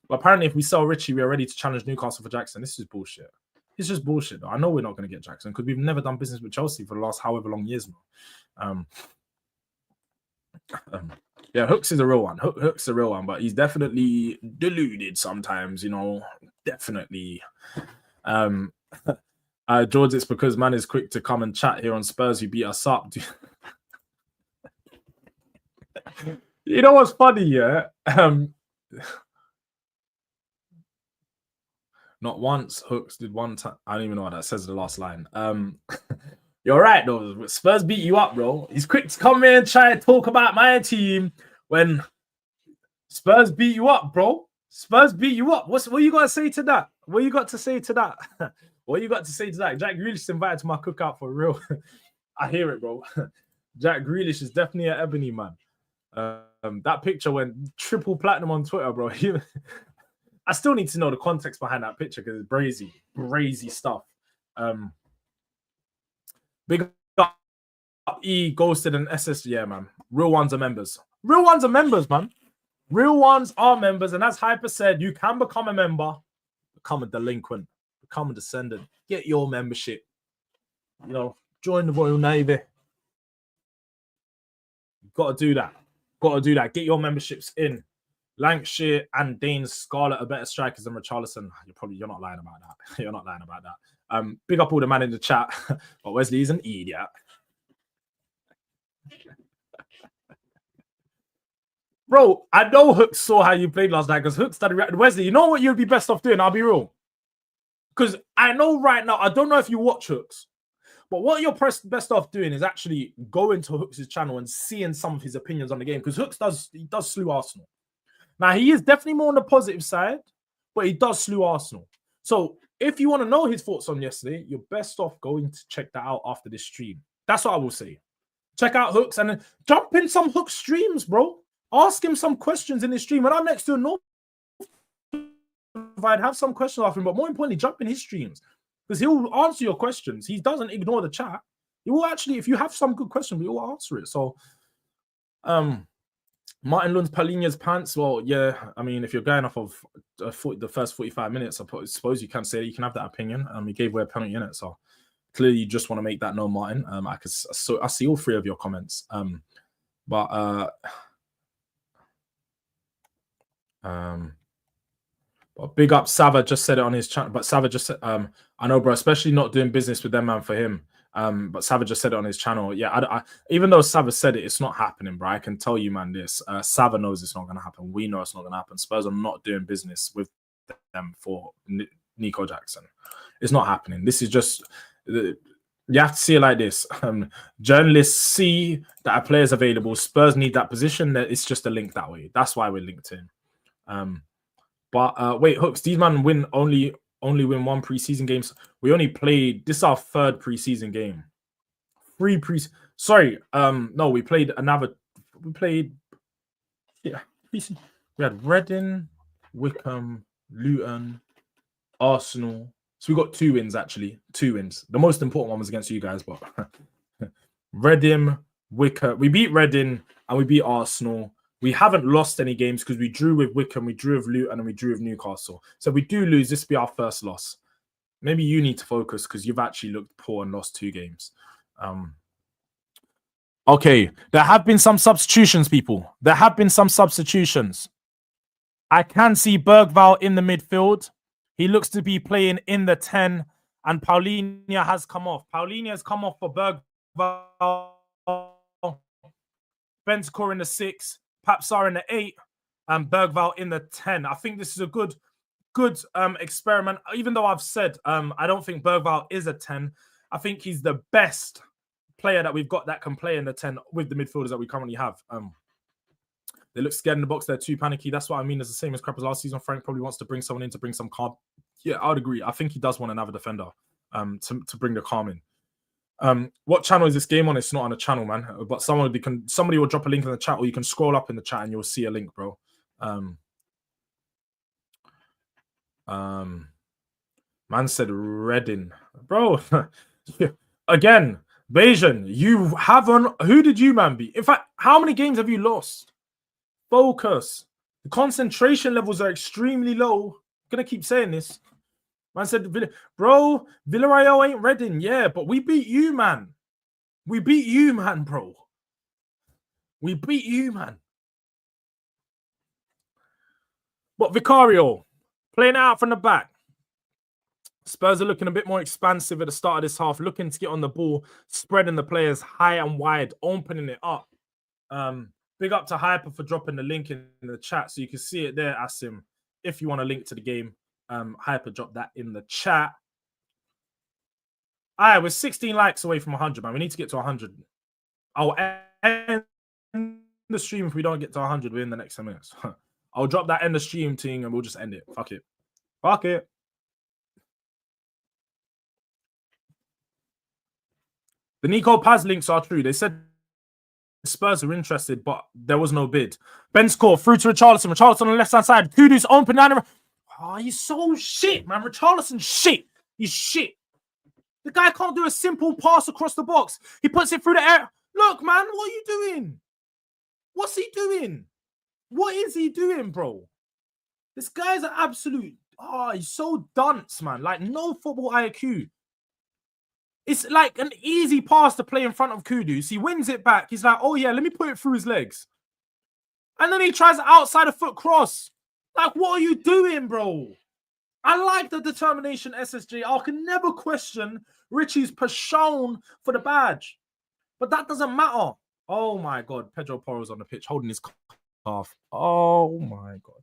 But apparently, if we sell Richie, we are ready to challenge Newcastle for Jackson. This is bullshit. It's just bullshit, though. I know we're not going to get Jackson because we've never done business with Chelsea for the last however long years now. Yeah, Hooks is a real one. Hooks is a real one, but he's definitely deluded sometimes, you know. Definitely. Jords, it's because man is quick to come and chat here on Spurs. You beat us up. You know what's funny, yeah? Not once. Hooks did one time. I don't even know what that says in the last line. You're right, though. Spurs beat you up, bro. He's quick to come in and try and talk about my team when Spurs beat you up, bro. Spurs beat you up. What you got to say to that? What you got to say to that? What you got to say to that? Jack Grealish invited to my cookout for real. I hear it, bro. Jack Grealish is definitely an ebony man. That picture went triple platinum on Twitter, bro. I still need to know the context behind that picture because it's brazy stuff. Big up E, Ghosted, and SS. Yeah, man. Real ones are members. Real ones are members, man. Real ones are members. And as Hyper said, you can become a member, become a delinquent, become a descendant, get your membership. You know, join the Royal Navy. Got to do that. Got to do that. Get your memberships in. Lancashire and Dane Scarlett are better strikers than Richarlison. You're not lying about that. You're not lying about that. Big up all the man in the chat. But Wesley's an idiot. Bro, I know Hooks saw how you played last night because Hooks started. Wesley, you know what you'd be best off doing? I'll be real. Because I know right now, I don't know if you watch Hooks, but what you're best off doing is actually going to Hooks' channel and seeing some of his opinions on the game. Because Hooks does slew Arsenal. Now, he is definitely more on the positive side, but he does slew Arsenal. So if you want to know his thoughts on yesterday, you're best off going to check that out after this stream. That's what I will say. Check out Hooks and then jump in some Hooks streams, bro. Ask him some questions in his stream. When I'm next to a North, I'd have some questions off him, but more importantly, jump in his streams because he'll answer your questions. He doesn't ignore the chat. He will actually, if you have some good questions, he will answer it. So, Martin Lund's Palhinha's pants. Well, yeah, I mean, if you're going off of the first 45 minutes, I suppose you can say that you can have that opinion. He gave away a penalty in it, so clearly you just want to make that known, Martin. I see all three of your comments. But big up Sava just said it on his channel. But Sava just said, I know, bro, especially not doing business with them, man, for him. But Sava just said it on his channel. Yeah, even though Sava said it, it's not happening, bro. I can tell you, man, this. Sava knows it's not going to happen. We know it's not going to happen. Spurs are not doing business with them for Nico Jackson. It's not happening. This is just You have to see it like this. Journalists see that a player is available. Spurs need that position. That it's just a link that way. That's why we're linked in. But wait, Hooks, these man only win one preseason games. We only played. This is our third preseason game. Sorry. No, we played another. We played. Yeah, we had Reading, Wickham, Luton, Arsenal. So we got 2 wins, actually. 2 wins. The most important one was against you guys, but Reading, Wickham. We beat Reading and we beat Arsenal. We haven't lost any games because we drew with Wickham, we drew with Luton, and we drew with Newcastle. So if we do lose, this will be our first loss. Maybe you need to focus because you've actually looked poor and lost 2 games. Okay, there have been some substitutions, people. There have been some substitutions. I can see Bergvall in the midfield. He looks to be playing in the 10, and Paulinho has come off. Paulinho has come off for Bergvall. Bentancur in the 6, Papsar in the 8, and Bergvall in the 10. I think this is a good experiment. Even though I've said I don't think Bergvall is a 10, I think he's the best player that we've got that can play in the 10 with the midfielders that we currently have. They look scared in the box. They're too panicky. That's what I mean. It's the same as crap as last season. Frank probably wants to bring someone in to bring some calm. Yeah, I would agree. I think he does want another defender to bring the calm in. What channel is this game on? It's not on a channel, man. But somebody will drop a link in the chat, or you can scroll up in the chat and you'll see a link, bro. Man said Reading, bro. Again, Bayern, you haven't. Who did you, man, beat? In fact, how many games have you lost? Focus. The concentration levels are extremely low. I'm gonna keep saying this. Man said, bro, Villarreal ain't Reading. Yeah, but we beat you, man. We beat you, man, bro. We beat you, man. But Vicario, playing out from the back. Spurs are looking a bit more expansive at the start of this half, looking to get on the ball, spreading the players high and wide, opening it up. Big up to Hyper for dropping the link in the chat, so you can see it there, Asim. If you want a link to the game, Hyper dropped that in the chat. All right, we're 16 likes away from 100, man. We need to get to 100. I'll end the stream if we don't get to 100 within the next 10 minutes. I'll drop that end the stream thing and we'll just end it. Fuck it. Fuck it. The Nico Paz links are true. They said Spurs are interested, but there was no bid. Bentancur through to Richarlison. Richarlison on the left-hand side. Kudu's open down. Oh, he's so shit, man. Richarlison's shit. He's shit. The guy can't do a simple pass across the box. He puts it through the air. Look, man, what are you doing? What's he doing? What is he doing, bro? This guy's an absolute... Oh, he's so dunce, man. Like, no football IQ. It's like an easy pass to play in front of Kudus. He wins it back. He's like, oh, yeah, let me put it through his legs. And then he tries outside a foot cross. Like, what are you doing, bro? I like the determination, SSG. I can never question Richie's passion for the badge. But that doesn't matter. Oh, my God. Pedro Porro's on the pitch holding his calf. Oh, my God.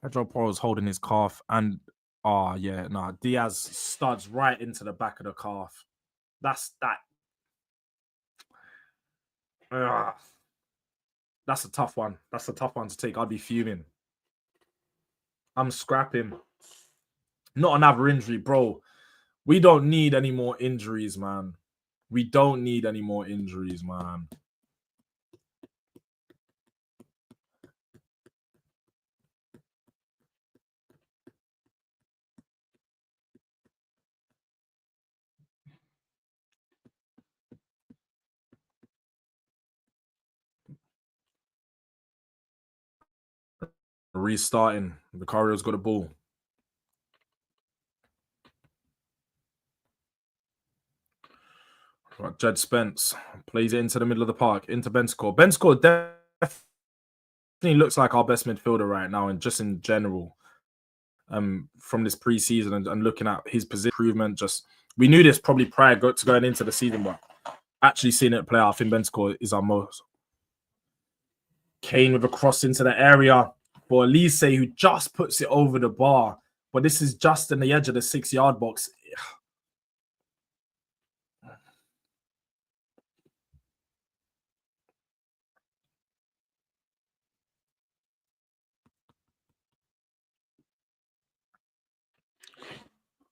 Pedro Porro's holding his calf. And, oh, yeah, nah. Diaz studs right into the back of the calf. That's that. That's a tough one. That's a tough one to take. I'd be fuming. I'm scrapping. Not another injury, bro. We don't need any more injuries, man. We don't need any more injuries, man. Restarting. Vicario's got a ball. Right, Jed Spence plays it into the middle of the park, into Bentancur. Bentancur definitely looks like our best midfielder right now, and just in general, from this preseason and looking at his position improvement. Just we knew this probably prior to going into the season, but actually seeing it play out, I think Bentancur is our most. Kane with a cross into the area for Elise, who just puts it over the bar, but this is just in the edge of the 6-yard box.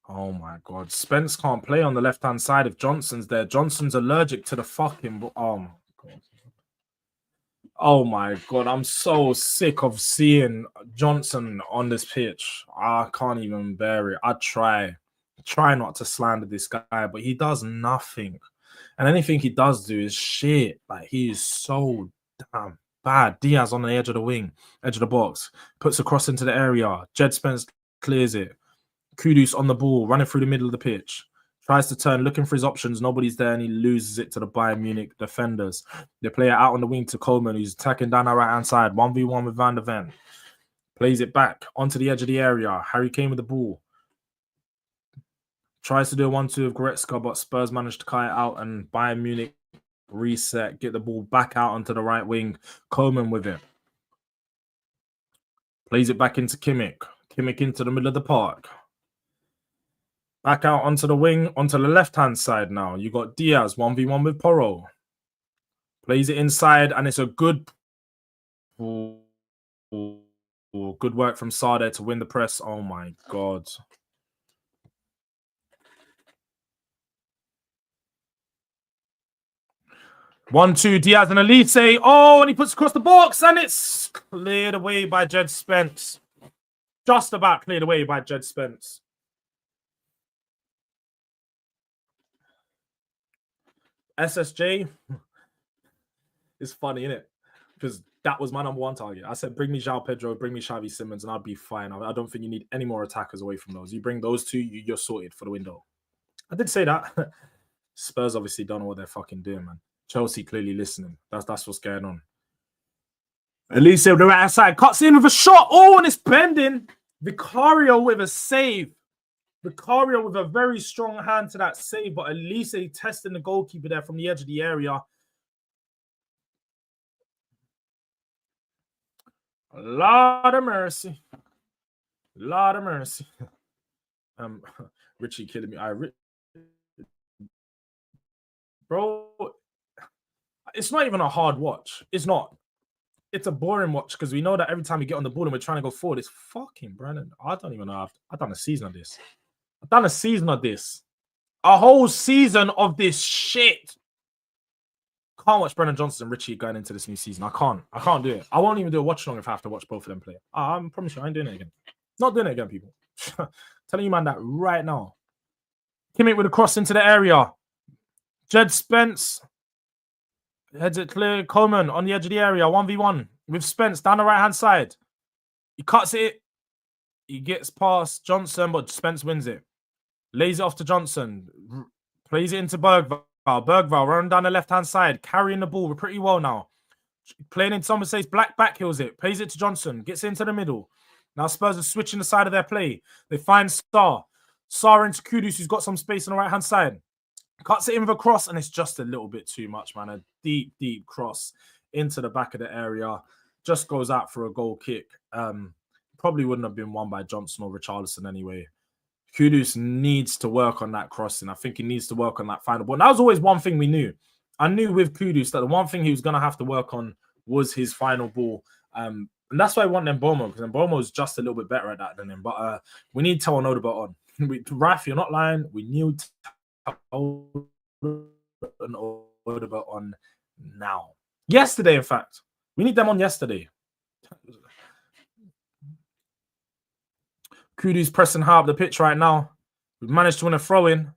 Oh my God. Spence can't play on the left-hand side if Johnson's there. Johnson's allergic to the fucking... Oh my God. Oh my God. I'm so sick of seeing Johnson on this pitch. I can't even bear it. I try not to slander this guy, but he does nothing. And anything he does do is shit. Like, he is so damn bad. Diaz on the edge of the wing, edge of the box, puts a cross into the area. Jed Spence clears it. Kudus on the ball, running through the middle of the pitch. Tries to turn, looking for his options. Nobody's there, and he loses it to the Bayern Munich defenders. They play it out on the wing to Coleman, who's attacking down our right-hand side. 1v1 with Van der Ven. Plays it back onto the edge of the area. Harry Kane with the ball. Tries to do a 1-2 of Goretzka, but Spurs managed to cut it out, and Bayern Munich reset, get the ball back out onto the right wing. Coleman with it. Plays it back into Kimmich. Kimmich into the middle of the park. Back out onto the wing, onto the left-hand side now. You got Diaz, 1v1 with Porro. Plays it inside, and it's a good... good work from Saeed to win the press. Oh, my God. One, two, Diaz and Elise. Oh, and he puts across the box, and it's cleared away by Jed Spence. Just about cleared away by Jed Spence. SSJ is funny, isn't it? Because that was my number one target. I said, bring me João Pedro, bring me Xavi Simons, and I'd be fine. I don't think you need any more attackers away from those. You bring those two, you're sorted for the window. I did say that. Spurs obviously don't know what they're fucking doing, man. Chelsea clearly listening. That's what's going on. Elise with the right side. Cuts in with a shot. Oh, and it's bending. Vicario with a save. Vicario with a very strong hand to that save, but Elise testing the goalkeeper there from the edge of the area. A lot of mercy. A lot of mercy. Richie killing me. Bro, it's not even a hard watch. It's not. It's a boring watch because we know that every time we get on the ball and we're trying to go forward, it's fucking Brennan. I don't even know. I've done a season of this. I've done a season of this. A whole season of this shit. Can't watch Brennan Johnson and Richie going into this new season. I can't do it. I won't even do a watch along if I have to watch both of them play. I promise you, I ain't doing it again. Not doing it again, people. Telling you, man, that right now. Kimmich with a cross into the area. Jed Spence heads it clear. Coleman on the edge of the area. 1v1 with Spence down the right-hand side. He cuts it. He gets past Johnson, but Spence wins it. Lays it off to Johnson. Plays it into Bergvall. Bergvall running down the left-hand side. Carrying the ball. We're pretty well now. Playing in someone says Black backhills it. Plays it to Johnson. Gets into the middle. Now Spurs are switching the side of their play. They find Star. Star into Kudus, who's got some space on the right-hand side. Cuts it in with a cross, and it's just a little bit too much, man. A deep, deep cross into the back of the area. Just goes out for a goal kick. Probably wouldn't have been won by Johnson or Richarlison anyway. Kudus needs to work on that crossing. I think he needs to work on that final ball. And that was always one thing we knew. I knew with Kudus that the one thing he was going to have to work on was his final ball. And that's why I want Mbomo, because Mbomo is just a little bit better at that than him. But we need Tawan Odobert on. Raf, you're not lying. We need Tawan Odobert on now. Yesterday, in fact. We need them on yesterday. Kudus pressing hard up the pitch right now. We've managed to win a throw-in.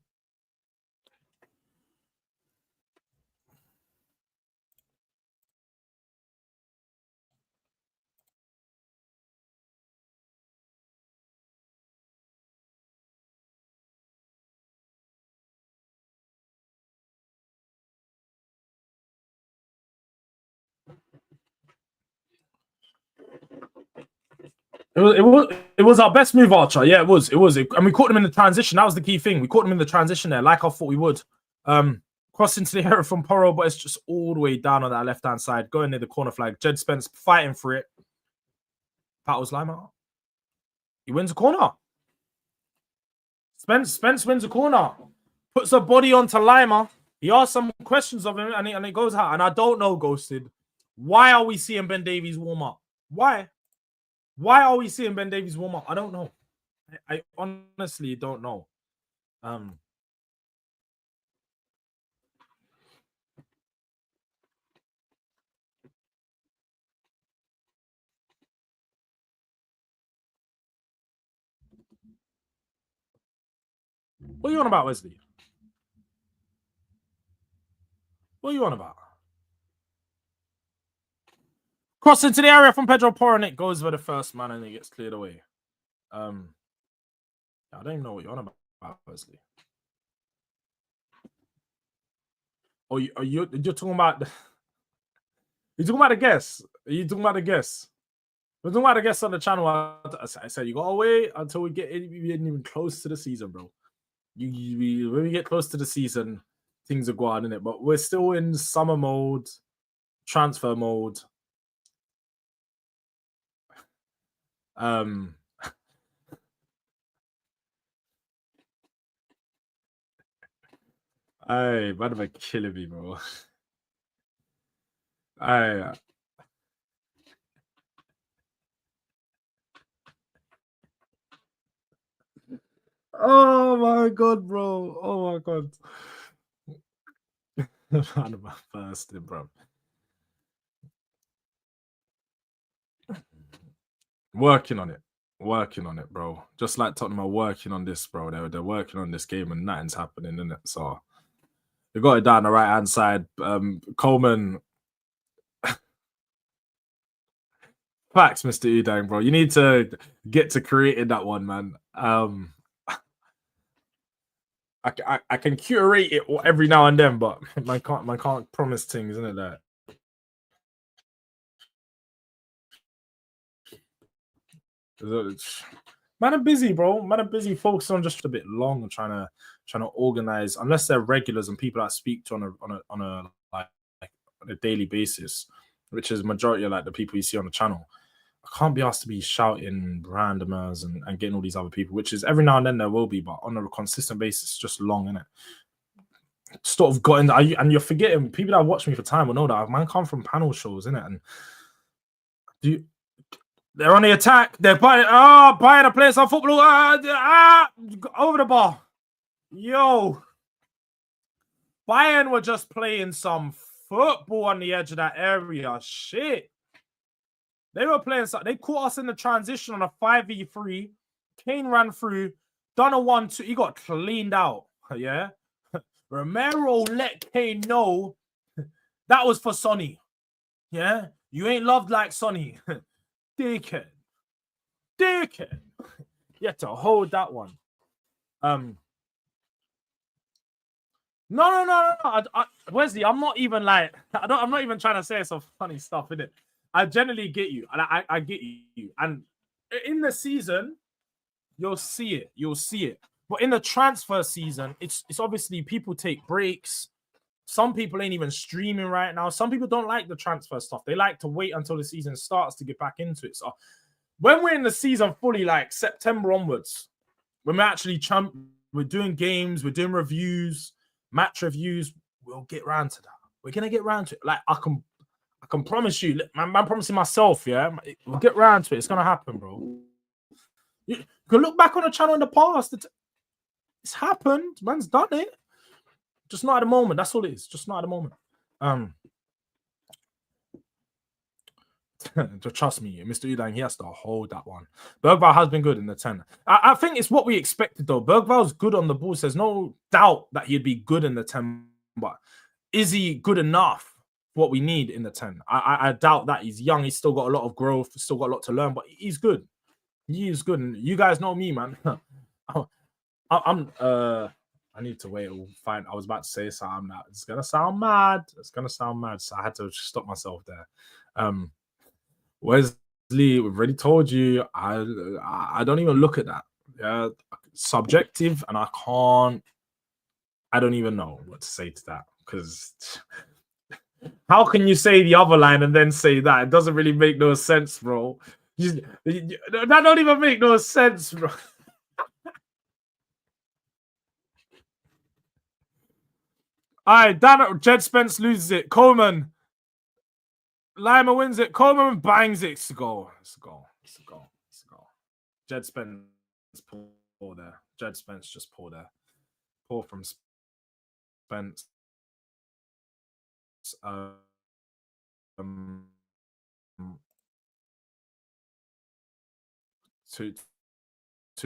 It was our best move, Archer. Yeah, it was. And we caught them in the transition. That was the key thing. We caught them in the transition there, like I thought we would. Cross into the area from Porro, but it's just all the way down on that left-hand side, going near the corner flag. Jed Spence fighting for it. Battles Lima. He wins a corner. Spence wins a corner. Puts a body onto Lima. He asks some questions of him, and it goes out. And I don't know, Ghosted. Why are we seeing Ben Davies warm up? Why? Why are we seeing Ben Davies warm up? I don't know. I honestly don't know. What are you on about, Wesley? What are you on about? Cross into the area from Pedro Poronic, goes for the first man and he gets cleared away. I don't even know what you're on about, Wesley. Oh, you're talking about you're talking about the guests. Are you talking about the guests? We're talking about the guests on the channel. I said you gotta wait until we get even close to the season, bro. When we get close to the season, things are going in it. But we're still in summer mode, transfer mode. Hey, man, are killing me, bro. Oh my god, bro. Oh my god. Man, am thirsty, bro. Working on it, bro. Just like Tottenham are working on this, bro. They're working on this game and nothing's happening, isn't it? So they got it down the right hand side. Coleman. Facts, Mr. Udang, bro. You need to get to creating that one, man. I can curate it every now and then, but man can't promise things, isn't it? That man, I'm busy, bro. Man, I'm busy. Focused on just a bit long and trying to organize. Unless they're regulars and people that I speak to on a daily basis, which is majority of like the people you see on the channel. I can't be asked to be shouting randomers and getting all these other people, which is every now and then there will be, but on a consistent basis, it's just long, innit? Sort of got in, and you're forgetting people that watch me for time will know that man come from panel shows, innit? And they're on the attack. They're buying a place on football. Over the ball. Yo. Bayern were just playing some football on the edge of that area. Shit. They were playing something. They caught us in the transition on a 5v3. Kane ran through, done a 1-2. He got cleaned out. Yeah. Romero let Kane know that was for Sonny. Yeah. You ain't loved like Sonny. Dickhead. You have to hold that one. No. Wesley, I'm not even like I'm not even trying to say some funny stuff in it. I generally get you, and I get you. And in the season, you'll see it. But in the transfer season, it's obviously people take breaks. Some people ain't even streaming right now. Some people don't like the transfer stuff. They like to wait until the season starts to get back into it. So when we're in the season fully, like September onwards, when we're actually we're doing games, we're doing reviews, match reviews, we'll get round to that. We're gonna get round to it. Like I can promise you, I'm promising myself, yeah, we'll get round to it. It's gonna happen, bro. You can look back on the channel in the past. It's happened. Man's done it. Just not at the moment. That's all it is. Just not at the moment. Trust me, Mr. Udang, he has to hold that one. Bergvall has been good in the 10. I think it's what we expected, though. Bergvall's good on the ball. So there's no doubt that he'd be good in the 10. But is he good enough for what we need in the 10? I doubt that. He's young. He's still got a lot of growth. Still got a lot to learn. But he's good. He is good. And you guys know me, man. I need to wait. Fine. I was about to say something that it's gonna sound mad. So I had to stop myself there. Wesley, we've already told you. I don't even look at that. Yeah, subjective, and I don't even know what to say to that because how can you say the other line and then say that? It doesn't really make no sense, bro. That don't even make no sense, bro. All right, Jed Spence loses it. Coleman. Lima wins it. Coleman bangs it. It's a goal. Jed Spence poor there. Jed Spence just poor there. Poor from Spence. 2-0.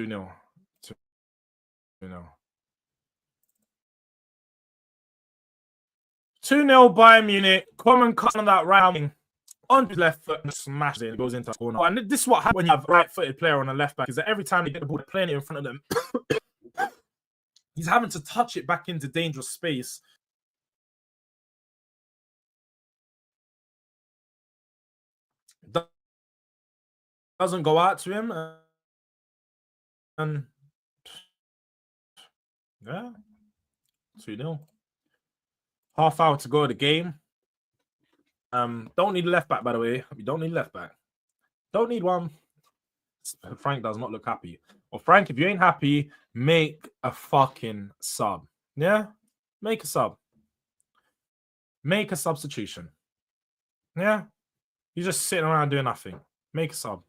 2-0. 2-0 Bayern Munich. Common cut on that right on his left foot and smashes it and goes into the corner. And this is what happens when you have a right-footed player on the left back, is that every time they get the ball, they're playing it in front of them. He's having to touch it back into dangerous space. Doesn't go out to him. And yeah, 2-0. Half hour to go of the game. Don't need a left back, by the way. We don't need left back. Don't need one. Frank does not look happy. Well, Frank, if you ain't happy, make a fucking sub. Yeah? Make a sub. Make a substitution. Yeah? You're just sitting around doing nothing. Make a sub.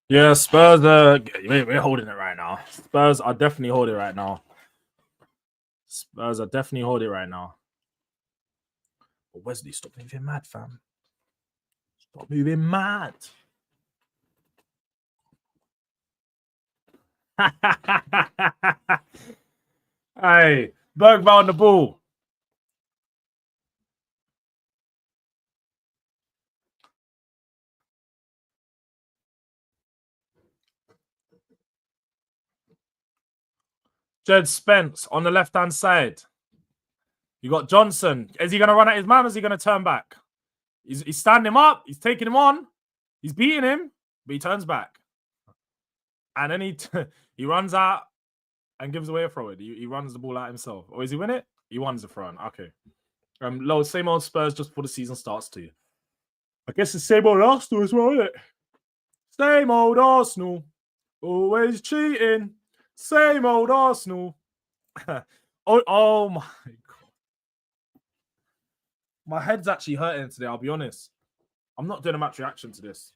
Yeah, Spurs, we're holding it right now. Spurs are definitely holding it right now. Spurs are definitely holding it right now. But Wesley, stop moving mad, fam. Stop moving mad. Hey, Bergvall on the ball. Jed Spence on the left-hand side. You got Johnson. Is he going to run at his man or is he going to turn back? He's standing him up. He's taking him on. He's beating him, but he turns back. And then he runs out and gives away a throw. He runs the ball out himself. Or is he win it? He wins the throw. Okay. Same old Spurs just before the season starts too. I guess the same old Arsenal as well, isn't it? Same old Arsenal. Always cheating. Same old Arsenal. oh my God. My head's actually hurting today, I'll be honest. I'm not doing a match reaction to this.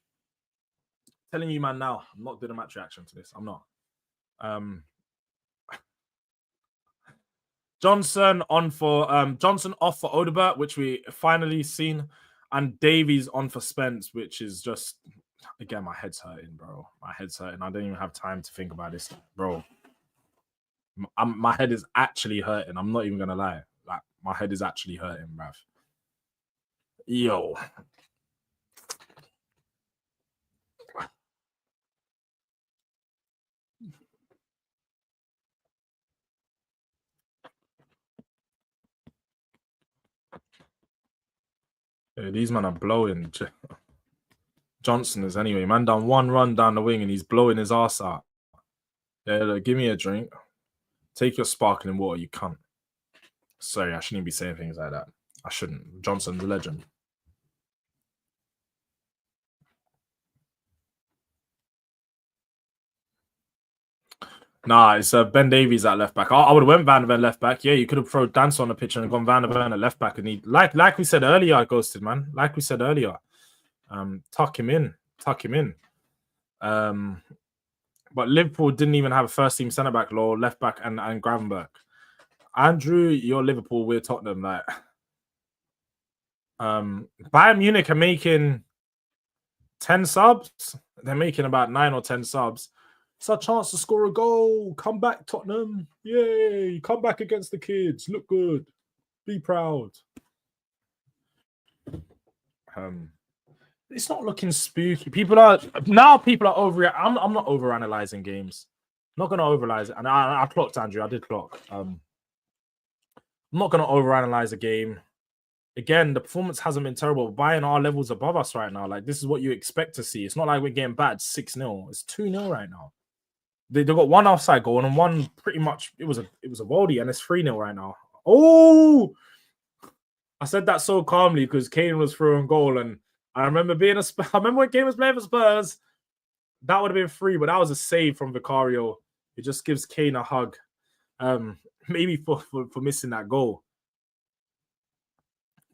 Telling you, man, now, I'm not doing a match reaction to this. I'm not. Johnson off for Odebert, which we finally seen, and Davies on for Spence, which is just, again, my head's hurting, bro. My head's hurting. I don't even have time to think about this, bro. My head is actually hurting. I'm not even gonna lie. Like, my head is actually hurting, bruv. Yo. Yeah, these men are blowing. Johnson is anyway. Man done one run down the wing and he's blowing his ass out. Yeah, look, give me a drink. Take your sparkling water, you cunt. Sorry, I shouldn't be saying things like that. I shouldn't. Johnson's a legend. Nah, it's Ben Davies at left back. I would have went Van der Ven left back. Yeah, you could have thrown Dance on the pitch and gone Van der Ven at left back. And he, like we said earlier, Ghosted, man. Like we said earlier, tuck him in. But Liverpool didn't even have a first team centre back, or left back, and Gravenberch. Andrew, you're Liverpool, we're Tottenham. Like, Bayern Munich are making 10 subs. They're making about 9 or 10 subs. It's a chance to score a goal. Come back, Tottenham. Yay. Come back against the kids. Look good. Be proud. It's not looking spooky. People are over. I'm not overanalyzing games. I'm not going to overanalyze it. And I clocked, Andrew. I did clock. I'm not going to overanalyze the game. Again, the performance hasn't been terrible. Bayern are levels above us right now. Like, this is what you expect to see. It's not like we're getting bad 6-0. It's 2-0 right now. They got one offside goal and one pretty much it was a Voldy, and it's 3-0 right now. Oh, I said that so calmly because Kane was through on goal, and I remember I remember when Kane was playing for Spurs. That would have been 3, but that was a save from Vicario. It just gives Kane a hug. Maybe for missing that goal.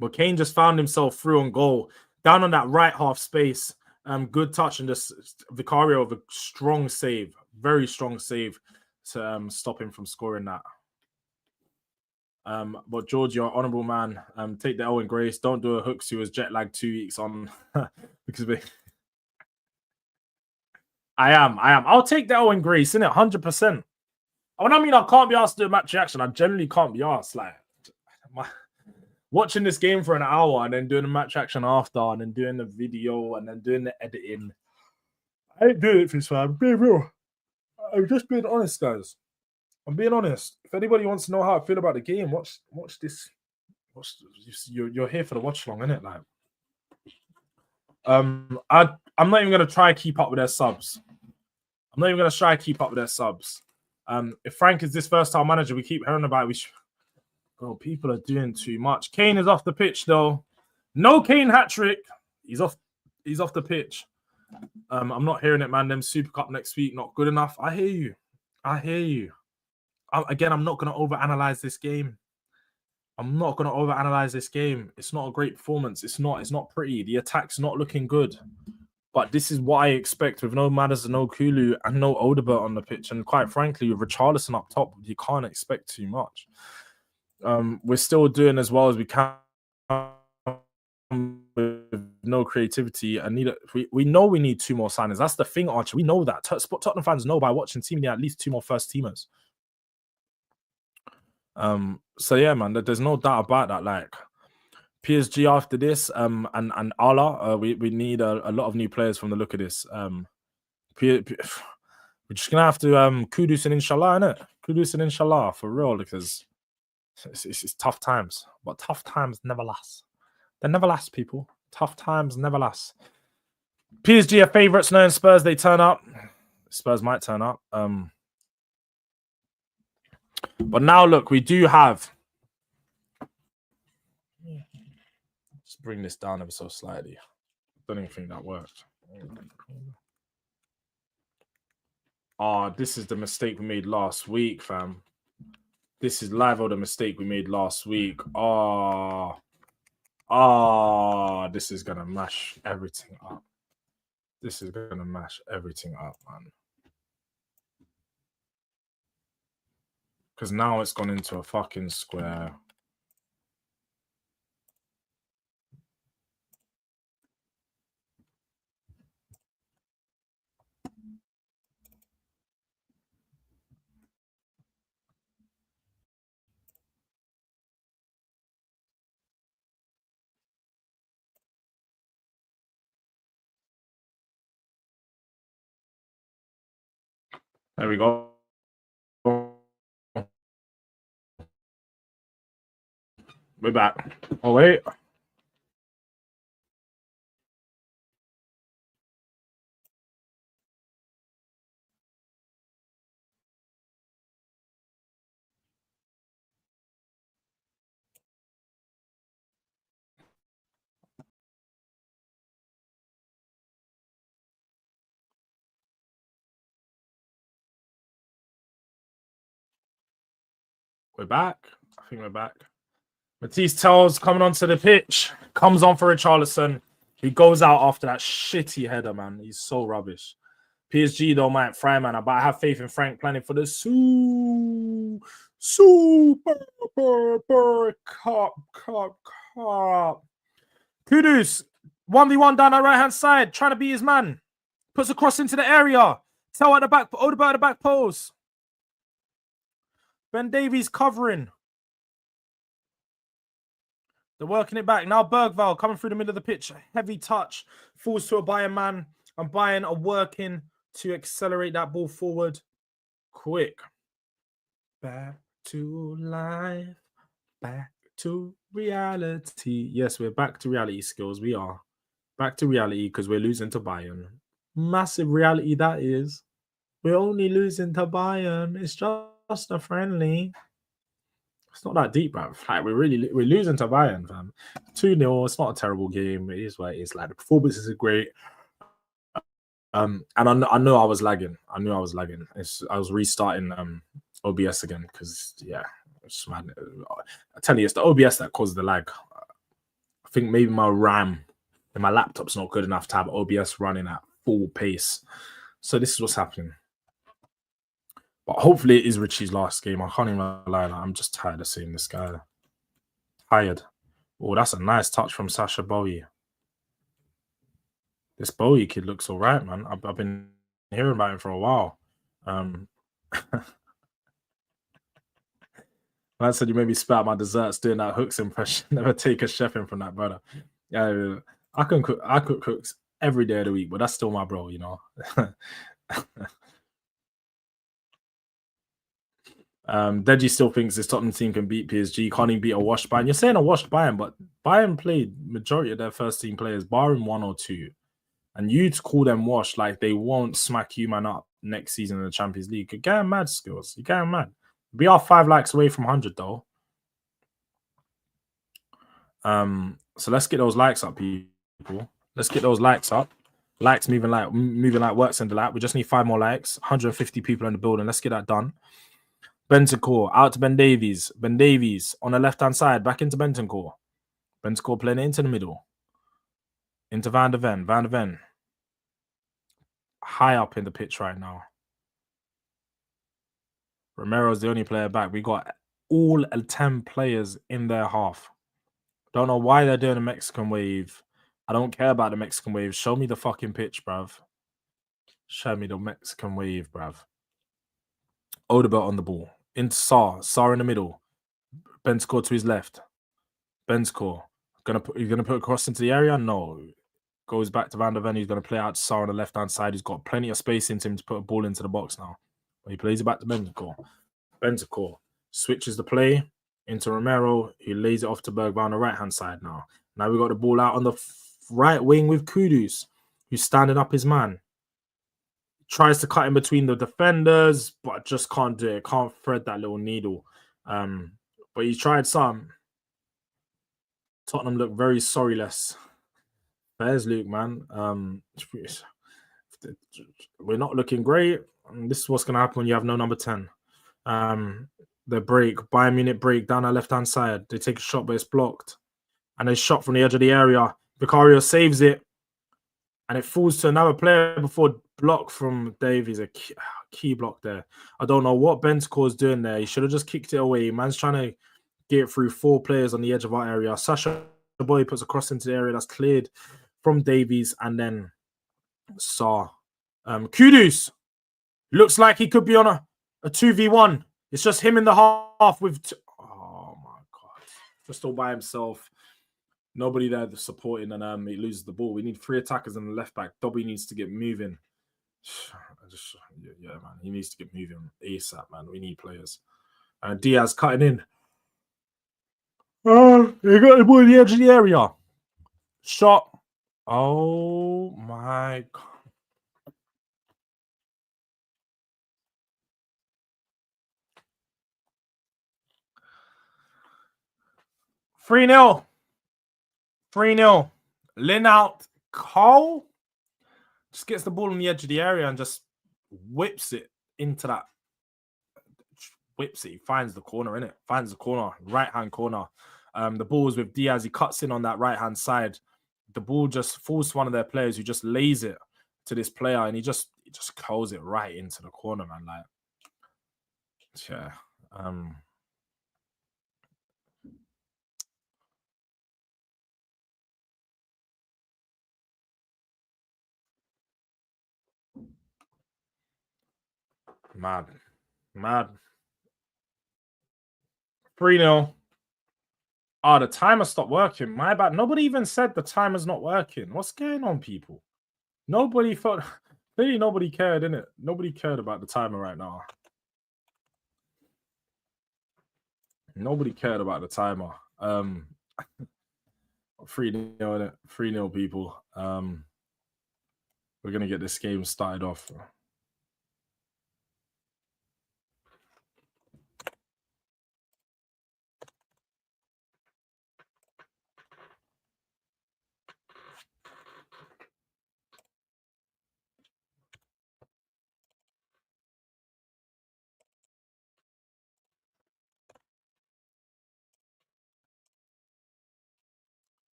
But Kane just found himself through on goal, down on that right half space. Good touch, and just Vicario with a strong save, very strong save to stop him from scoring that. But George, you're an honourable man. Take the L in grace. Don't do a Hooks who was jet lagged 2 weeks on because I am. I'll take the L in grace, innit? 100%. When I mean I can't be asked to do a match reaction, I generally can't be asked. Like, watching this game for an hour and then doing a match action after, and then doing the video and then doing the editing. I ain't doing it for this, man. I'm being real. I'm just being honest, guys. I'm being honest. If anybody wants to know how I feel about the game, watch this. You're here for the watch along, innit? Like, I'm not even gonna try to keep up with their subs. If Frank is this versatile manager we keep hearing about, bro, people are doing too much. Kane is off the pitch though. No Kane hat trick. He's off the pitch. I'm not hearing it, man. Them Super Cup next week, not good enough. I hear you. Again, I'm not going to overanalyze this game. It's not a great performance. It's not pretty. The attack's not looking good. But this is what I expect with no Madders, no Kulu, and no Odegaard on the pitch. And quite frankly, with Richarlison up top, you can't expect too much. We're still doing as well as we can with no creativity. We know we need 2 more signings. That's the thing, Archer. We know that. Tottenham fans know by watching team at least 2 more first teamers. So yeah, man, there's no doubt about that. Like, PSG after this, and Allah, we need a lot of new players from the look of this. We're just gonna have to Kudus and Inshallah, innit? Kudus and Inshallah for real, because it's tough times. But tough times never last. They never last, people. Tough times never last. PSG are favourites, knowing Spurs they turn up. Spurs might turn up. But now look, we do have. Just bring this down ever so slightly. Don't even think that worked. This is the mistake we made last week, fam. This is live on the mistake we made last week. This is gonna mash everything up. Man. Because now it's gone into a fucking square. There we go. We're back. Oh, wait. We're back. I think we're back. Matisse Tells coming onto the pitch. Comes on for Richarlison. He goes out after that shitty header, man. He's so rubbish. PSG, though, might fry, man. But I have faith in Frank planning for the Super Cup. Kudus, 1v1 down that right-hand side, trying to beat his man. Puts a cross into the area. Tell at the back, Odegaard at the back post. Ben Davies covering. They're working it back. Now Bergvall coming through the middle of the pitch. Heavy touch. Falls to a Bayern man. And Bayern are working to accelerate that ball forward quick. Back to life. back to reality. Yes, we're back to reality, skills. We are back to reality because we're losing to Bayern. Massive reality that is. We're only losing to Bayern. It's just a friendly. It's not that deep, bro. Like we're losing to Bayern, fam. 2-0. It's not a terrible game. It is what it is. Like the performances are great. And I know I was lagging. I was restarting OBS again because it's mad. I tell you, it's the OBS that caused the lag. I think maybe my RAM in my laptop's not good enough to have OBS running at full pace. So this is what's happening. But hopefully it is Richie's last game. I can't even lie. I'm just tired of seeing this guy. Tired. Oh, that's a nice touch from Sasha Bowie. This Bowie kid looks all right, man. I've been hearing about him for a while. I said you made me spat out my desserts doing that Hooks impression. Never take a chef in from that brother. Yeah, I cook cooks every day of the week, but that's still my bro, you know. Deji still thinks this Tottenham team can beat PSG. Can't even beat a washed Bayern. You're saying a washed Bayern, but Bayern played majority of their first team players, barring 1 or 2. And you to call them washed, like they won't smack you man up next season in the Champions League. You're getting mad, skills. You're getting mad. We are 5 likes away from 100 though. So let's get those likes up, people. Let's get those likes up. Likes moving like works in the lap. We just need 5 more likes. 150 people in the building. Let's get that done. Bentancur out to Ben Davies. Ben Davies on the left-hand side, back into Bentancur. Bentancur playing it into the middle. Into Van de Ven. Van de Ven. High up in the pitch right now. Romero's the only player back. We got all 10 players in their half. Don't know why they're doing a Mexican wave. I don't care about the Mexican wave. Show me the fucking pitch, bruv. Show me the Mexican wave, bruv. Odebert on the ball. Into Saar. Saar in the middle. Bentancur to his left. Bentancur. He's gonna put a cross into the area? No. Goes back to Van der Ven. He's gonna play out to Saar on the left-hand side. He's got plenty of space into him to put a ball into the box now. But he plays it back to Bentancur. Bentancur switches the play into Romero, who lays it off to Bergvall on the right-hand side now. Now we got the ball out on the right wing with Kudus, who's standing up his man. Tries to cut in between the defenders, but just can't do it. Can't thread that little needle. But he tried some. Tottenham look very sorryless. There's Luke, man. We're not looking great. This is what's going to happen when you have no number 10. The break, Bayern Munich break down our left-hand side. They take a shot, but it's blocked. And they shot from the edge of the area. Vicario saves it. And it falls to another player before block from Davies. A key block there. I don't know what Bentancur is doing there. He should have just kicked it away. Man's trying to get it through 4 players on the edge of our area. Sasha Boy puts a cross into the area that's cleared from Davies. And then Saar. Kudus looks like he could be on a 2v1. It's just him in the half with... Oh, my God. Just all by himself. Nobody there supporting, and he loses the ball. We need 3 attackers and the left back. Dobby needs to get moving. Yeah, man. He needs to get moving ASAP, man. We need players. Diaz cutting in. Oh, he got the ball in the edge of the area. Shot. Oh, my God. 3-0. 3-0. Lin out. Cole just gets the ball on the edge of the area and just whips it into that. Whips it. He finds the corner, innit? Finds the corner. Right-hand corner. The ball is with Diaz. He cuts in on that right-hand side. The ball just falls to one of their players who just lays it to this player, and he just curls it right into the corner, man. Like, yeah. Mad. 3-0. Oh, the timer stopped working. My bad. Nobody even said the timer's not working. What's going on, people? Nobody thought... Clearly nobody cared, innit? Nobody cared about the timer right now. Nobody cared about the timer. 3-0, 3-0 people. We're gonna get this game started off.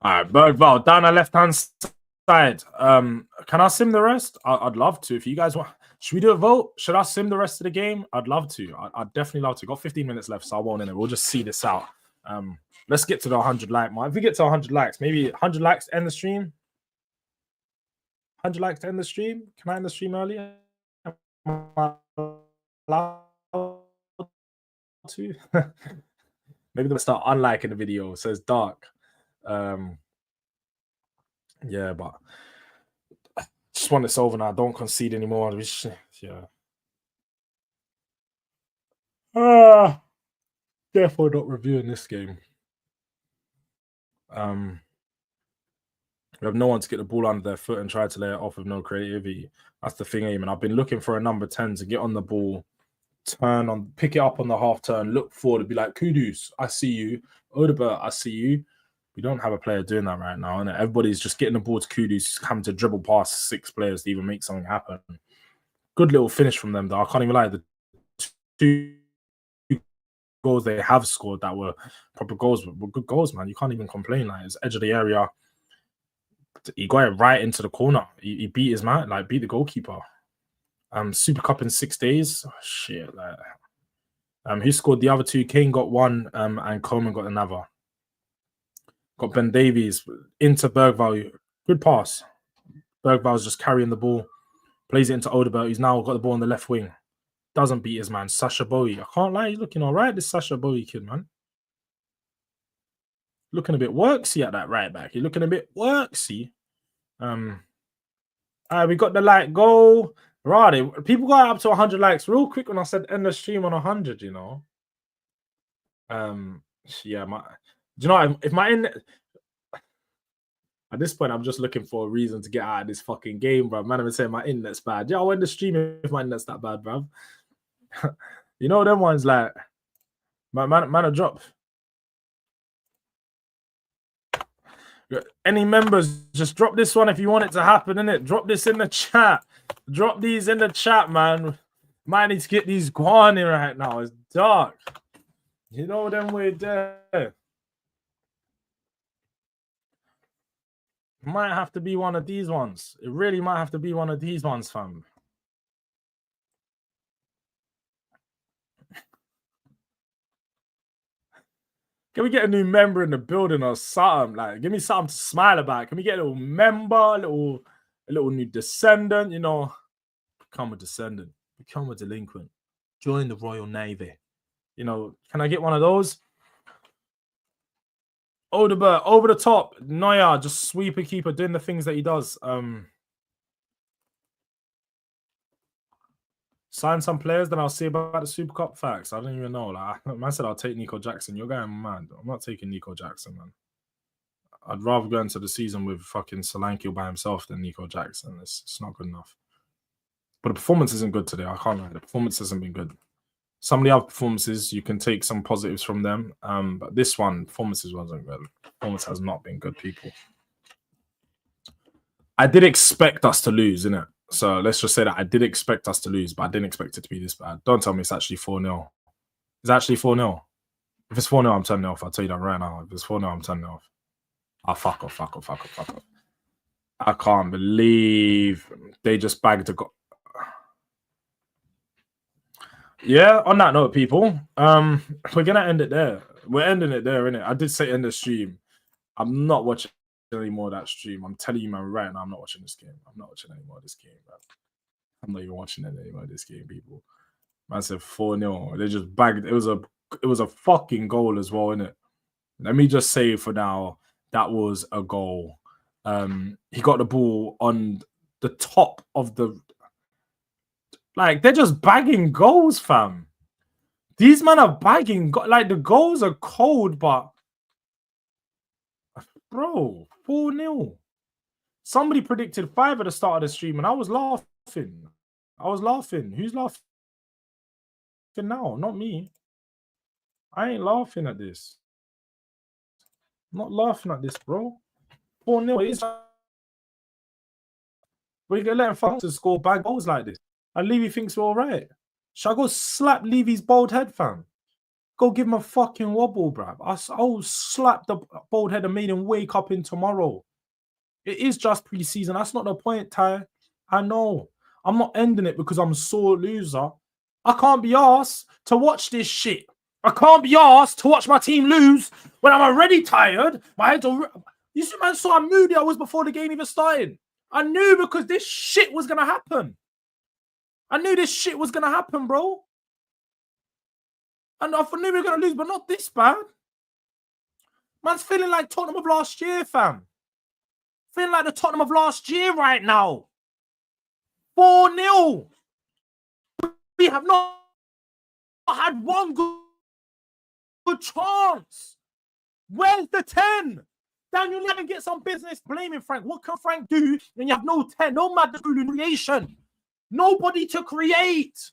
All right, Bergval down the left-hand side. Can I sim the rest? I'd love to. If you guys want, should we do a vote? Should I sim the rest of the game? I'd love to. I'd definitely love to. Got 15 minutes left, so I won't in it. We'll just see this out. Let's get to the 100 like mark. If we get to 100 likes, maybe 100 likes to end the stream. 100 likes to end the stream. Can I end the stream earlier? Am I allowed to? Maybe they'll start unliking the video. It says dark. Yeah, but just want this over now. Don't concede anymore. Yeah. Therefore not reviewing this game. We have no one to get the ball under their foot and try to lay it off with no creativity. That's the thing, Eamon. I've been looking for a number 10 to get on the ball, pick it up on the half turn, look forward and be like, Kudus, I see you. Odebert, I see you. We don't have a player doing that right now, and everybody's just getting the ball to Kudus, having to dribble past 6 players to even make something happen. Good little finish from them, though. I can't even lie. The 2 goals they have scored that were proper goals were good goals, man. You can't even complain. Like, it's edge of the area. He got it right into the corner. He beat his man, like beat the goalkeeper. Super Cup in 6 days. Oh, shit. Like, who scored the other 2? Kane got 1, and Coleman got another. Got Ben Davies into Bergval. Good pass. Bergval's just carrying the ball. Plays it into Odebert. He's now got the ball on the left wing. Doesn't beat his man. Sasha Bowie. I can't lie. He's looking all right, this Sasha Bowie kid, man. Looking a bit worksy at that right back. He's looking a bit worksy. We got the like goal. Right. People got up to 100 likes real quick when I said end the stream on 100, you know. Yeah, do you know if my internet at this point, I'm just looking for a reason to get out of this fucking game, bro. Man, I'm saying my internet's bad. Yeah, I'll end the stream if my internet's that bad, bro. You know them ones like man, drop. Any members, just drop this one if you want it to happen, innit? Drop this in the chat. Drop these in the chat, man. Might need to get these guan in right now. It's dark. You know them we're there. Might have to be one of these ones. It really might have to be one of these ones, fam. Can we get a new member in the building or something? Like, give me something to smile about. Can we get a little member, a little new descendant? You know, become a descendant, become a delinquent, join the Royal Navy. You know, can I get one of those? Odebert over the top. Neuer, just sweeper keeper, doing the things that he does. Sign some players, then I'll see about the Super Cup facts. I don't even know. Like, I said I'll take Nico Jackson. You're going mad. I'm not taking Nico Jackson, man. I'd rather go into the season with fucking Solanke by himself than Nico Jackson. It's not good enough. But the performance isn't good today. I can't lie. The performance hasn't been good. Some of the other performances, you can take some positives from them. But this one, performances wasn't good. Performance has not been good, people. I did expect us to lose, innit? So let's just say that I did expect us to lose, but I didn't expect it to be this bad. Don't tell me it's actually 4-0. It's actually 4-0. If it's 4-0, I'm turning it off. I'll tell you that right now. If it's 4-0, I'm turning it off. Oh, fuck off. I can't believe they just bagged a goal. Yeah, on that note, people, we're going to end it there. We're ending it there, innit? I did say end the stream. I'm not watching any more of that stream. I'm telling you, man, right now, I'm not watching this game. I'm not watching any more of this game, bro. I'm not even watching any more of this game, people. Man said 4-0. They just bagged. It was a fucking goal as well, innit? Let me just say for now, that was a goal. He got the ball on the top of the... Like, they're just bagging goals, fam. These men are bagging. Like, the goals are cold, but bro, 4-0. Somebody predicted 5 at the start of the stream, and I was laughing. Who's laughing now? Not me. I ain't laughing at this. I'm not laughing at this, bro. 4-0 is. We're gonna let him to score bad goals like this. And Levy thinks we're all right. Shall I go slap Levy's bald head, fam? Go give him a fucking wobble, bruv. I'll slap the bald head and made him wake up in tomorrow. It is just pre-season. That's not the point, Ty. I know. I'm not ending it because I'm a sore loser. I can't be asked to watch this shit. I can't be asked to watch my team lose when I'm already tired. My head's already... You see, man, saw how moody I was before the game even started. I knew because this shit was going to happen. I knew this shit was going to happen, bro. And I knew we were going to lose, but not this bad. Man's feeling like Tottenham of last year, fam. Feeling like the Tottenham of last year right now. 4-0. We have not had one good chance. Where's the 10? Daniel Levin get some business blaming Frank. What can Frank do when you have no 10? No madness creation. Nobody to create.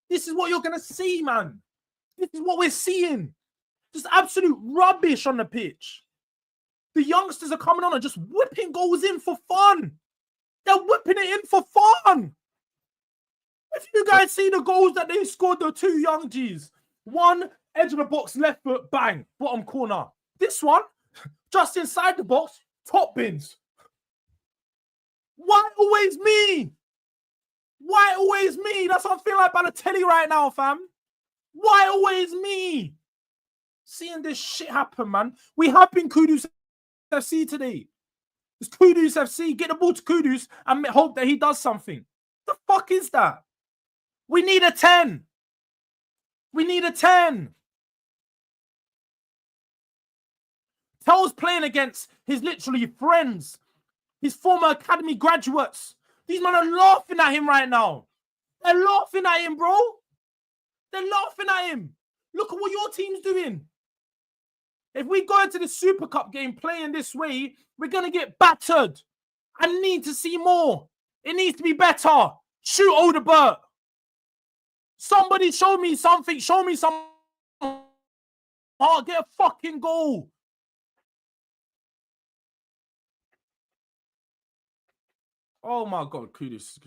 This is what you're going to see, man. This is what we're seeing. Just absolute rubbish on the pitch. The youngsters are coming on and just whipping goals in for fun. They're whipping it in for fun. If you guys see the goals that they scored, the two young G's. One, edge of the box, left foot, bang, bottom corner. This one, just inside the box, top bins. Why always me? Why always me? That's what I'm feeling like by the telly right now, fam. Why always me? Seeing this shit happen, man. We have been Kudus FC today. It's Kudus FC. Get the ball to Kudus and hope that he does something. The fuck is that? We need a 10. We need a 10. Tel's playing against his literally friends, his former academy graduates. These men are laughing at him right now. They're laughing at him, bro. They're laughing at him. Look at what your team's doing. If we go into the Super Cup game playing this way, we're going to get battered. I need to see more. It needs to be better. Shoot Odebert. Somebody show me something. Show me some. Oh, get a fucking goal. Oh my God, Kudus.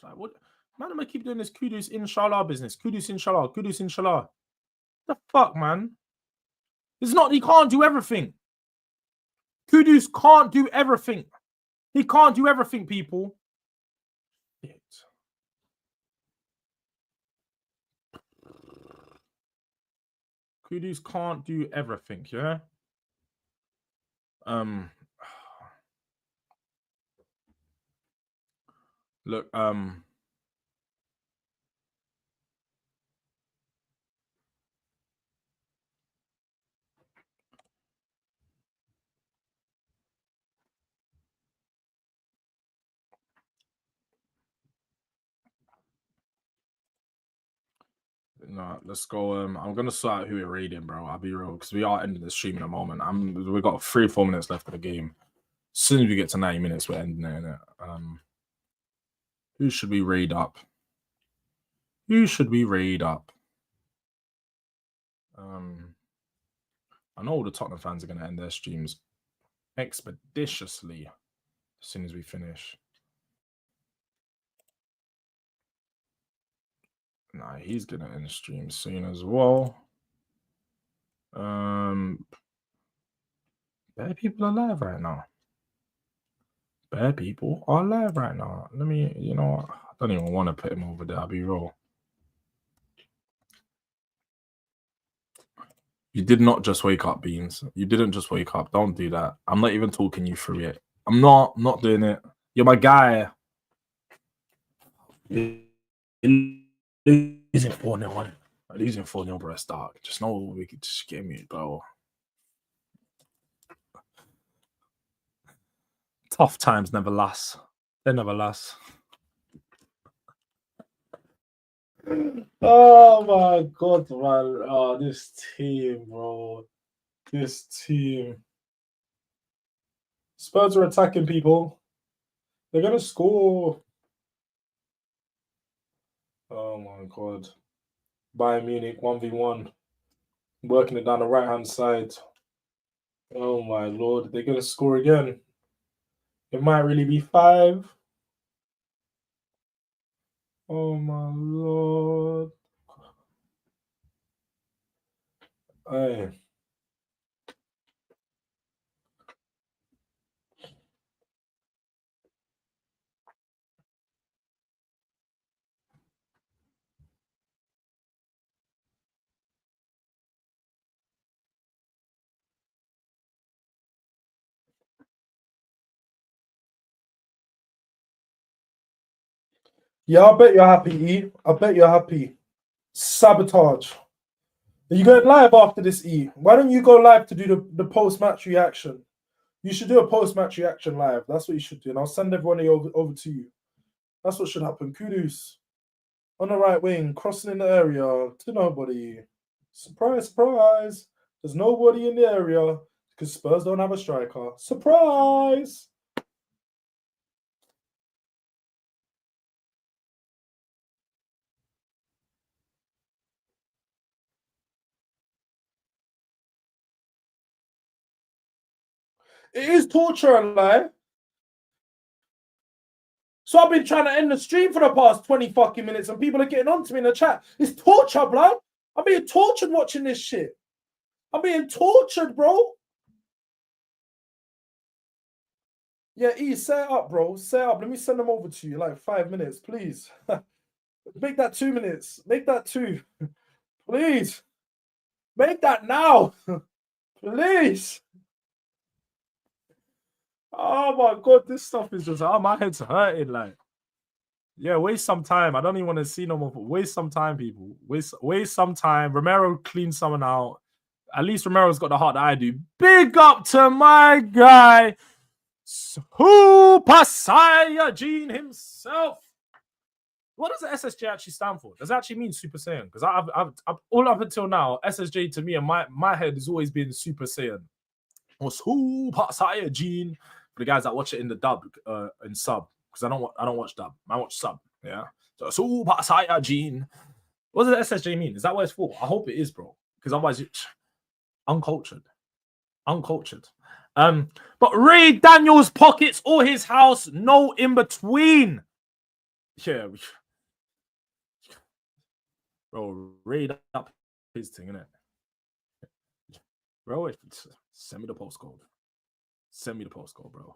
Like, what? Man, I'm going to keep doing this Kudus inshallah business. Kudus inshallah. Kudus inshallah. The fuck, man? It's not, he can't do everything. Kudus can't do everything. He can't do everything, people. Shit. Kudus can't do everything, yeah? Look, no, let's go. I'm gonna sort out who we're raiding, bro. I'll be real, because we are ending the stream in a moment. We've got 3-4 minutes left of the game. As soon as we get to 90 minutes, we're ending it, innit? Who should we raid up? Who should we raid up? I know all the Tottenham fans are gonna end their streams expeditiously as soon as we finish. Nah, he's gonna end the stream soon as well. Bare people are live right now. Bare people are live right now. Let me, you know, I don't even want to put him over there. I'll be real. You did not just wake up, Beans. You didn't just wake up. Don't do that. I'm not even talking you through it. I'm not doing it. You're my guy. You're losing 4-0. Losing 4-0, bro. Dark. Just know we could just get me, bro. Tough times never last. They never last. Oh my god, man. Oh, this team, bro. This team. Spurs are attacking people. They're gonna score. Oh my god. Bayern Munich 1v1. Working it down the right hand side. Oh my lord. They're gonna score again. It might really be 5. Oh my lord. Hey. Yeah, I bet you're happy, E. I bet you're happy. Sabotage. Are you going live after this, E? Why don't you go live to do the post match reaction? You should do a post match reaction live. That's what you should do. And I'll send everyone over to you. That's what should happen. Kudus on the right wing, crossing in the area to nobody. Surprise, surprise. There's nobody in the area because Spurs don't have a striker. Surprise. It is torture alive. So I've been trying to end the stream for the past 20 fucking minutes and people are getting on to me in the chat. It's torture, blood. I'm being tortured watching this shit. I'm being tortured, bro. Yeah, E, set it up, bro. Set it up. Let me send them over to you. Like 5 minutes, please. Make that 2 minutes. Make that 2. Please. Make that now. Please. Oh my god, this stuff is just my head's hurting. Like, yeah, waste some time. I don't even want to see no more. Waste some time, people. Waste some time. Romero cleaned someone out. At least Romero's got the heart that I do. Big up to my guy, Super Saiyajin himself. What does the SSJ actually stand for? Does it actually mean Super Saiyan? Because I've all up until now, SSJ to me and my head has always been Super Saiyan or Super Saiyajin. For the guys that watch it in the dub and sub, because I don't watch dub, I watch sub. Yeah, so Super Saiyajin. What does the SSJ mean? Is that what it's for? I hope it is, bro. Because otherwise, uncultured, uncultured. But Ray Daniels pockets or his house, no in between. Yeah, bro, raid up his thing, innit? Bro, send me the postcode. Send me the postcode, bro.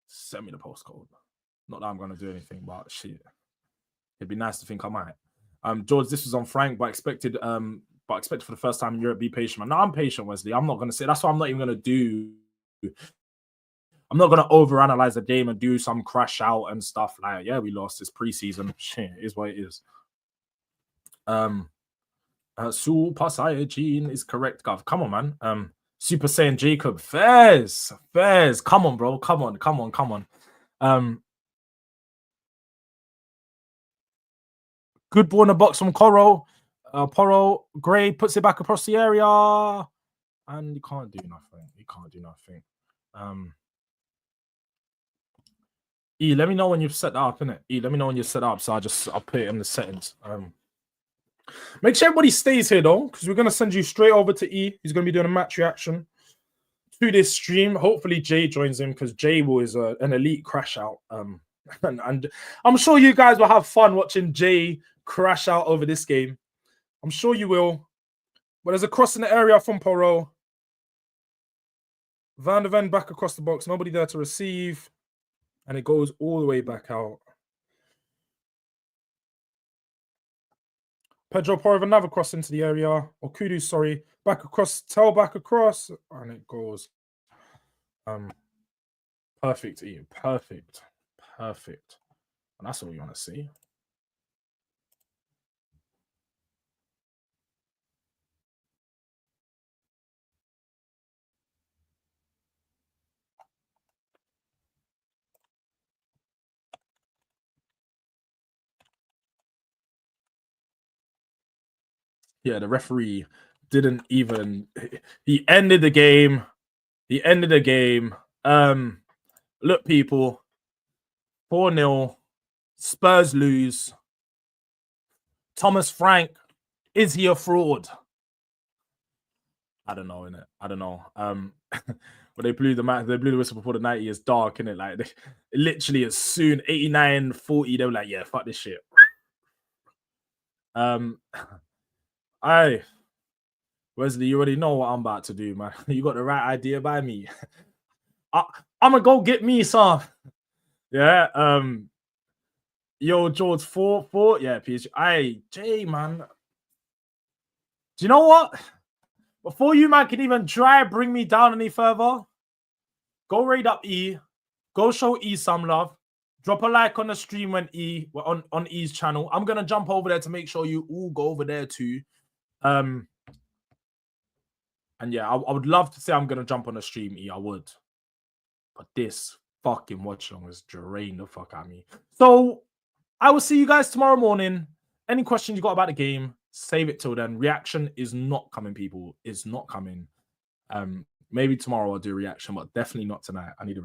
Send me the postcode. Not that I'm gonna do anything, but shit. It'd be nice to think I might. Jords, this was on Frank, but expected for the first time in Europe, be patient, man. No, I'm patient, Wesley. I'm not gonna say that's what I'm not even gonna do. I'm not gonna overanalyze the game and do some crash out and stuff like, yeah, we lost this preseason. Shit, it is what it is. Super Saiyajin is correct, Gov. Come on, man. Super Saiyan Jacob. Fairs. Come on, bro. Come on. Good ball in the box from Coro. Poro Gray puts it back across the area. And he can't do nothing. E, let me know when you've set that up, innit? E, let me know when you've set that up. So I'll put it in the settings. Make sure everybody stays here though, because we're gonna send you straight over to E. He's gonna be doing a match reaction to this stream. Hopefully Jay joins him because Jay was an elite crash out. And I'm sure you guys will have fun watching Jay crash out over this game. I'm sure you will. But there's a cross in the area from Poro. Van der Ven back across the box. Nobody there to receive. And it goes all the way back out. Pedro Porro another cross into the area. Or Kudu, sorry. Back across. Tell back across. And it goes. Perfect, Ian. Perfect. And that's all we want to see. Yeah, the referee didn't even. He ended the game. He ended the game. Look, people, 4-0. Spurs lose. Thomas Frank, is he a fraud? I don't know, innit? I don't know. But they blew the whistle before the 90 is dark, innit? Like literally as soon 89, 40, they were like, yeah, fuck this shit. Wesley, you already know what I'm about to do, man. You got the right idea by me. I'm gonna go get me some. Yeah. Yo, Jords, 4-4. Yeah, PSG. Aye, Jay, man. Do you know what? Before you, man, can even try bring me down any further, go raid up E. Go show E some love. Drop a like on the stream when on E's channel. I'm gonna jump over there to make sure you all go over there too. And yeah, I would love to say I'm gonna jump on the stream, E. I would. But this fucking watchalong has drained the fuck out of me. So I will see you guys tomorrow morning. Any questions you got about the game, save it till then. Reaction is not coming, people. It's not coming. Maybe tomorrow I'll do a reaction, but definitely not tonight. I need a